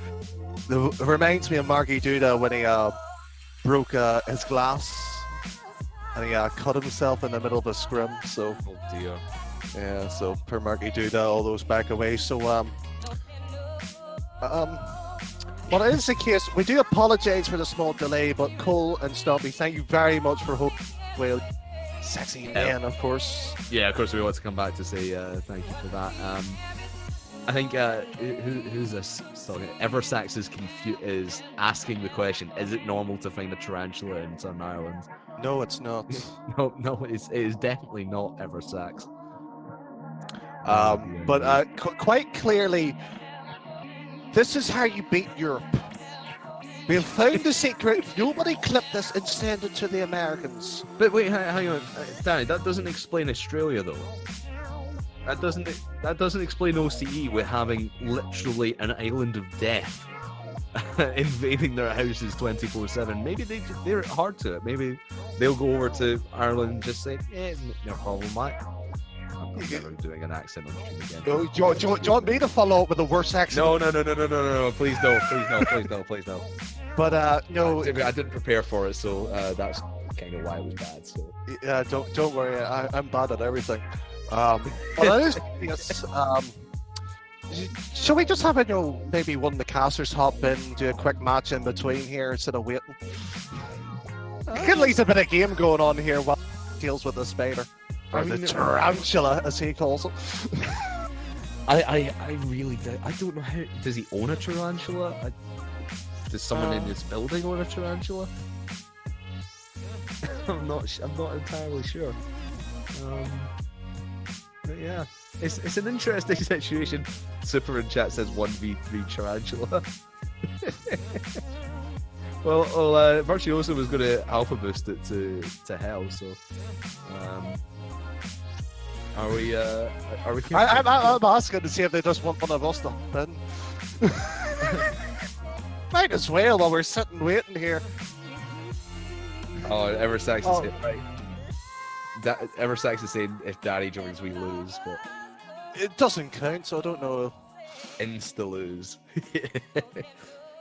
it reminds me of Marky Duda when he broke his glass and he cut himself in the middle of a scrim. So, oh dear. Yeah, so per Marky Duda, all those back away. So well, it is the case. We do apologise for the small delay, but Cole and Stumpy, thank you very much for hosting. Well, sexy man, of course. Yeah, of course we want to come back to say thank you for that. I think who's this? Sorry, Eversax is asking the question: is it normal to find a tarantula in Southern Ireland? No, it's not. No, it is definitely not Eversax. But quite clearly, this is how you beat Europe. We have found the secret. Nobody clipped this and sent it to the Americans. But wait, hang on, Danny. That doesn't explain Australia, though. That doesn't explain OCE with having literally an island of death invading their houses 24/7. Maybe they're hard to it. Maybe they'll go over to Ireland and just say, "Yeah, no problem, mate." I'm never doing an accent on stream again. Oh, do you want me to follow up with the worst accent? No, please no. But no, I didn't prepare for it, so that's kind of why it was bad. So yeah, don't worry. I'm bad at everything. Well, that is. Yes. Shall we just have maybe one of the casters hop in, do a quick match in between here instead of waiting? At least a bit of game going on here while he deals with the spider. Or the tarantula, as he calls it. I really I don't know how. Does he own a tarantula? Does someone in this building own a tarantula? I'm not entirely sure. But yeah, it's an interesting situation. Super in chat says 1v3 tarantula. well, Virtuoso was going to alpha boost it to hell. So, are we? I'm asking to see if they just want one of us to win. Might as well while we're sitting waiting here. Oh, Eversax is hit right. Eversax is saying if Daddy joins, we lose, but it doesn't count, so I don't know. Insta lose.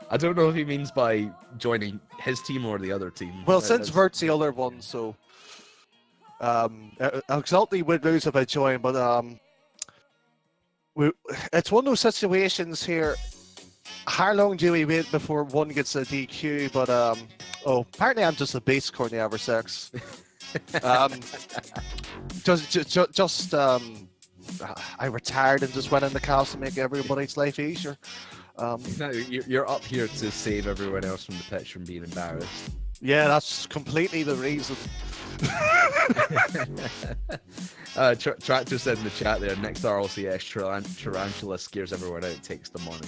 I don't know if he means by joining his team or the other team. Well, since Vert's the other one, so Exalty would lose if I join, but it's one of those situations here. How long do we wait before one gets a DQ? But apparently I'm just a base core in the Eversax. I retired and just went in the cast to make everybody's life easier. You're up here to save everyone else from the pitch from being embarrassed. Yeah, that's completely the reason. Tractor said in the chat there, next RLCS tarantula scares everyone out, takes the money.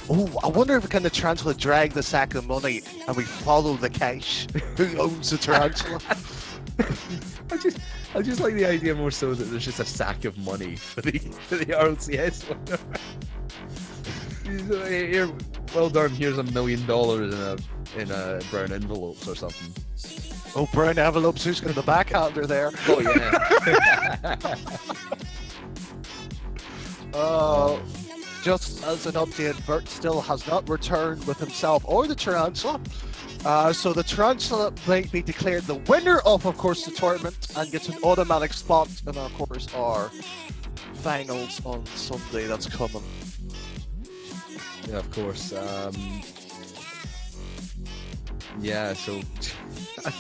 Oh, I wonder if the tarantula drag the sack of money and we follow the cash. Who owns the tarantula? I just like the idea more so that there's just a sack of money for the RLCS winner. Here, well done. Here's $1 million in a brown envelopes or something. Oh, brown envelopes. Who's got the backhander there? Oh yeah. Just as an update, Vert still has not returned with himself or the tarantula. So the tarantula might be declared the winner of course, the tournament and gets an automatic spot in, of course, our finals on Sunday. That's coming. Yeah, of course. Yeah, so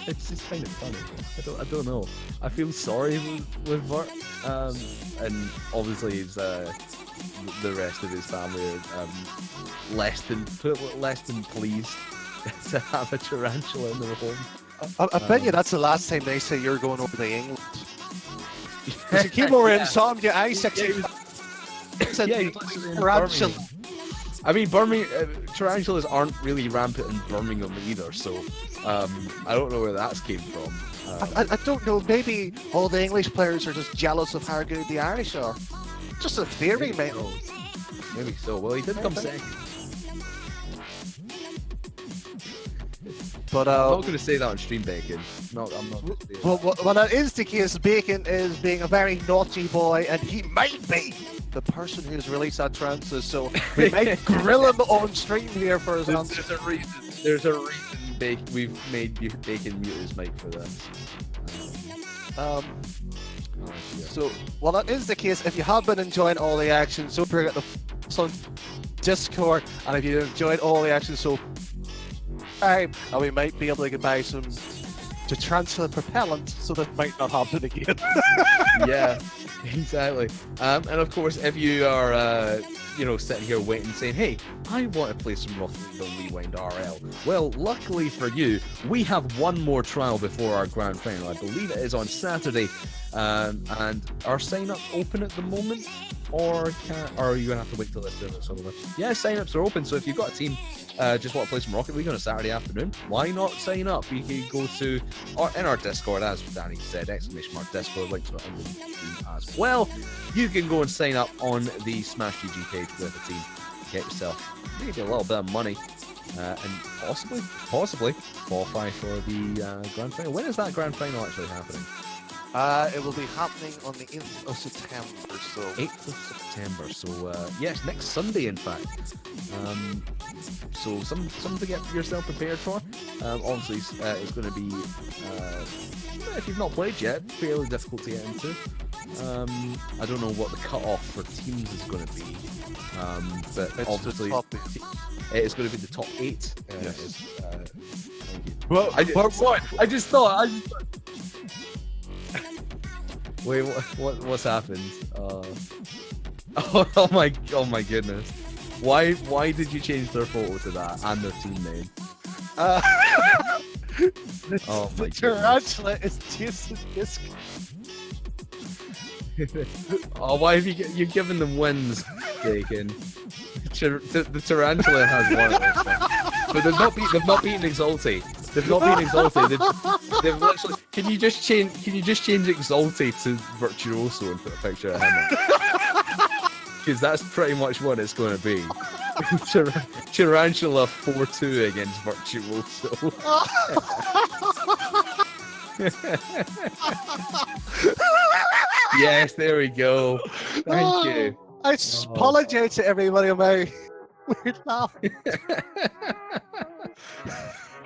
it's just kind of funny. I don't know. I feel sorry with Vert, and obviously he's the rest of his family are less than pleased to have a tarantula in their home. I bet you that's the last time they say you're going over to England. Because you keep over in Insomnia, I-16. Tarantula. I mean, tarantulas aren't really rampant in Birmingham either, so I don't know where that came from. I don't know, maybe all the English players are just jealous of how good the Irish are. Just a theory, mate. Maybe so. Well, he did come second. But I'm not going to say that on stream, Bacon. No, I'm not going to say that. Well, that is the case. Bacon is being a very naughty boy, and he might be the person who's released that transfer. So we might grill him on stream here for his answer. There's a reason we've made Bacon mute his mic for this. So, well, that is the case. If you have been enjoying all the action, so forget the on Discord, and if you enjoyed all the action so far, and we might be able to buy some to transfer propellant, so that might not happen again. Yeah, Exactly. And of course, if you are, sitting here waiting, saying, "Hey, I want to play some Rocket League Rewind RL," well, luckily for you, we have one more trial before our grand final. I believe it is on Saturday, and our sign-ups open at the moment, or are you gonna have to wait till it's over? Yeah, sign-ups are open. So if you've got a team, just want to play some Rocket League on a Saturday afternoon, why not sign up? You can go to in our Discord, as Danny said, !Discord, links are under the screen as well. You can go and sign up on the Smash GG page with a team, get yourself maybe a little bit of money, and possibly qualify for the grand final. When is that grand final actually happening? It will be happening on the 8th of September. So 8th of September. So yes, next Sunday, in fact. So something to get yourself prepared for. Obviously, it's going to be, if you've not played yet, fairly difficult to get into. I don't know what the cut-off for teams is going to be, but it's obviously it's going to be the top 8. Yes. Well, I just thought. Wait, what's happened? Oh my goodness! Why did you change their photo to that and their team name? Oh my goodness! Tarantula is Jason Disc. Oh, why have you've given them wins, Bacon? The Tarantula has won at this point. But they've not beaten Exalti. They've not beaten Exalti. They've literally. Can you just change Exalti to Virtuoso and put a picture of him in? Because that's pretty much what it's going to be. Tarantula 4-2 against Virtuoso. Yes, there we go. Thank you. I apologize to everybody on my weird laugh.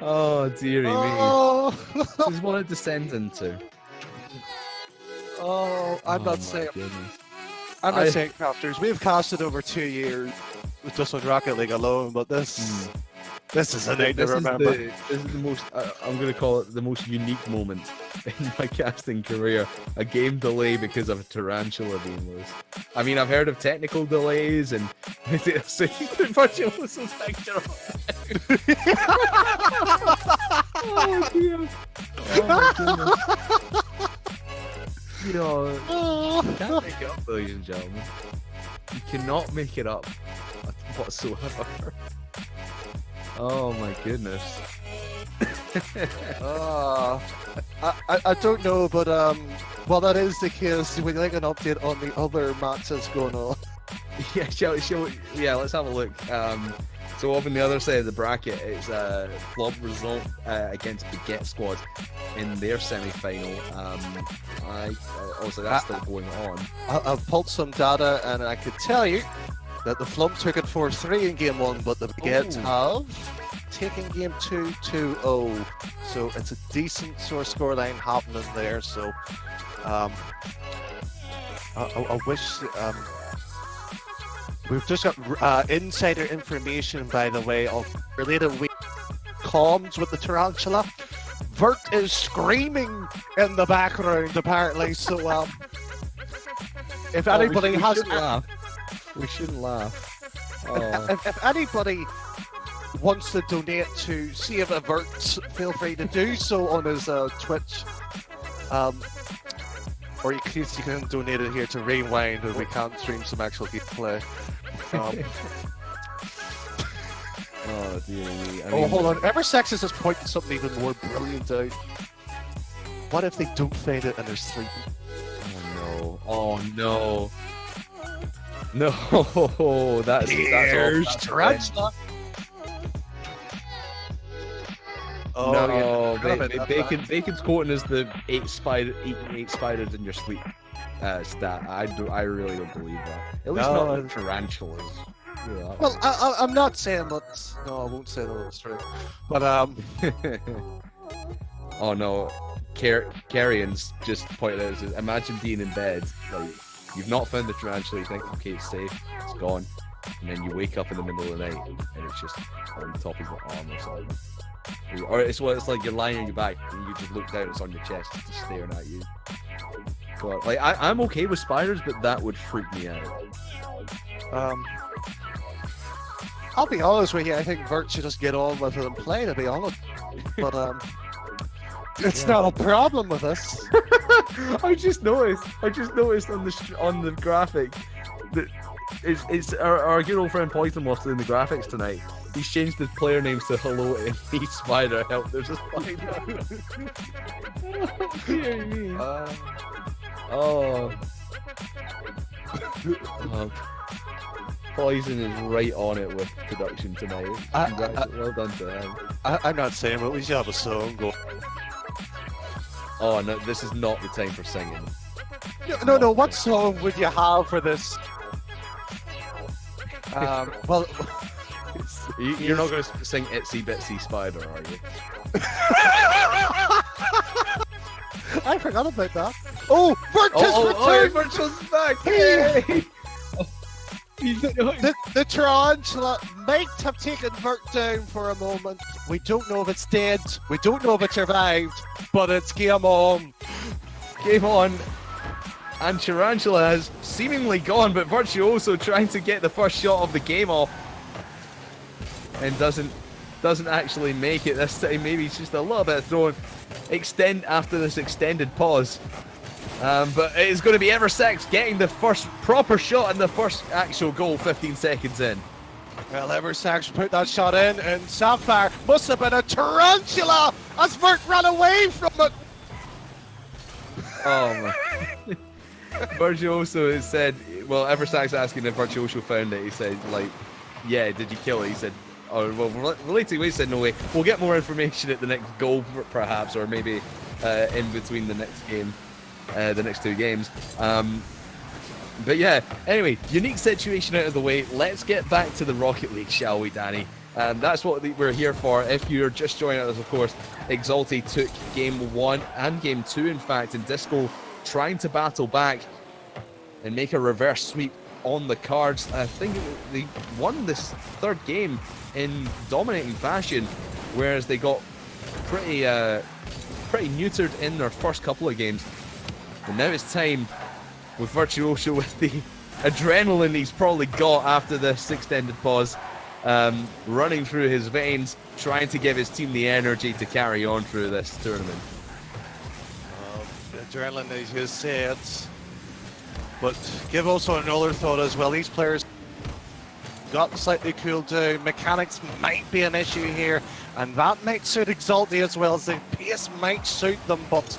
Oh, dearie Oh, me. This is what it descends into. I'm not saying. I'm not saying crafters. We've casted over 2 years with just on Rocket League alone, but this is a night to remember. This is the most. I'm going to call it the most unique moment in my casting career. A game delay because of a tarantula being loose. I mean, I've heard of technical delays and so you can Virtuoso picture of it. Oh dear. Oh my goodness. You know, you can't make it up, ladies and gentlemen. You cannot make it up whatsoever. Oh my goodness. I don't know, but while that is the case, would you like an update on the other matches going on? Yeah, yeah, let's have a look. So up on the other side of the bracket, it's Flop result against Baguette Squad in their semi-final. Also, that's still going on. I've pulled some data, and I could tell you that the Flump took it 4-3 in game 1, but the Baguettes have taken game 2 2-0. So it's a decent sort of scoreline happening there. So I wish. We've just got insider information, by the way, of related comms with the Tarantula. Vert is screaming in the background, apparently. So, if anybody has, we shouldn't laugh. Oh. If anybody wants to donate to Save Vert, feel free to do so on his Twitch. Or you can donate it here to Rewind, and we can stream some actual gameplay. Oh dear me. Hold on. Eversexes is pointing something even more brilliant out. What if they don't find it and they're sleeping? Oh no. No, that's Tarantula. Oh, no, yeah. Bacon's quoting is the eight spiders in your sleep stat. I really don't believe that. At least not like tarantulas. Yeah. Well, I'm not saying that. No, I won't say that that's true. But oh no, Carrion's just pointed out. Says, imagine being in bed, like you've not found the tarantula. You think, okay, it's safe, it's gone, and then you wake up in the middle of the night and it's just on top of your arm or something. Or it's what it's like you're lying on your back and you just look down, it's on your chest, it's just staring at you. God, like I'm okay with spiders, but that would freak me out. I'll be honest with you, I think Vert should just get on with it and play, to be honest. But it's not a problem with us. I just noticed on the graphic that it's our good old friend Poison was doing the graphics tonight. He's changed his player names to Hello Enemy Spider. Help! There's a spider. Dear me. Oh. Poison is right on it with production tonight. Well done to him. I'm not saying, but we should have a song go. Oh no, this is not the time for singing. No. What song would you have for this? Well, you're not going to sing Itsy Bitsy Spider, are you? I forgot about that. Oh, Virtual's back! Hey! The tarantula might have taken Vert down for a moment. We don't know if it's dead. We don't know if it survived. But it's game on. Game on. And Tarantula has seemingly gone, but Virtuoso trying to get the first shot of the game off. And doesn't actually make it this time. Maybe it's just a little bit of throwing. Extend after this extended pause. But it is going to be Eversax getting the first proper shot and the first actual goal 15 seconds in. Well, Eversax put that shot in, and Sapphire must have been a tarantula as Vert ran away from it. Oh man. Virtuoso has said, well, Eversax asking if Virtuoso found it. He said, like, yeah, did you kill it? He said, oh, well, relating, he said, no way. We'll get more information at the next goal, perhaps, or maybe in between the next game. The next two games. But yeah, anyway, unique situation out of the way. Let's get back to the Rocket League, shall we, Danny? That's what we're here for. If you're just joining us, of course, Exalti took game 1 and game 2, in fact, in Disco, trying to battle back and make a reverse sweep on the cards. I think they won this third game in dominating fashion, whereas they got pretty neutered in their first couple of games. And now it's time with Virtuoso, with the adrenaline he's probably got after this extended pause, running through his veins, trying to give his team the energy to carry on through this tournament. Adrenaline, as you said. But give also another thought as well. These players got slightly cooled down. Mechanics might be an issue here, and that might suit Exalti as well, as the pace might suit them, but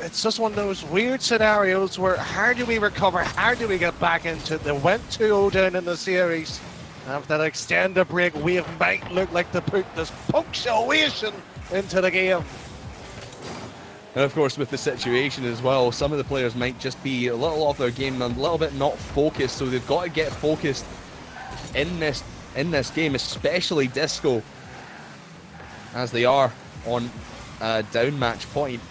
it's just one of those weird scenarios where how do we recover? How do we get back into it? They went 2-0 down in the series. After that extended break, we might look like to put this punctuation into the game. And of course, with the situation as well, some of the players might just be a little off their game and a little bit not focused. So they've got to get focused in this game, especially Disco, as they are on a down match point.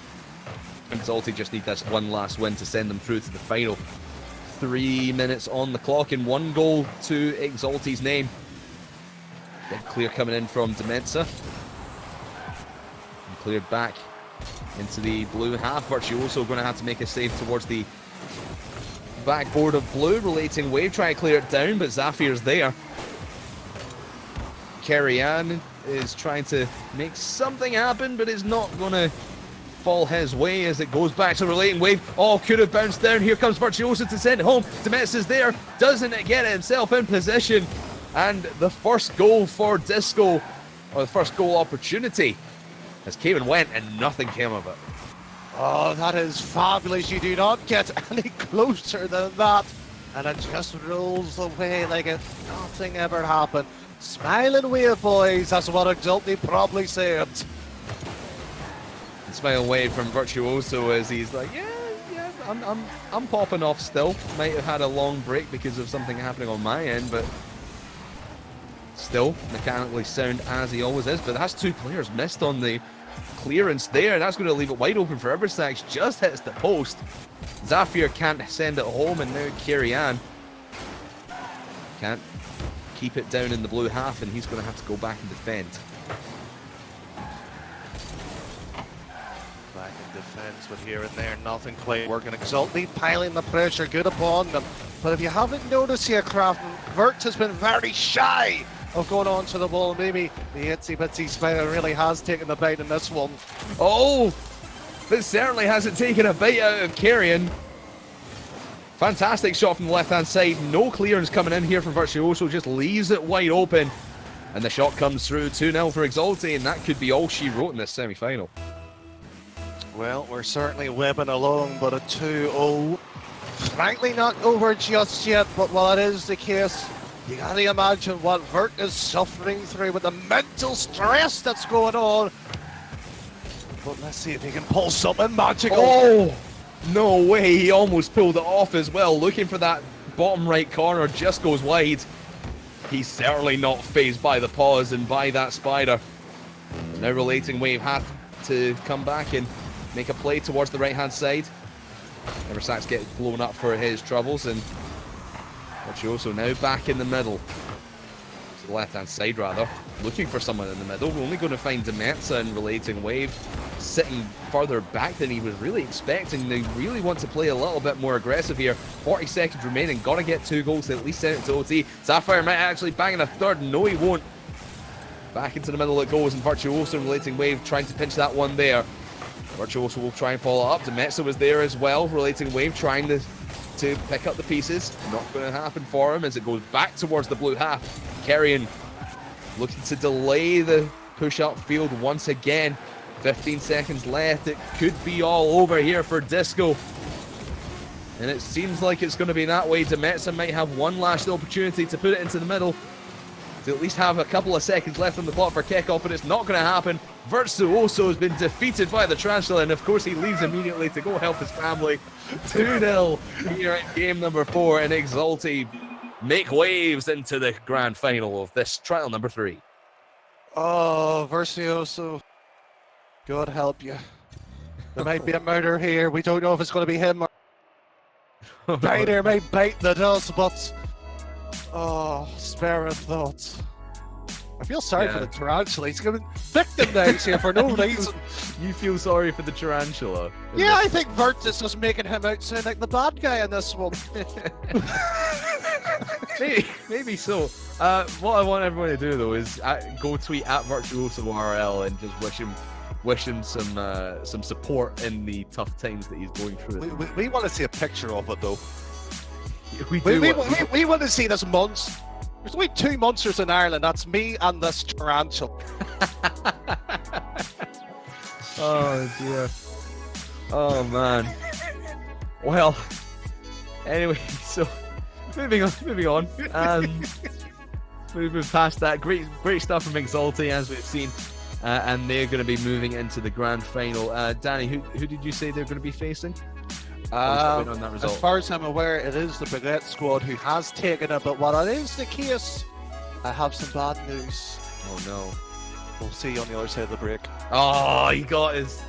Exalti just need this one last win to send them through to the final. 3 minutes on the clock and 1 goal to Exalti's name. Big clear coming in from Demensa. And cleared back into the blue half. Virtuoso going to have to make a save towards the backboard of blue. Relating wave, trying to clear it down, but Zafir's there. Kerry Ann is trying to make something happen, but is not going to fall his way as it goes back to Relating Wave. Oh, could have bounced down. Here comes Virtuoso to send it home. Demetz is there. Doesn't it get himself in position? And the first goal for Disco, or the first goal opportunity, as came and went and nothing came of it. Oh, that is fabulous. You do not get any closer than that. And it just rolls away like if nothing ever happened. Smile and wave, boys. That's what Exalti probably said. Smile away from Virtuoso as he's like, yeah, I'm popping off still. Might have had a long break because of something happening on my end, but still mechanically sound as he always is. But that's 2 players missed on the clearance there, and that's going to leave it wide open for Eversax. Just hits the post. Zafir can't send it home, and now Kerry Ann can't keep it down in the blue half, and he's going to have to go back and defend. defense, but here and there, nothing quite working. Exulti piling the pressure good upon them. But if you haven't noticed here, Crafton, Vert has been very shy of going on to the ball. Maybe the itsy bitsy spider really has taken the bait in this one. Oh, this certainly hasn't taken a bite out of Carrion. Fantastic shot from the left-hand side. No clearance coming in here from Virtuoso. Just leaves it wide open. And the shot comes through. 2-0 for Exulti, and that could be all she wrote in this semi-final. Well, we're certainly webbing along, but a 2-0. Frankly, not over just yet, but while it is the case, you gotta imagine what Vert is suffering through with the mental stress that's going on. But let's see if he can pull something magical. Oh, no way. He almost pulled it off as well. Looking for that bottom right corner, just goes wide. He's certainly not fazed by the pause and by that spider. Now Relating Wave have to come back and make a play towards the right-hand side. Eversax gets blown up for his troubles, and Virtuoso now back in the middle. To the left-hand side, rather. Looking for someone in the middle. We're only going to find Demetza and Relating Wave sitting further back than he was really expecting. They really want to play a little bit more aggressive here. 40 seconds remaining. Got to get 2 goals to at least send it to OT. Sapphire might actually bang in a third. No, he won't. Back into the middle it goes, and Virtuoso and Relating Wave trying to pinch that one there. Virtuoso will try and follow up. Demetza was there as well. Relating Wave trying to pick up the pieces. Not going to happen for him as it goes back towards the blue half. Carrion looking to delay the push up field once again. 15 seconds left. It could be all over here for Disco. And it seems like it's going to be that way. Demetza might have one last opportunity to put it into the middle, to at least have a couple of seconds left on the clock for kickoff, but it's not going to happen. Virtuoso has been defeated by the Tarantula, and of course he leaves immediately to go help his family. 2-0 here in game number 4, and Exulti make waves into the grand final of this trial number 3. Oh, Virtuoso, God help you. There might be a murder here. We don't know if it's going to be him or Biter may bite the dust, but oh, spare a thought. I feel sorry for the Tarantula. He's giving victim names here for no reason. You feel sorry for the Tarantula? Yeah, I think Virtus is making him out sound like the bad guy in this one. Maybe so. What I want everyone to do though is go tweet at VirtuosoRL and just wish him some support in the tough times that he's going through. We want to see a picture of it though. We We want to see this monster. There's only 2 monsters in Ireland. That's me and this tarantula. Oh dear. Oh man. Well. Anyway, so moving on. Moving past that, great stuff from Exulti as we've seen, and they're going to be moving into the grand final. Danny, who did you say they're going to be facing? On that result? As far as I'm aware, it is the Baguette squad who has taken it, but while it is the case, I have some bad news. Oh no. We'll see you on the other side of the break. Oh, he got his.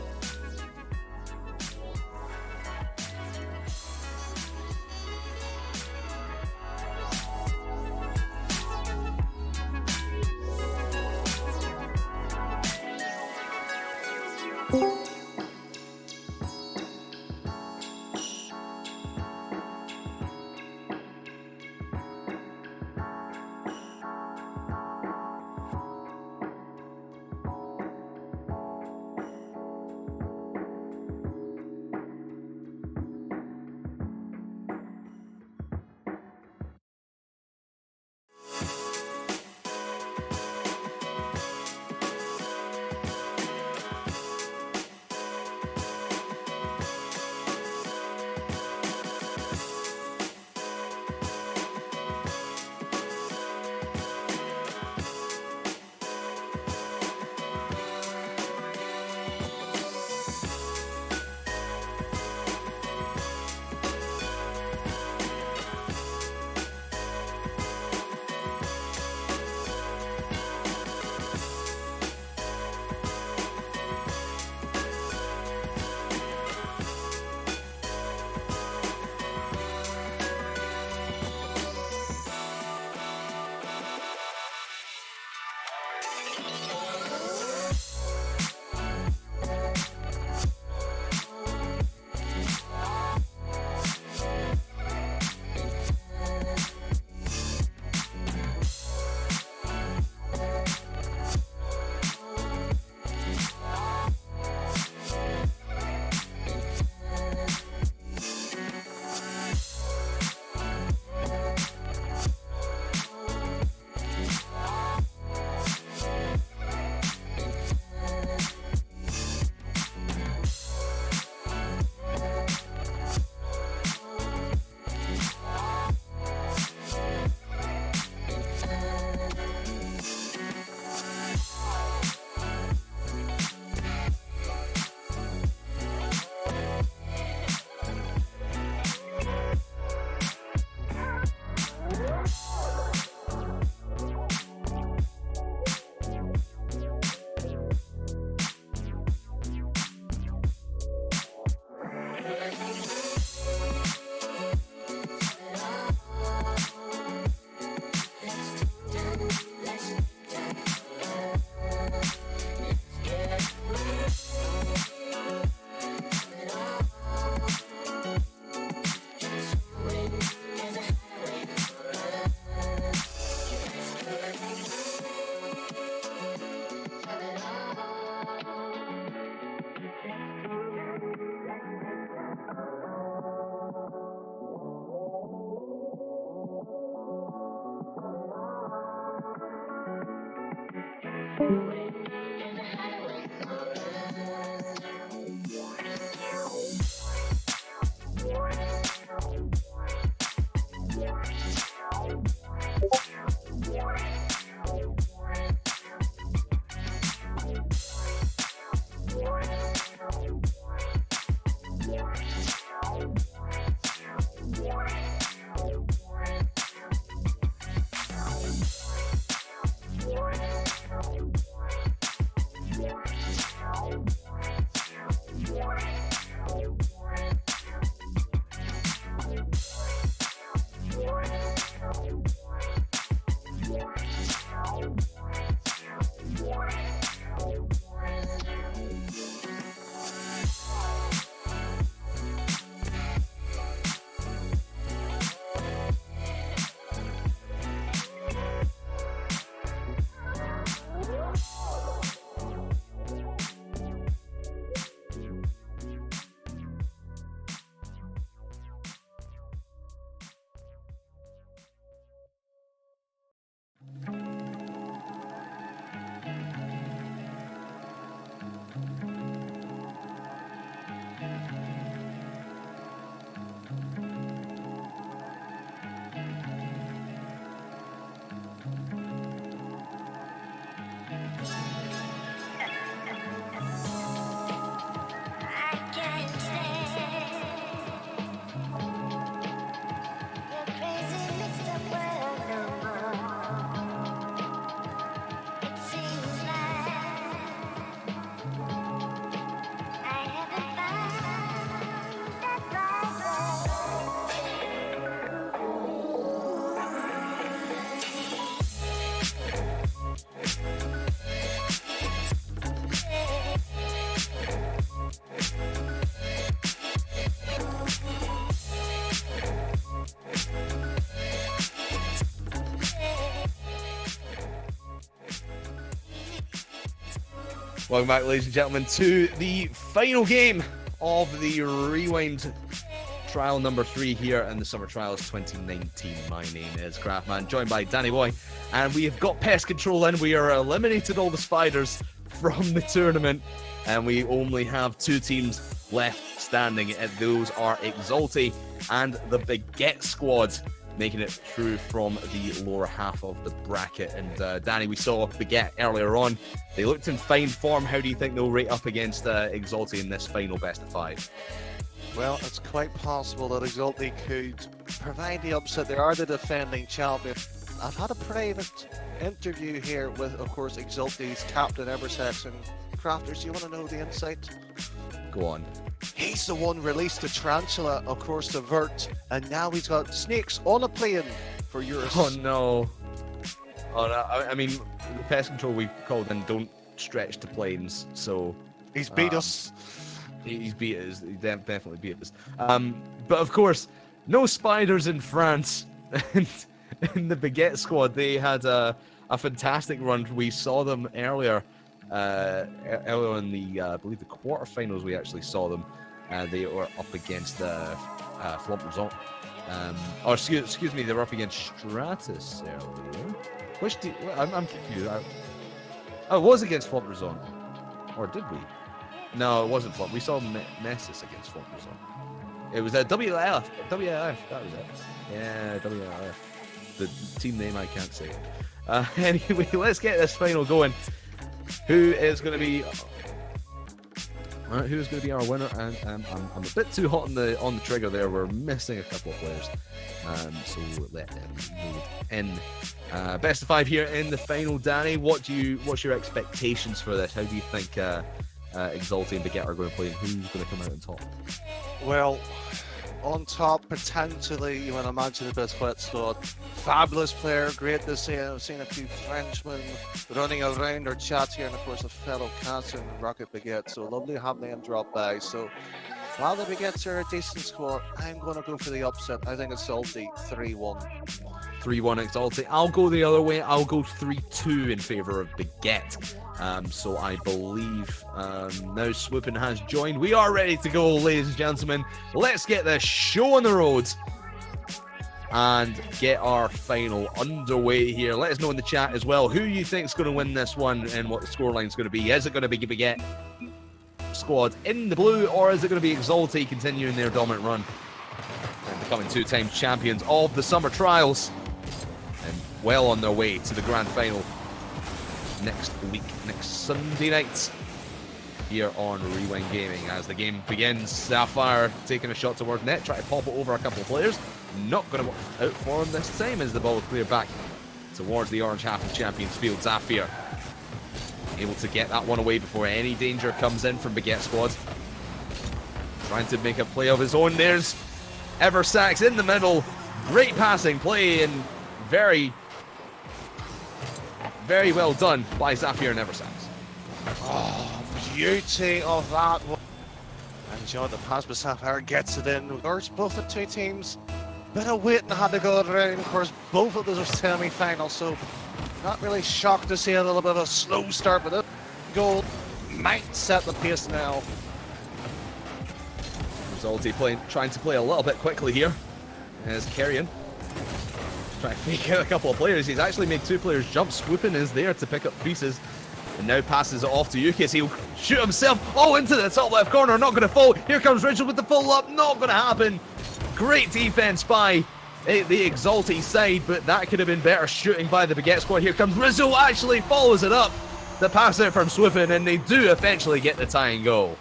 Welcome back, ladies and gentlemen, to the final game of the Rewind Trial number 3 here in the Summer Trials 2019. My name is Craftman, joined by Danny Boy, and we have got pest control in. We are eliminated all the spiders from the tournament, and we only have 2 teams left standing, and those are Exalti and the Baguette Squad, making it through from the lower half of the bracket. And Danny, we saw Baguette earlier on. They looked in fine form. How do you think they'll rate up against Exalti in this final best of 5? Well, it's quite possible that Exalti could provide the upset. They are the defending champion. I've had a private interview here with, of course, Exalti's captain Eversex. And Crafters, do you want to know the insight? Go on. He's the one released the tarantula, of course, to Vert, and now he's got snakes on a plane for Eurus. Oh no. Oh no. I mean, the pest control we called in don't stretch to planes, so He's beat us. He's beat us. He definitely beat us. But of course, no spiders in France. And in the Baguette Squad, they had a fantastic run. We saw them earlier. Earlier in the, I believe the quarterfinals, we actually saw them. They were up against Flomperzon. Or excuse me, they were up against Stratus earlier. I'm confused. Oh, it was against Flomperzon. Or did we? No, it wasn't Flop. We saw Nessus against Flomperzon. It was WLF. WLF, that was it. Yeah, WLF. The team name I can't say. Anyway, let's get this final going. Who is going to be our winner? And I'm a bit too hot on the trigger there. We're missing a couple of players, so let them move in. Best of 5 here in the final. Danny, what's your expectations for this? How do you think Exalti and Baguette are going to play, and who's going to come out on top? Well, on top, potentially, you would imagine the best Baguette squad. Fabulous player, great to see. I've seen a few Frenchmen running around our chat here, and of course a fellow Cancer and Rocket Baguette. So lovely to have them drop by. So while the Baguettes are a decent squad, I'm going to go for the upset. I think it's Exalti 3-1. 3-1 Exalti. I'll go the other way. I'll go 3-2 in favor of Baguette. So I believe now Swoopin has joined. We are ready to go, ladies and gentlemen. Let's get this show on the road. and get our final underway here. Let us know in the chat as well who you think is going to win this one and what the scoreline is going to be. Is it going to be Baguette squad in the blue, or is it going to be Exalti continuing their dominant run and becoming 2-time champions of the Summer Trials and well on their way to the grand final next week, next Sunday night here on Rewind Gaming? As the game begins, Sapphire taking a shot towards net, try to pop it over a couple of players. Not going to work out for him this time as the ball cleared back towards the orange half of Champions Field. Zafir able to get that one away before any danger comes in from Baguette squad. Trying to make a play of his own. There's Eversax in the middle. Great passing play and very, very well done by Zafir and Eversax. Oh, beauty of that one. And John, the pass by Sapphire gets it in. Of course, both the two teams, bit of waiting had to go around. Of course, both of those are semi-finals, so not really shocked to see a little bit of a slow start, but this goal might set the pace now. Exalti trying to play a little bit quickly here as Carrion trying to fake out a couple of players. He's actually made 2 players jump. Swooping is there to pick up pieces and now passes it off to Yukis. He'll shoot himself into the top left corner. Not going to fall. Here comes Richard with the full up. Not going to happen. Great defense by the Exalti side, but that could have been better shooting by the Baguette squad. Here comes Rizzo, actually follows it up. The pass out from Swooping, and they do eventually get the tie and go.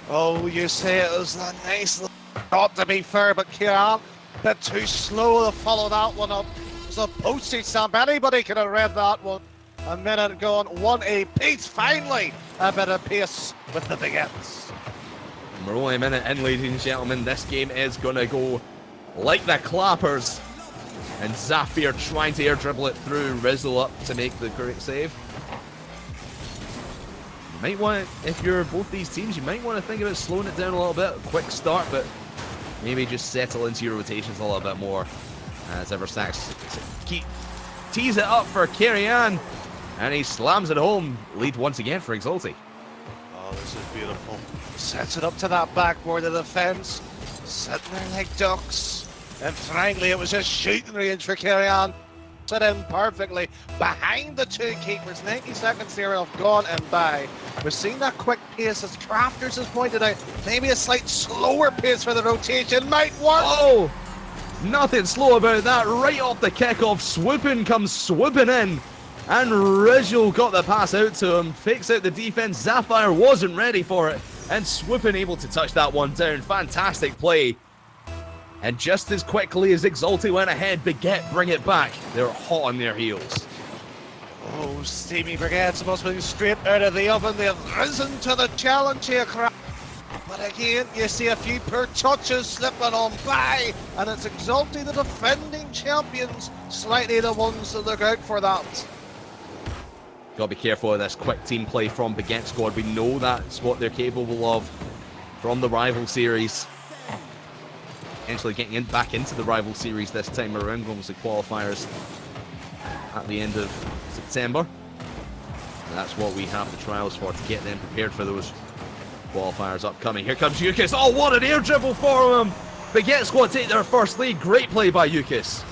Oh, you say it was a nice little shot, to be fair, but Kieran, a bit too slow to follow that one up. It was a postage stamp. Anybody could have read that one. A minute gone, 1 apiece. Finally, a bit of pace with the Baguettes. We're only a minute in, ladies and gentlemen. This game is going to go like the clappers. And Zafir trying to air dribble it through. Rizzo up to make the correct save. You might want, if you're both these teams, you might want to think about slowing it down a little bit. Quick start, but maybe just settle into your rotations a little bit more. As Eversax tees it up for Carrion. And he slams it home. Lead once again for Exalti. Oh, this is beautiful. Sets it up to that backboard of the fence. Sitting there like ducks. And frankly, it was just shooting range for Carrion. Set in perfectly behind the 2 keepers. 90 seconds here have gone and by. We've seen that quick pace, as Crafters has pointed out. Maybe a slight slower pace for the rotation might work. Oh, nothing slow about that. Right off the kickoff, Swooping comes swooping in. And Rizzo got the pass out to him, fakes out the defense. Sapphire wasn't ready for it, and Swooping able to touch that one down. Fantastic play. And just as quickly as Exalti went ahead, Baguette bring it back. They're hot on their heels. Oh, steamy Baguettes must be straight out of the oven. They've risen to the challenge here, but again, you see a few poor touches slipping on by, and it's Exalti, the defending champions, slightly the ones to look out for that. Got to be careful of this quick team play from Baguette squad. We know that's what they're capable of from the rival series. Potentially getting back into the rival series this time around, going to qualifiers at the end of September. And that's what we have the trials for, to get them prepared for those qualifiers upcoming. Here comes Yukis. Oh, what an air dribble for him! Baguette squad take their first lead. Great play by Yukis.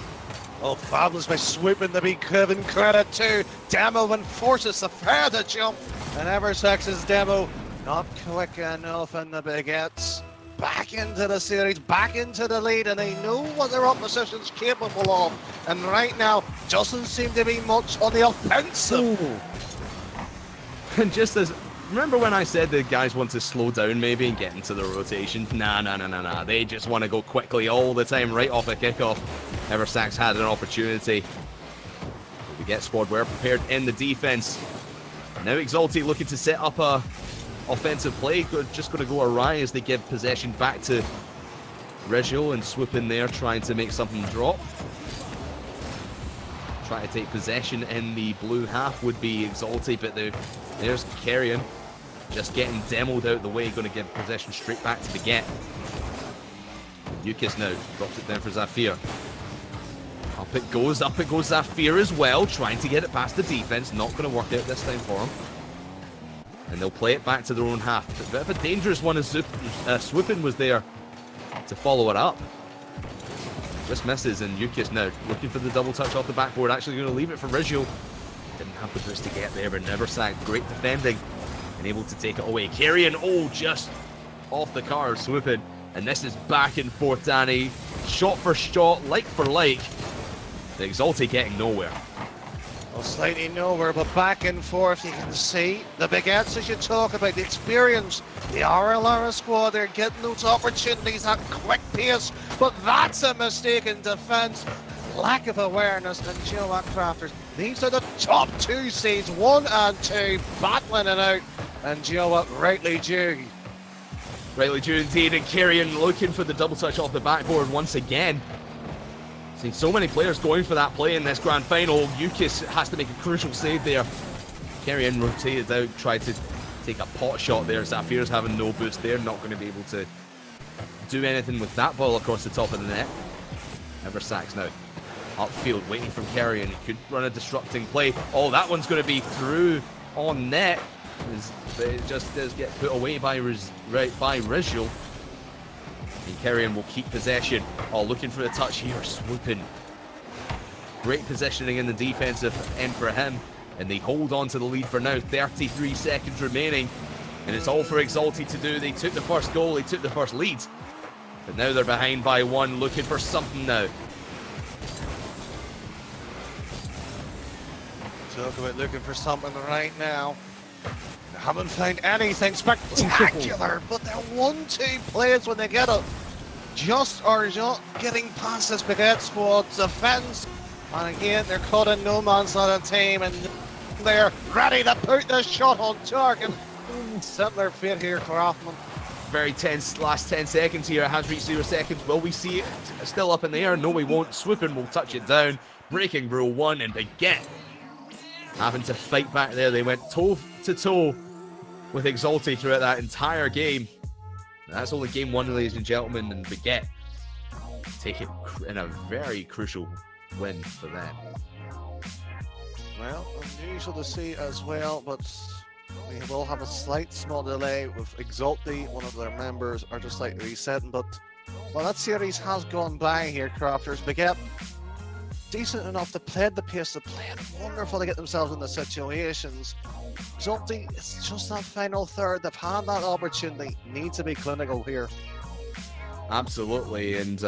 Oh, fabulous by Swooping to be given credit to. Demo when forces the further jump. And Eversax's demo not quick enough, and the Baguettes back into the series, back into the lead, and they know what their opposition's capable of. And right now, doesn't seem to be much on the offensive. Ooh. And just as, remember when I said the guys want to slow down maybe and get into the rotation? Nah. They just want to go quickly all the time, right off the kickoff. Eversax had an opportunity. The Baguette squad were prepared in the defense. Now Exalti looking to set up a offensive play. Just going to go awry as they give possession back to Reggio, and Swoop in there trying to make something drop. Trying to take possession in the blue half would be Exalti, but there's Carrion just getting demoed out the way, going to give possession straight back to Baguette. Yukis now drops it down for Zafir. Up it goes Zafir as well, trying to get it past the defense. Not going to work out this time for him. And they'll play it back to their own half. A bit of a dangerous one as Swooping was there to follow it up. This misses, and Yukis now looking for the double touch off the backboard. Actually going to leave it for Rizio. Didn't have the boost to get there, but Neversack, great defending and able to take it away. Carrion, oh, just off the car, swooping. And this is back and forth, Danny. Shot for shot, like for like. The Exalti getting nowhere. Well, slightly nowhere, but back and forth, you can see the big answers you talk about, the experience, the RLR squad, they're getting those opportunities at quick pace, but that's a mistake in defence. Lack of awareness, and you know what, Crafters? These are the top 2 seeds, 1 and 2, battling it out, and you know what, rightly due. Rightly due indeed, and Carrion looking for the double touch off the backboard once again. See so many players going for that play in this grand final. Yukis has to make a crucial save there. Carrion rotated out, tried to take a pot shot there. Zafire's having no boost there, not going to be able to do anything with that ball across the top of the net. Neversack's now upfield waiting from Carrion. He could run a disrupting play. Oh, that one's going to be through on net. It just does get put away by Rizio. And Carrion will keep possession. Oh, looking for the touch here, swooping. Great positioning in the defensive end for him. And they hold on to the lead for now. 33 seconds remaining. And it's all for Exalti to do. They took the first goal, they took the first lead. But now they're behind by 1, looking for something now. Talk about looking for something right now. They haven't found anything spectacular, but they're 1-2 plays when they get it. Just are not getting past this Baguette squad's defense. And again, they're caught in no man's land team, and they're ready to put the shot on target. Set their fate here, Craftman. Very tense last 10 seconds here. It has reached 0 seconds. Will we see it still up in the air? No, we won't. Swooping will touch it down. Breaking rule 1, and Baguette having to fight back there. They went toe to toe with Exalti throughout that entire game. That's only game 1, ladies and gentlemen, and Baguette take it in a very crucial win for them. Well, unusual to see as well, but we will have a slight small delay with Exalti. One of their members are just like resetting, but well, that series has gone by here, Crafters. Baguette decent enough to play the pace, to play wonderful to get themselves in the situations. Exalti, it's just that final third. They've had that opportunity. Need to be clinical here. Absolutely, and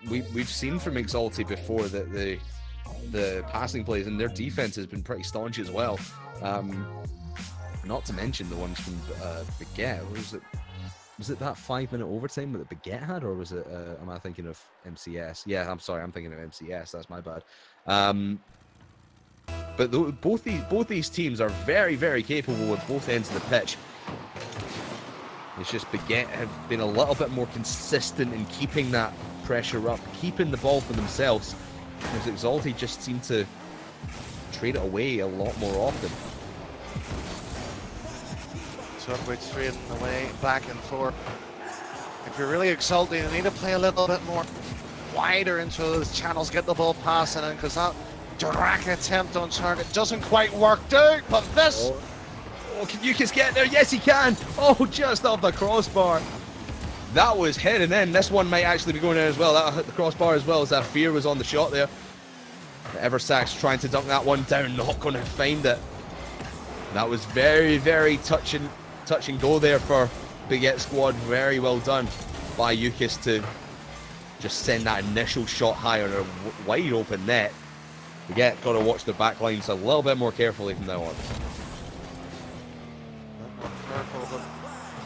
we've seen from Exalti before that the passing plays and their defense has been pretty staunch as well. Not to mention the ones from Baguette. Was it that 5-minute overtime that the Baguette had, or was it? Am I thinking of MCS? Yeah, I'm sorry, I'm thinking of MCS. That's my bad. But both these teams are very, very capable at both ends of the pitch. It's just Baguette have been a little bit more consistent in keeping that pressure up, keeping the ball for themselves. Whereas Exalti just seem to trade it away a lot more often. Talk about trading away, back and forth. If you're really Exalti, you need to play a little bit more wider into those channels, get the ball passing in, because that direct attempt on target doesn't quite work out. But this. Oh, can Yukis get there? Yes, he can. Oh, just off the crossbar. That was heading in. This one might actually be going in as well. That hit the crossbar as well, as that fear was on the shot there. Eversack's trying to dunk that one down, not going to find it. That was very, very touch and go there for Baguette squad. Very well done by Yukis to just send that initial shot high on a wide open net. Baguette got to watch the back lines a little bit more carefully from now on. Careful,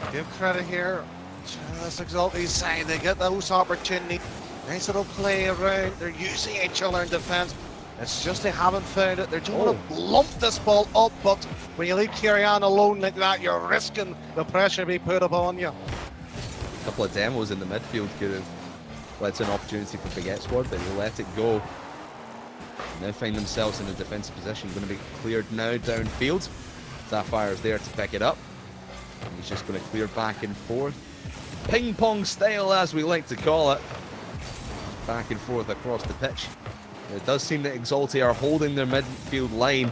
but give credit here to this Exalti side. They get those opportunities. Nice little play around. They're using each other in defense. It's just they haven't found it. They're just going to lump this ball up, but when you leave Carrion alone like that, you're risking the pressure being put upon you. A couple of demos in the midfield could have led to an opportunity for Baguette squad, but they let it go. Now find themselves in a defensive position. Going to be cleared now downfield. Zafire's there to pick it up. And he's just going to clear back and forth. Ping pong style, as we like to call it. Back and forth across the pitch. It does seem that Exalti are holding their midfield line.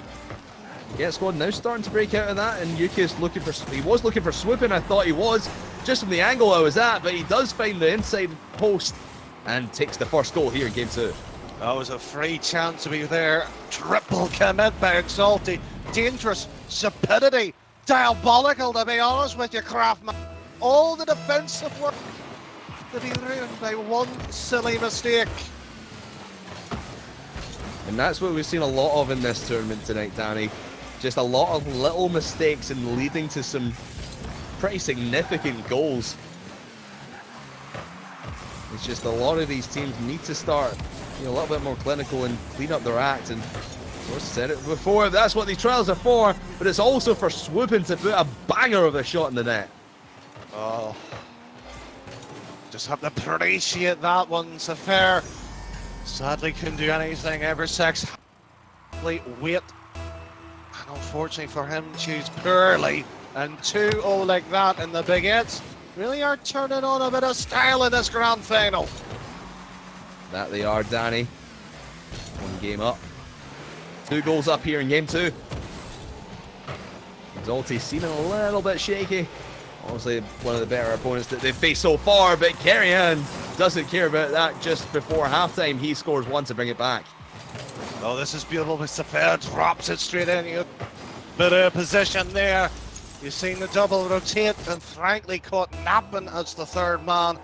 Baguette squad now starting to break out of that, and Yukis looking for. He was looking for swooping. I thought he was just from the angle I was at, but he does find the inside post and takes the first goal here in game 2. That was a free chance to be there. Triple commit by Exalti. Dangerous, stupidity, diabolical, to be honest with you, Craftman. All the defensive work to be ruined by one silly mistake. And that's what we've seen a lot of in this tournament tonight, Danny. Just a lot of little mistakes and leading to some pretty significant goals. It's just a lot of these teams need to start a little bit more clinical and clean up their act. And I've said it before, that's what these trials are for, but it's also for Swoopin to put a banger of a shot in the net. Oh, just have to appreciate that one. Safair sadly couldn't do anything. Eversex wait, and unfortunately for him, choose poorly. And 2-0 like that in the Big Eights really are turning on a bit of style in this grand final. That they are, Danny. One game up. 2 goals up here in game 2. Exalti seeming a little bit shaky. Honestly, one of the better opponents that they've faced so far, but Kerry-Ann doesn't care about that. Just before halftime, he scores 1 to bring it back. Oh, this is beautiful. Safair drops it straight in. You bit of position there. You've seen the double rotate, and frankly caught napping as the third man.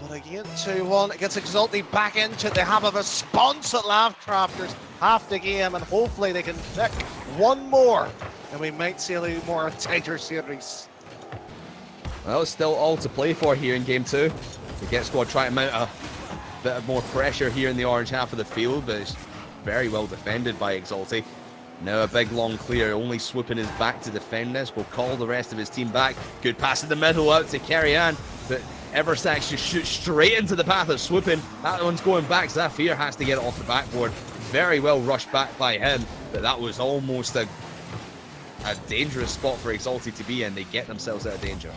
But again, 2-1, it gets Exalti back into it. They have a response at Lavecrafters half the game, and hopefully they can pick one more, and we might see a little more tighter series. Well, it's still all to play for here in game 2. The Get Squad trying to mount a bit of more pressure here in the orange half of the field, but it's very well defended by Exalti. Now a big long clear, only Swoopin is back to defend this. Will call the rest of his team back. Good pass in the middle out to Kerry-Ann, but Eversax just shoots straight into the path of Swoopin. That one's going back. Zafir has to get it off the backboard. Very well rushed back by him, but that was almost a dangerous spot for Exalti to be in. They get themselves out of danger.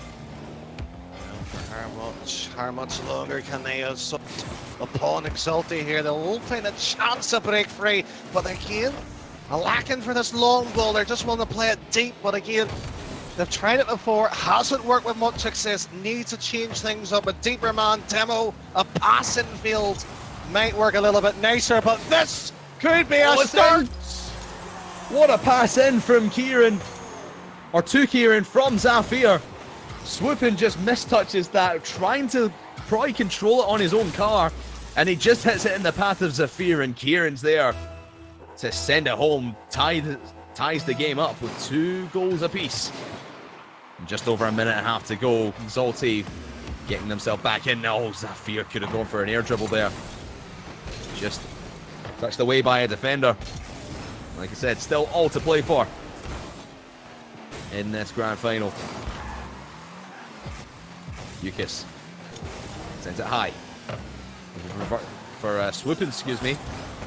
How much longer can they assault upon Exalti here? They will find a chance to break free, but again, a lacking for this long ball. They just want to play it deep, but again, they've tried it before, hasn't worked with much success. Need to change things up. A deeper man demo, a pass in field might work a little bit nicer, but this could be a start. What a pass in from Kieran, or to Kieran from Zafir. Swoopin just mistouches that, trying to probably control it on his own car, and he just hits it in the path of Zafir, and Kieran's there to send it home. Ties the game up with 2 goals apiece. Just over a minute and a half to go. Exalti getting themselves back in. Oh, Zafir could have gone for an air dribble there. Just touched away by a defender. Like I said, still all to play for in this grand final. Yukis sends it high. For Swoopin, excuse me,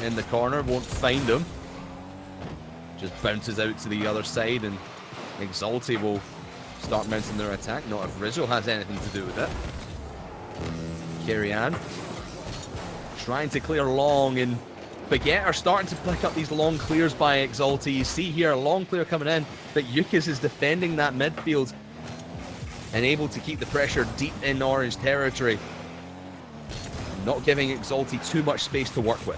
in the corner. Won't find him. Just bounces out to the other side, and Exalti will start mounting their attack. Not if Rizzo has anything to do with it. Kerry-Ann trying to clear long, and Baguette are starting to pick up these long clears by Exalti. You see here a long clear coming in, but Yukis is defending that midfield and able to keep the pressure deep in orange territory, not giving Exalti too much space to work with.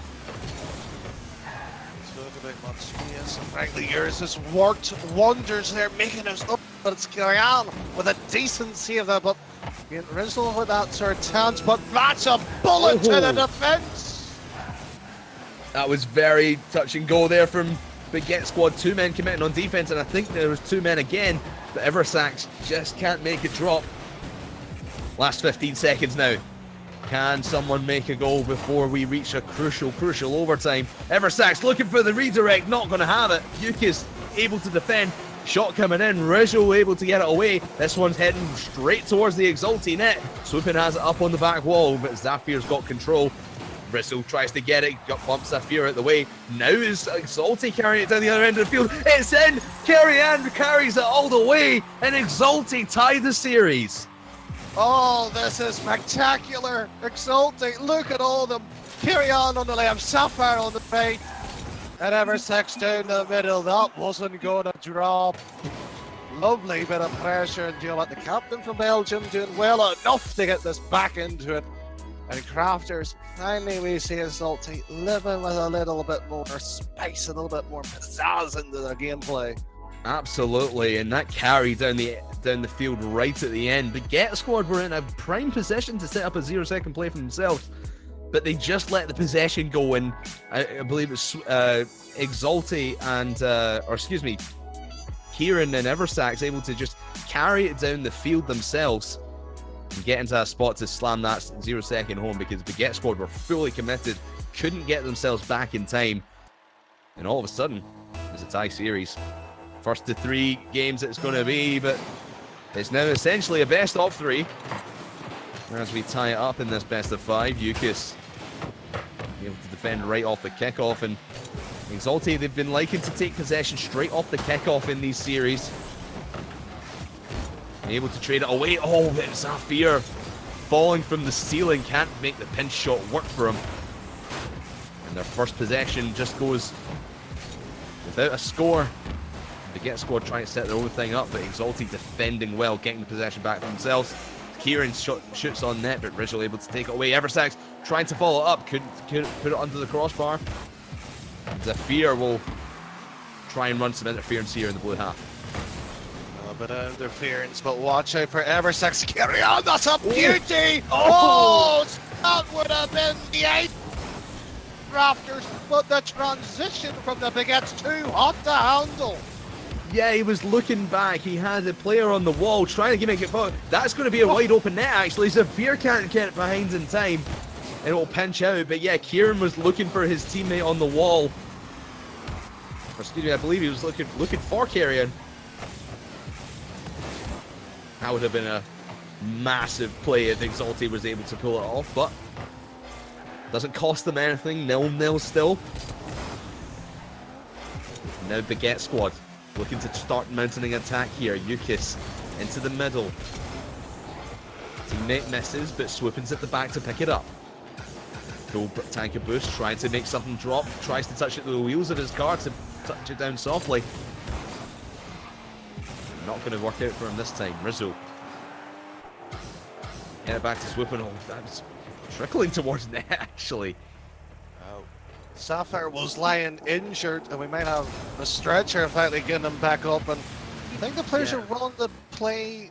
Yes, frankly, yours has worked wonders there, making us up, but it's Kerry-Ann with a decent save there, but Rizzo with that sort of chance, but that's a bullet to the defence. That was very touch and go there from Baguette Squad. 2 men committing on defense, and I think there was 2 men again, but Eversax just can't make it drop. Last 15 seconds now. Can someone make a goal before we reach a crucial overtime? Eversax looking for the redirect, not going to have it. Yukis able to defend. Shot coming in, Rizzo able to get it away. This one's heading straight towards the Exalti net. Swoopin has it up on the back wall, but Zafir's got control. Rizzo tries to get it, bumps Zafir out the way. Now is Exalti carrying it down the other end of the field. It's in! Kerry-Ann carries it all the way, and Exalti tie the series. Oh, this is spectacular. Exalti, look at all of them. Kerry-Ann on the left, Sapphire on the right, and Eversex down the middle. That wasn't going to drop. Lovely bit of pressure, and you know what, the captain from Belgium doing well enough to get this back into it. And Crafters, finally we see Exalti living with a little bit more spice, a little bit more pizzazz into their gameplay. Absolutely, and that carry down the field right at the end. The Get Squad were in a prime position to set up a 0-second play for themselves, but they just let the possession go, and I believe it's Exalti and, or excuse me, Kieran and Eversax able to just carry it down the field themselves and get into that spot to slam that 0-second home, because the Get Squad were fully committed, couldn't get themselves back in time, and all of a sudden, it's a tie series. First to 3 games it's going to be, but it's now essentially a best of 3. As we tie it up in this best of 5, Yukis able to defend right off the kickoff, and Exalti, they've been liking to take possession straight off the kickoff in these series. Able to trade it away. Oh, it's Zafir falling from the ceiling, can't make the pinch shot work for him. And their first possession just goes without a score. The Get Squad trying to set their own thing up, but Exalti defending well, getting the possession back for themselves. Kieran shoots on net, but Rizzo able to take it away. Eversax trying to follow up, couldn't put it under the crossbar. Zafir will try and run some interference here in the blue half. A bit of interference, but watch out for Eversax. Carry on, that's a beauty! Oh, that would have been the 8 Rafters, but the transition from the Baguette's too hot to handle. Yeah, he was looking back. He had a player on the wall trying to make it forward. That's going to be a wide open net, actually. Zafir can't get it behind in time, and it will pinch out. But yeah, Kieran was looking for his teammate on the wall. Or excuse me, I believe he was looking for Kieran. That would have been a massive play if Exalti was able to pull it off, but doesn't cost them anything. 0-0 still. Now the Get Squad looking to start mounting an attack here. Yukis into the middle. Teammate misses, but Swoopin's at the back to pick it up. Full tanker boost, trying to make something drop. Tries to touch it with the wheels of his car to touch it down softly. Not going to work out for him this time. Rizzo. Get it back to Swoopin. Oh, that's trickling towards net, actually. Sapphire was lying injured, and we might have a stretcher finally getting him back up. And I think the players are willing to play.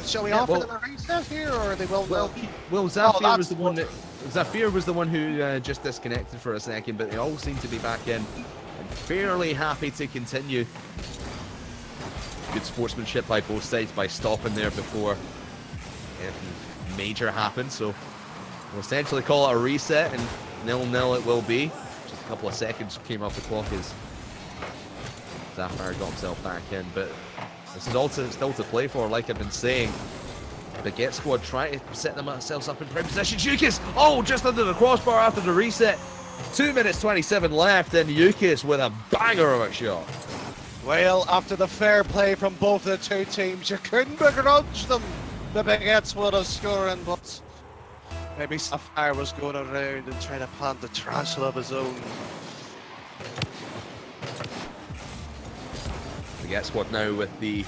Shall we offer them a reset here, or are they willing to? Well, Zafir was the one that. Zafir was the one who just disconnected for a second, but they all seem to be back in and fairly happy to continue. Good sportsmanship by both sides by stopping there before anything major happened. So we'll essentially call it a reset, and 0-0 it will be. Just a couple of seconds came off the clock as Zafir got himself back in, but this is all still to play for, like I've been saying. The Get Squad trying to set themselves up in prime position. Yukis, oh, just under the crossbar after the reset. 2 minutes 27 left, and Yukis with a banger of a shot. Well, after the fair play from both the two teams, you couldn't begrudge them. The Baguettes would have scoring, but maybe Sapphire was going around and trying to plant the tarantula of his own. The Get Squad now with the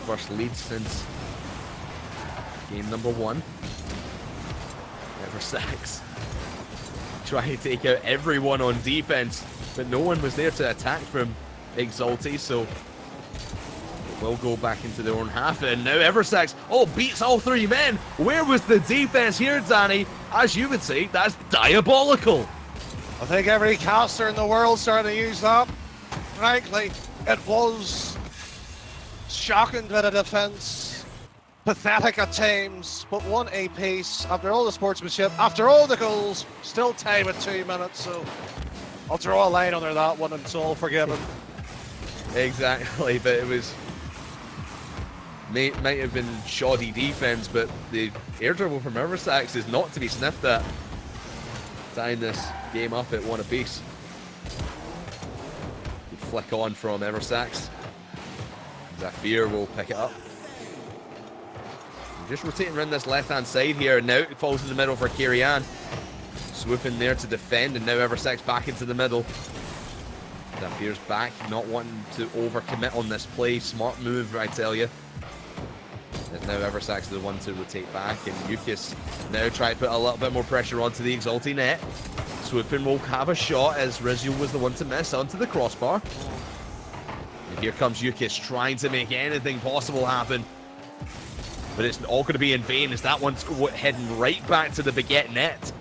first lead since game number 1. Eversax trying to take out everyone on defense, but no one was there to attack from Exalti, so will go back into their own half, and now Eversax beats all 3 men. Where was the defense here, Danny? As you would say, that's diabolical. I think every caster in the world started to use that. Frankly, it was shocking to the defense, pathetic at times, but one apiece. After all the sportsmanship, after all the goals, still tied with 2 minutes, so I'll draw a line under that one and it's all forgiven. Exactly, but it was might have been shoddy defense, but the air dribble from Eversax is not to be sniffed at. Tying this game up at 1 apiece. Good flick on from Eversax. Zafir will pick it up. Just rotating around this left-hand side here. Now it falls in the middle for Kirian. Swooping there to defend, and now Eversax back into the middle. Zafir's back, not wanting to overcommit on this play. Smart move, I tell you. As now Eversax the one to rotate back, and Yukis now try to put a little bit more pressure onto the Exalti net. Swoopin will have a shot as Rizio was the one to miss onto the crossbar. And here comes Yukis trying to make anything possible happen. But it's all going to be in vain as that one's heading right back to the Baguette net.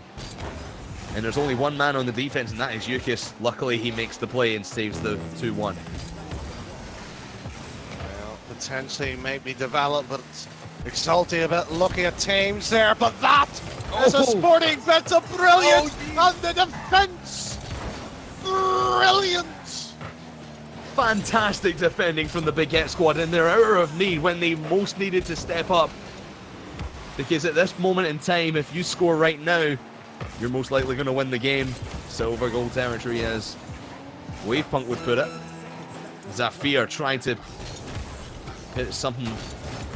And there's only one man on the defense, and that is Yukis. Luckily, he makes the play and saves the 2-1. Well, potentially maybe develop, but Exalti a bit lucky at times there. But that is a sporting bit of brilliance on the defense. Brilliant. Fantastic defending from the Baguette squad in their hour of need when they most needed to step up. Because at this moment in time, if you score right now, you're most likely going to win the game. Silver goal territory, as Wavepunk would put it. Zafir trying to hit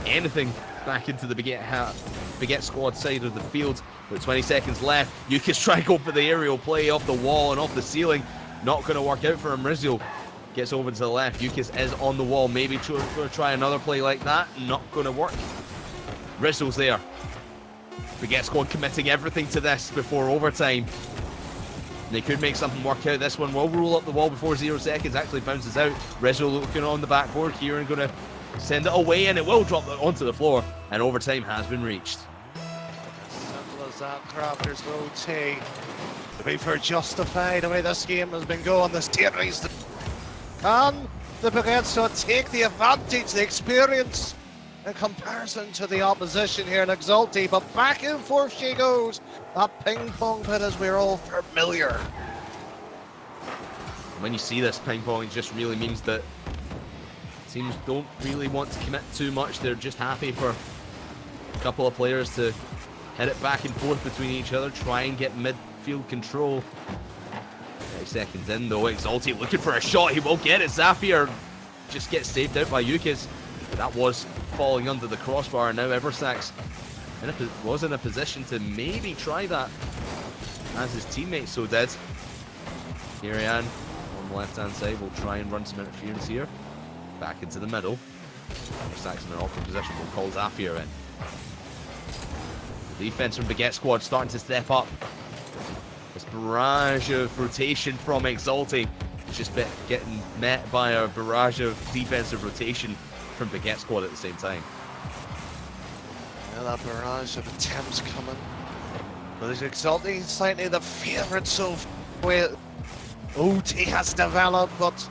anything back into the Baguette squad side of the field. With 20 seconds left, Yukis trying to go for the aerial play off the wall and off the ceiling. Not going to work out for him. Rizio gets over to the left. Yukis is on the wall. Maybe try another play like that. Not going to work. Rizio's there. Baguette squad committing everything to this before overtime. They could make something work out. This one will roll up the wall before 0 seconds. Actually bounces out. Rizio looking on the backboard here and going to send it away, and it will drop onto the floor. And overtime has been reached. Simple as that, Crafters rotate. To be fair, justified the way this game has been going. The series. Can the Baguette squad take the advantage, the experience, in comparison to the opposition here in Exalti? But back and forth she goes. That ping pong pit, as we're all familiar. When you see this ping pong, it just really means that teams don't really want to commit too much. They're just happy for a couple of players to hit it back and forth between each other, try and get midfield control. 30 seconds in though, Exalti looking for a shot. He will get it. Zafir just gets saved out by Yukis. But that was falling under the crossbar, and now Eversax was in a position to maybe try that, as his teammate so did. Kirian on the left-hand side will try and run some interference here. Back into the middle. Eversax in an awkward position will call Zafir in. The defense from Baguette squad starting to step up. This barrage of rotation from Exalti is just getting met by a barrage of defensive rotation from Baguette squad at the same time. Yeah, that barrage of attempts coming. But is Exalti slightly the favourite so far? OT has developed, but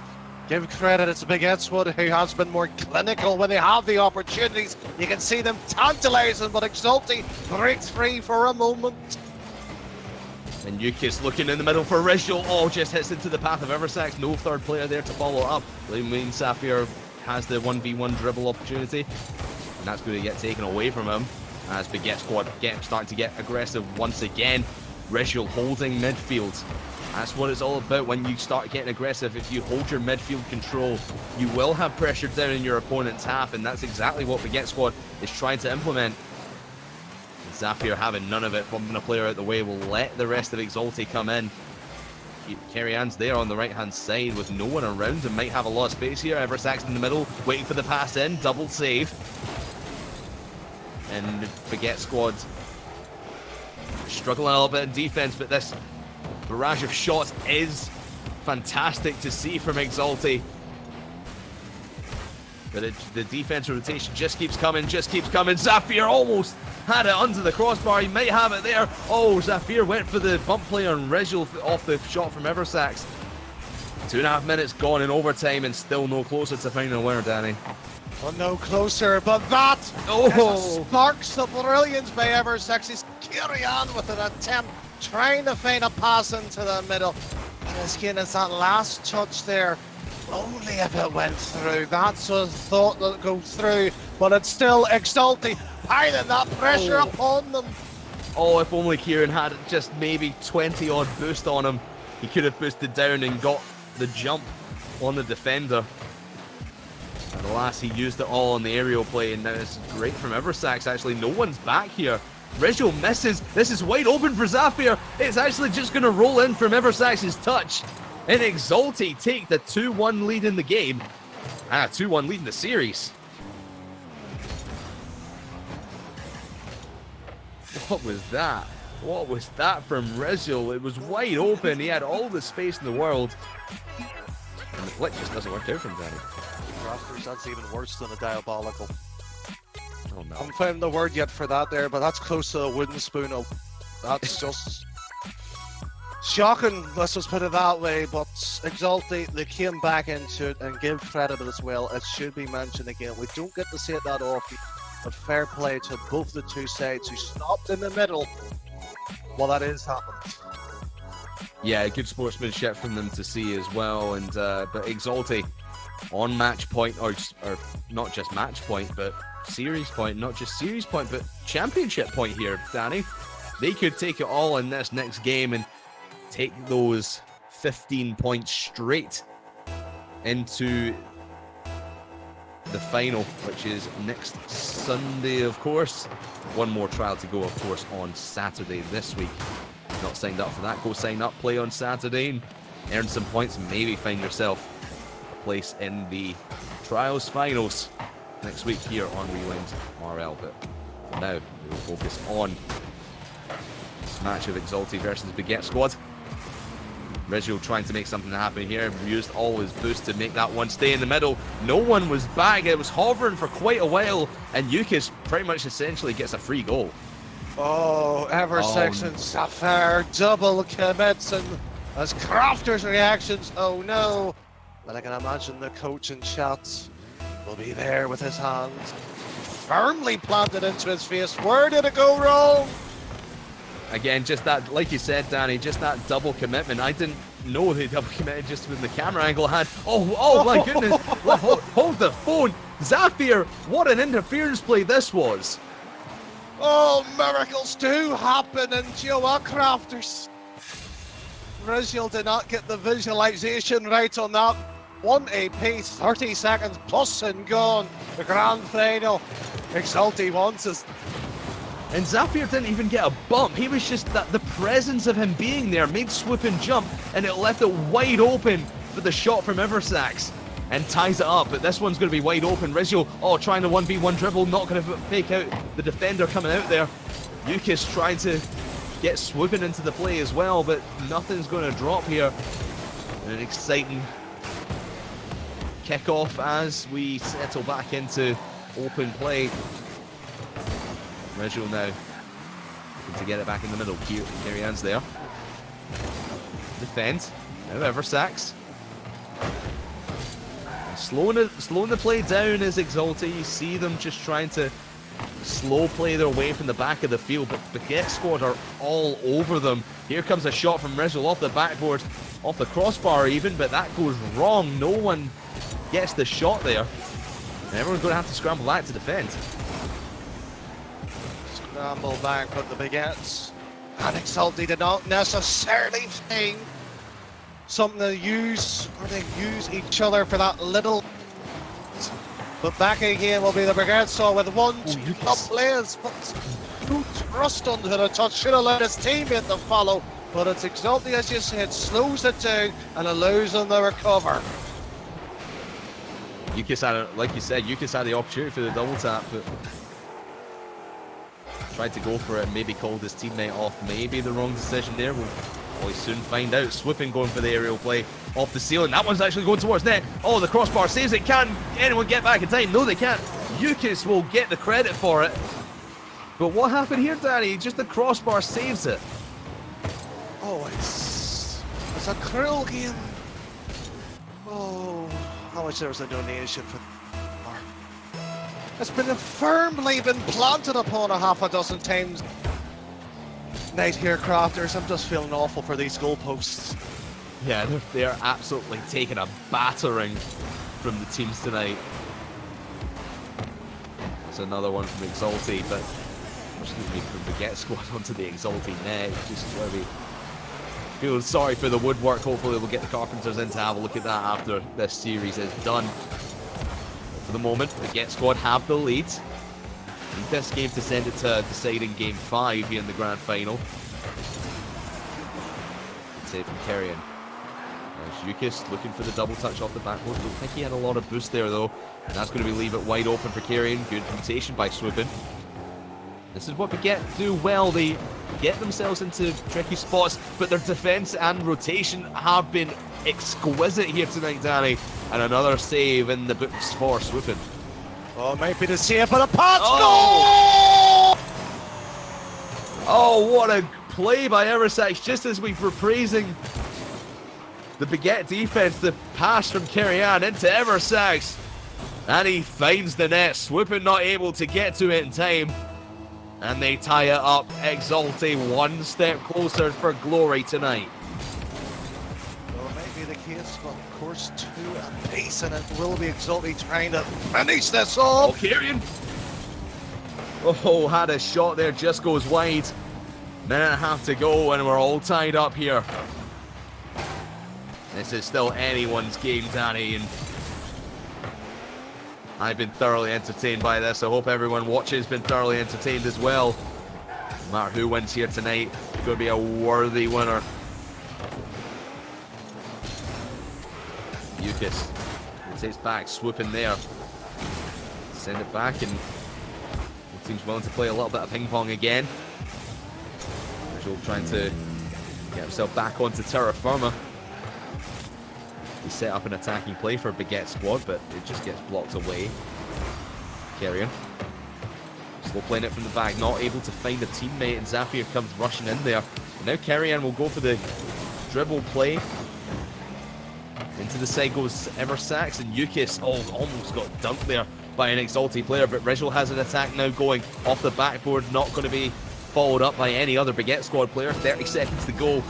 give credit, it's Baguette squad who has been more clinical when they have the opportunities. You can see them tantalising, but Exalti breaks free for a moment. And Yukis looking in the middle for Rizio. Oh, just hits into the path of Eversax. No third player there to follow up. Means Zafir has the 1v1 dribble opportunity. And that's going to get taken away from him as Baguette squad starting to get aggressive once again. Rizio holding midfield. That's what it's all about when you start getting aggressive. If you hold your midfield control, you will have pressure down in your opponent's half, and that's exactly what Baguette squad is trying to implement. Zafir having none of it, bumping a player out the way, will let the rest of Exalti come in. Kerry-Ann's there on the right-hand side with no one around and might have a lot of space here. Eversax in the middle, waiting for the pass in, double save. And Baguette squad struggling a little bit in defense, but this barrage of shots is fantastic to see from Exalti. But the defense rotation just keeps coming, Zafir almost had it under the crossbar. He might have it there. Oh, Zafir went for the bump play on Rizio off the shot from Eversax. 2.5 minutes gone in overtime and still no closer to finding a winner, Danny. Well, no closer, but that sparks of brilliance by Eversax. He's carrying on with an attempt, trying to find a pass into the middle. And again, it's that last touch there. Only if it went through. That's a thought that goes through, but it's still Exalti piling that pressure upon them. Oh, if only Kieran had just maybe 20 odd boost on him, he could have boosted down and got the jump on the defender. And alas, he used it all on the aerial play, and now it's great from Eversax. Actually, no one's back here. Rizio misses. This is wide open for Zafir. It's actually just going to roll in from Eversax's touch. And Exalti take the 2-1 lead in the game. 2-1 lead in the series. What was that? What was that from Rizul? It was wide open. He had all the space in the world. And the flick just doesn't work out from Danny. Crafters, that's even worse than a diabolical. Oh no. I haven't found the word yet for that there, but that's close to a wooden spoon. That's just shocking, let's just put it that way. But Exalted, they came back into it and give credit as well. It should be mentioned again. We don't get to see it that often, but fair play to both the two sides who stopped in the middle while that is happening. Yeah, good sportsmanship from them to see as well. And but Exalted on match point, or not just match point, but series point, not just series point, but championship point here, Danny. They could take it all in this next game and take those 15 points straight into the final, which is next Sunday, of course. One more trial to go, of course, on Saturday this week. Not signed up for that, go sign up, play on Saturday, and earn some points, maybe find yourself a place in the trials finals next week here on Rewind RL. But for now, we will focus on this match of Exalted versus Baguette Squad. Rizul trying to make something happen here, used all his boost to make that one stay in the middle. No one was back, it was hovering for quite a while, and Yukis pretty much essentially gets a free goal. Oh, Eversection Sapphire double commits, and as Crafter's reactions, oh no. But I can imagine the coach in chat will be there with his hands firmly planted into his face. Where did it go wrong? Again, just that, like you said, Danny, just that double commitment. I didn't know they double committed just with the camera angle I had. Oh my goodness. Hold the phone. Zafir, what an interference play this was. Oh, miracles do happen, and you know what, Crafters? Rizul did not get the visualization right on that. 1 AP, 30 seconds plus and gone. The grand final. Exalted wants us. And Zafir didn't even get a bump. He was just that the presence of him being there made Swoop and jump, and it left it wide open for the shot from Eversax and ties it up. But this one's going to be wide open. Rizul, trying to 1v1 dribble, not going to fake out the defender coming out there. Yukis trying to get Swooping into the play as well, but nothing's going to drop here. And an exciting kickoff as we settle back into open play. Rizul now looking to get it back in the middle. Kirian's there. Defend. Now Eversax. Slowing the play down is Exalted. You see them just trying to slow play their way from the back of the field, but the Baguette Squad are all over them. Here comes a shot from Rizul off the backboard, off the crossbar even, but that goes wrong. No one gets the shot there. And everyone's going to have to scramble back to defend. Scramble back, but the Baguettes and Exalted did not necessarily find something to use, or they use each other for that little. But back again will be the Baguette Saw with 1-2 top plays, but too thrust onto the touch. Should have allowed his teammate to follow, but it's Exalted, as you said, slows it down and allows them to recover. Yukis had, like you said, Yukis had the opportunity for the double tap, but tried to go for it, maybe called his teammate off. Maybe the wrong decision there. We'll soon find out. Swooping going for the aerial play off the ceiling. That one's actually going towards net. Oh, the crossbar saves it. Can anyone get back in time? No, they can't. Yukis will get the credit for it. But what happened here, Danny? Just the crossbar saves it. Oh, it's a cruel game. Oh, how much there was a donation for. It's been firmly planted upon a half a dozen times. Night here, Crafters. I'm just feeling awful for these goalposts. Yeah, they're absolutely taking a battering from the teams tonight. It's another one from Exalted, but excuse me, from the Baguette Squad onto the Exalted net. Just where we feel sorry for the woodwork. Hopefully we'll get the Carpenters in to have a look at that after this series is done. For the moment, the Baguette Squad have the lead. Need this game to send it to deciding game 5 here in the grand final. Save from Carrion. There's Yukis looking for the double touch off the backboard. Don't think he had a lot of boost there though. And that's going to leave it wide open for Carrion. Good rotation by Swoopin. This is what Baguette do well. They get themselves into tricky spots, but their defense and rotation have been exquisite here tonight, Danny. And another save in the books for Swoopin. Oh, maybe the save for the punch. Oh! Oh, what a play by Eversax, just as we were praising the Baguette defense. The pass from Kerry-Ann into Eversax, and he finds the net. Swoopin not able to get to it in time, and they tie it up. Exalty one step closer for glory tonight. Well, maybe the case, but of course, 2 apiece, and it will be Exalty trying to finish this Oh, off. Carrion. Oh, had a shot there, just goes wide. Minute and a half to go, and we're all tied up here. This is still anyone's game, Danny, and I've been thoroughly entertained by this. I hope everyone watching has been thoroughly entertained as well. No matter who wins here tonight, it's going to be a worthy winner. Yukis takes back, Swooping there. Send it back, and the team's willing to play a little bit of ping pong again. Visual trying to get himself back onto terra firma. He set up an attacking play for Baguette squad, but it just gets blocked away. Carrion. Slow playing it from the back, not able to find a teammate, and Zafir comes rushing in there. And now Carrion will go for the dribble play. Into the side goes Eversax, and Yukis, almost got dunked there by an Exalty player, but Rizal has an attack now going off the backboard, not going to be followed up by any other Baguette squad player. 30 seconds to go,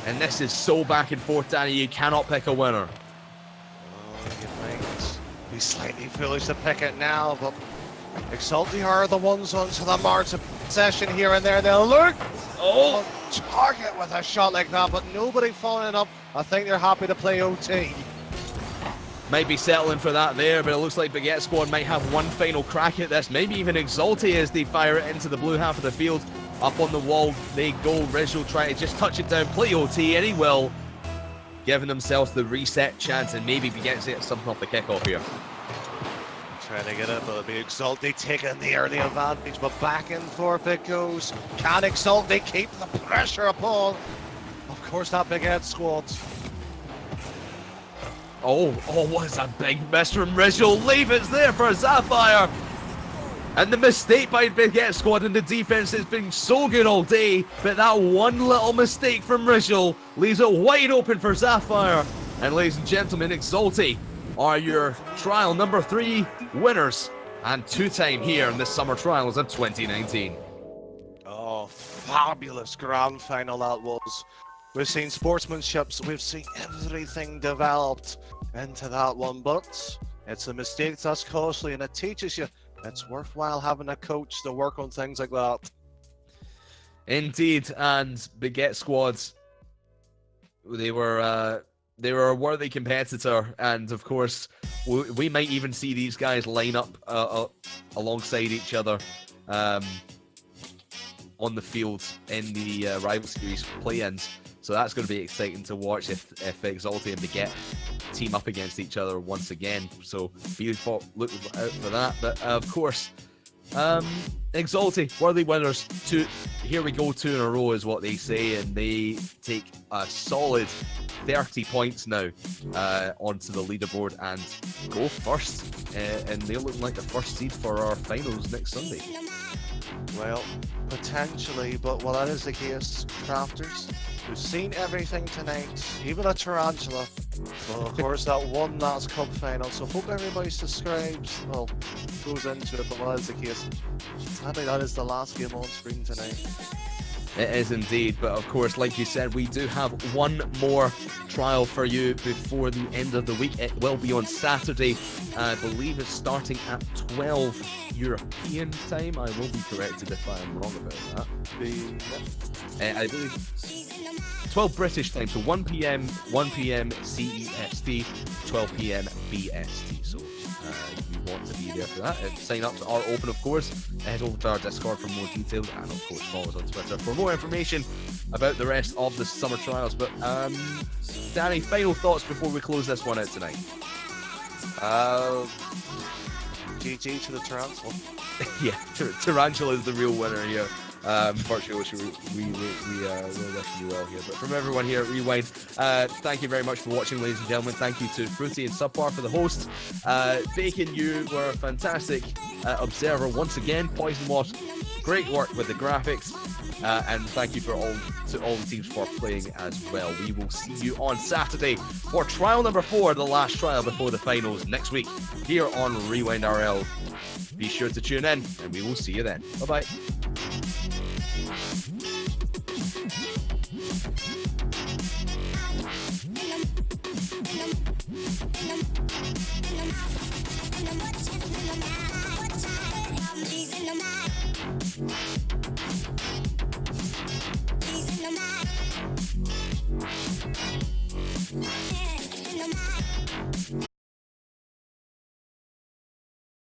and this is so back and forth, Danny, you cannot pick a winner. You might be slightly foolish to pick it now, but Exalty are the ones onto the march of possession here and there. They'll look on target with a shot like that, but nobody following up. I think they're happy to play OT. Might be settling for that there, but it looks like Baguette squad might have one final crack at this. Maybe even Exalty as they fire it into the blue half of the field. Up on the wall they go. Rizal trying to just touch it down, play OT, and he will. Giving themselves the reset chance, and maybe Baguette to get something off the kickoff here. Trying to get it, but it'll be Exalty taking the early advantage, but back and forth it goes. Can Exalty keep the pressure upon? Of course, that Baguette squad. Oh, what is a big miss from Rizal. Leave it's there for Zafire. And the mistake by Baguette squad, and the defense has been so good all day, but that one little mistake from Rizal leaves it wide open for Zafire. And ladies and gentlemen, Exalty are your trial number 3 winners, and 2-time here in the summer trials of 2019. Oh, fabulous grand final that was. We've seen sportsmanships, we've seen everything developed into that one, but it's a mistake that's costly, and it teaches you it's worthwhile having a coach to work on things like that. Indeed, and Baguette squads, they were a worthy competitor, and of course we might even see these guys line up alongside each other on the field in the rival series play-ins. So that's going to be exciting to watch if Exalty and Baguette team up against each other once again. So look out for that. But of course, Exalty, worthy winners. Here we go, 2 in a row is what they say, and they take a solid 30 points now onto the leaderboard and go first. And they're looking like the first seed for our finals next Sunday. Well, potentially, but while that is the case, Crafters, we've seen everything tonight, even a tarantula. Well, of course, that won that cup final, so hope everybody subscribes, well, goes into it, but while that is the case, sadly that is the last game on screen tonight. It is indeed, but of course, like you said, we do have one more trial for you before the end of the week. It will be on Saturday. I believe it's starting at 12 European time. I will be corrected if I'm wrong about that. I believe 12 British time, so 1 p.m. CEST, 12 p.m. BST. So you want to be there for that. Sign-ups are open, of course. Head over to our Discord for more details, and of course follow us on Twitter for more information about the rest of the summer trials. But Danny, final thoughts before we close this one out tonight? GG to the tarantula. Yeah, Tarantula is the real winner here. Unfortunately, we're wishing you well here. But from everyone here at Rewind, thank you very much for watching, ladies and gentlemen. Thank you to Fruity and Subpar for the host. Bacon, you were a fantastic observer once again. Poison Wasp, great work with the graphics. And thank you to all the teams for playing as well. We will see you on Saturday for trial number 4, the last trial before the finals next week here on Rewind RL. Be sure to tune in, and we will see you then. Bye-bye.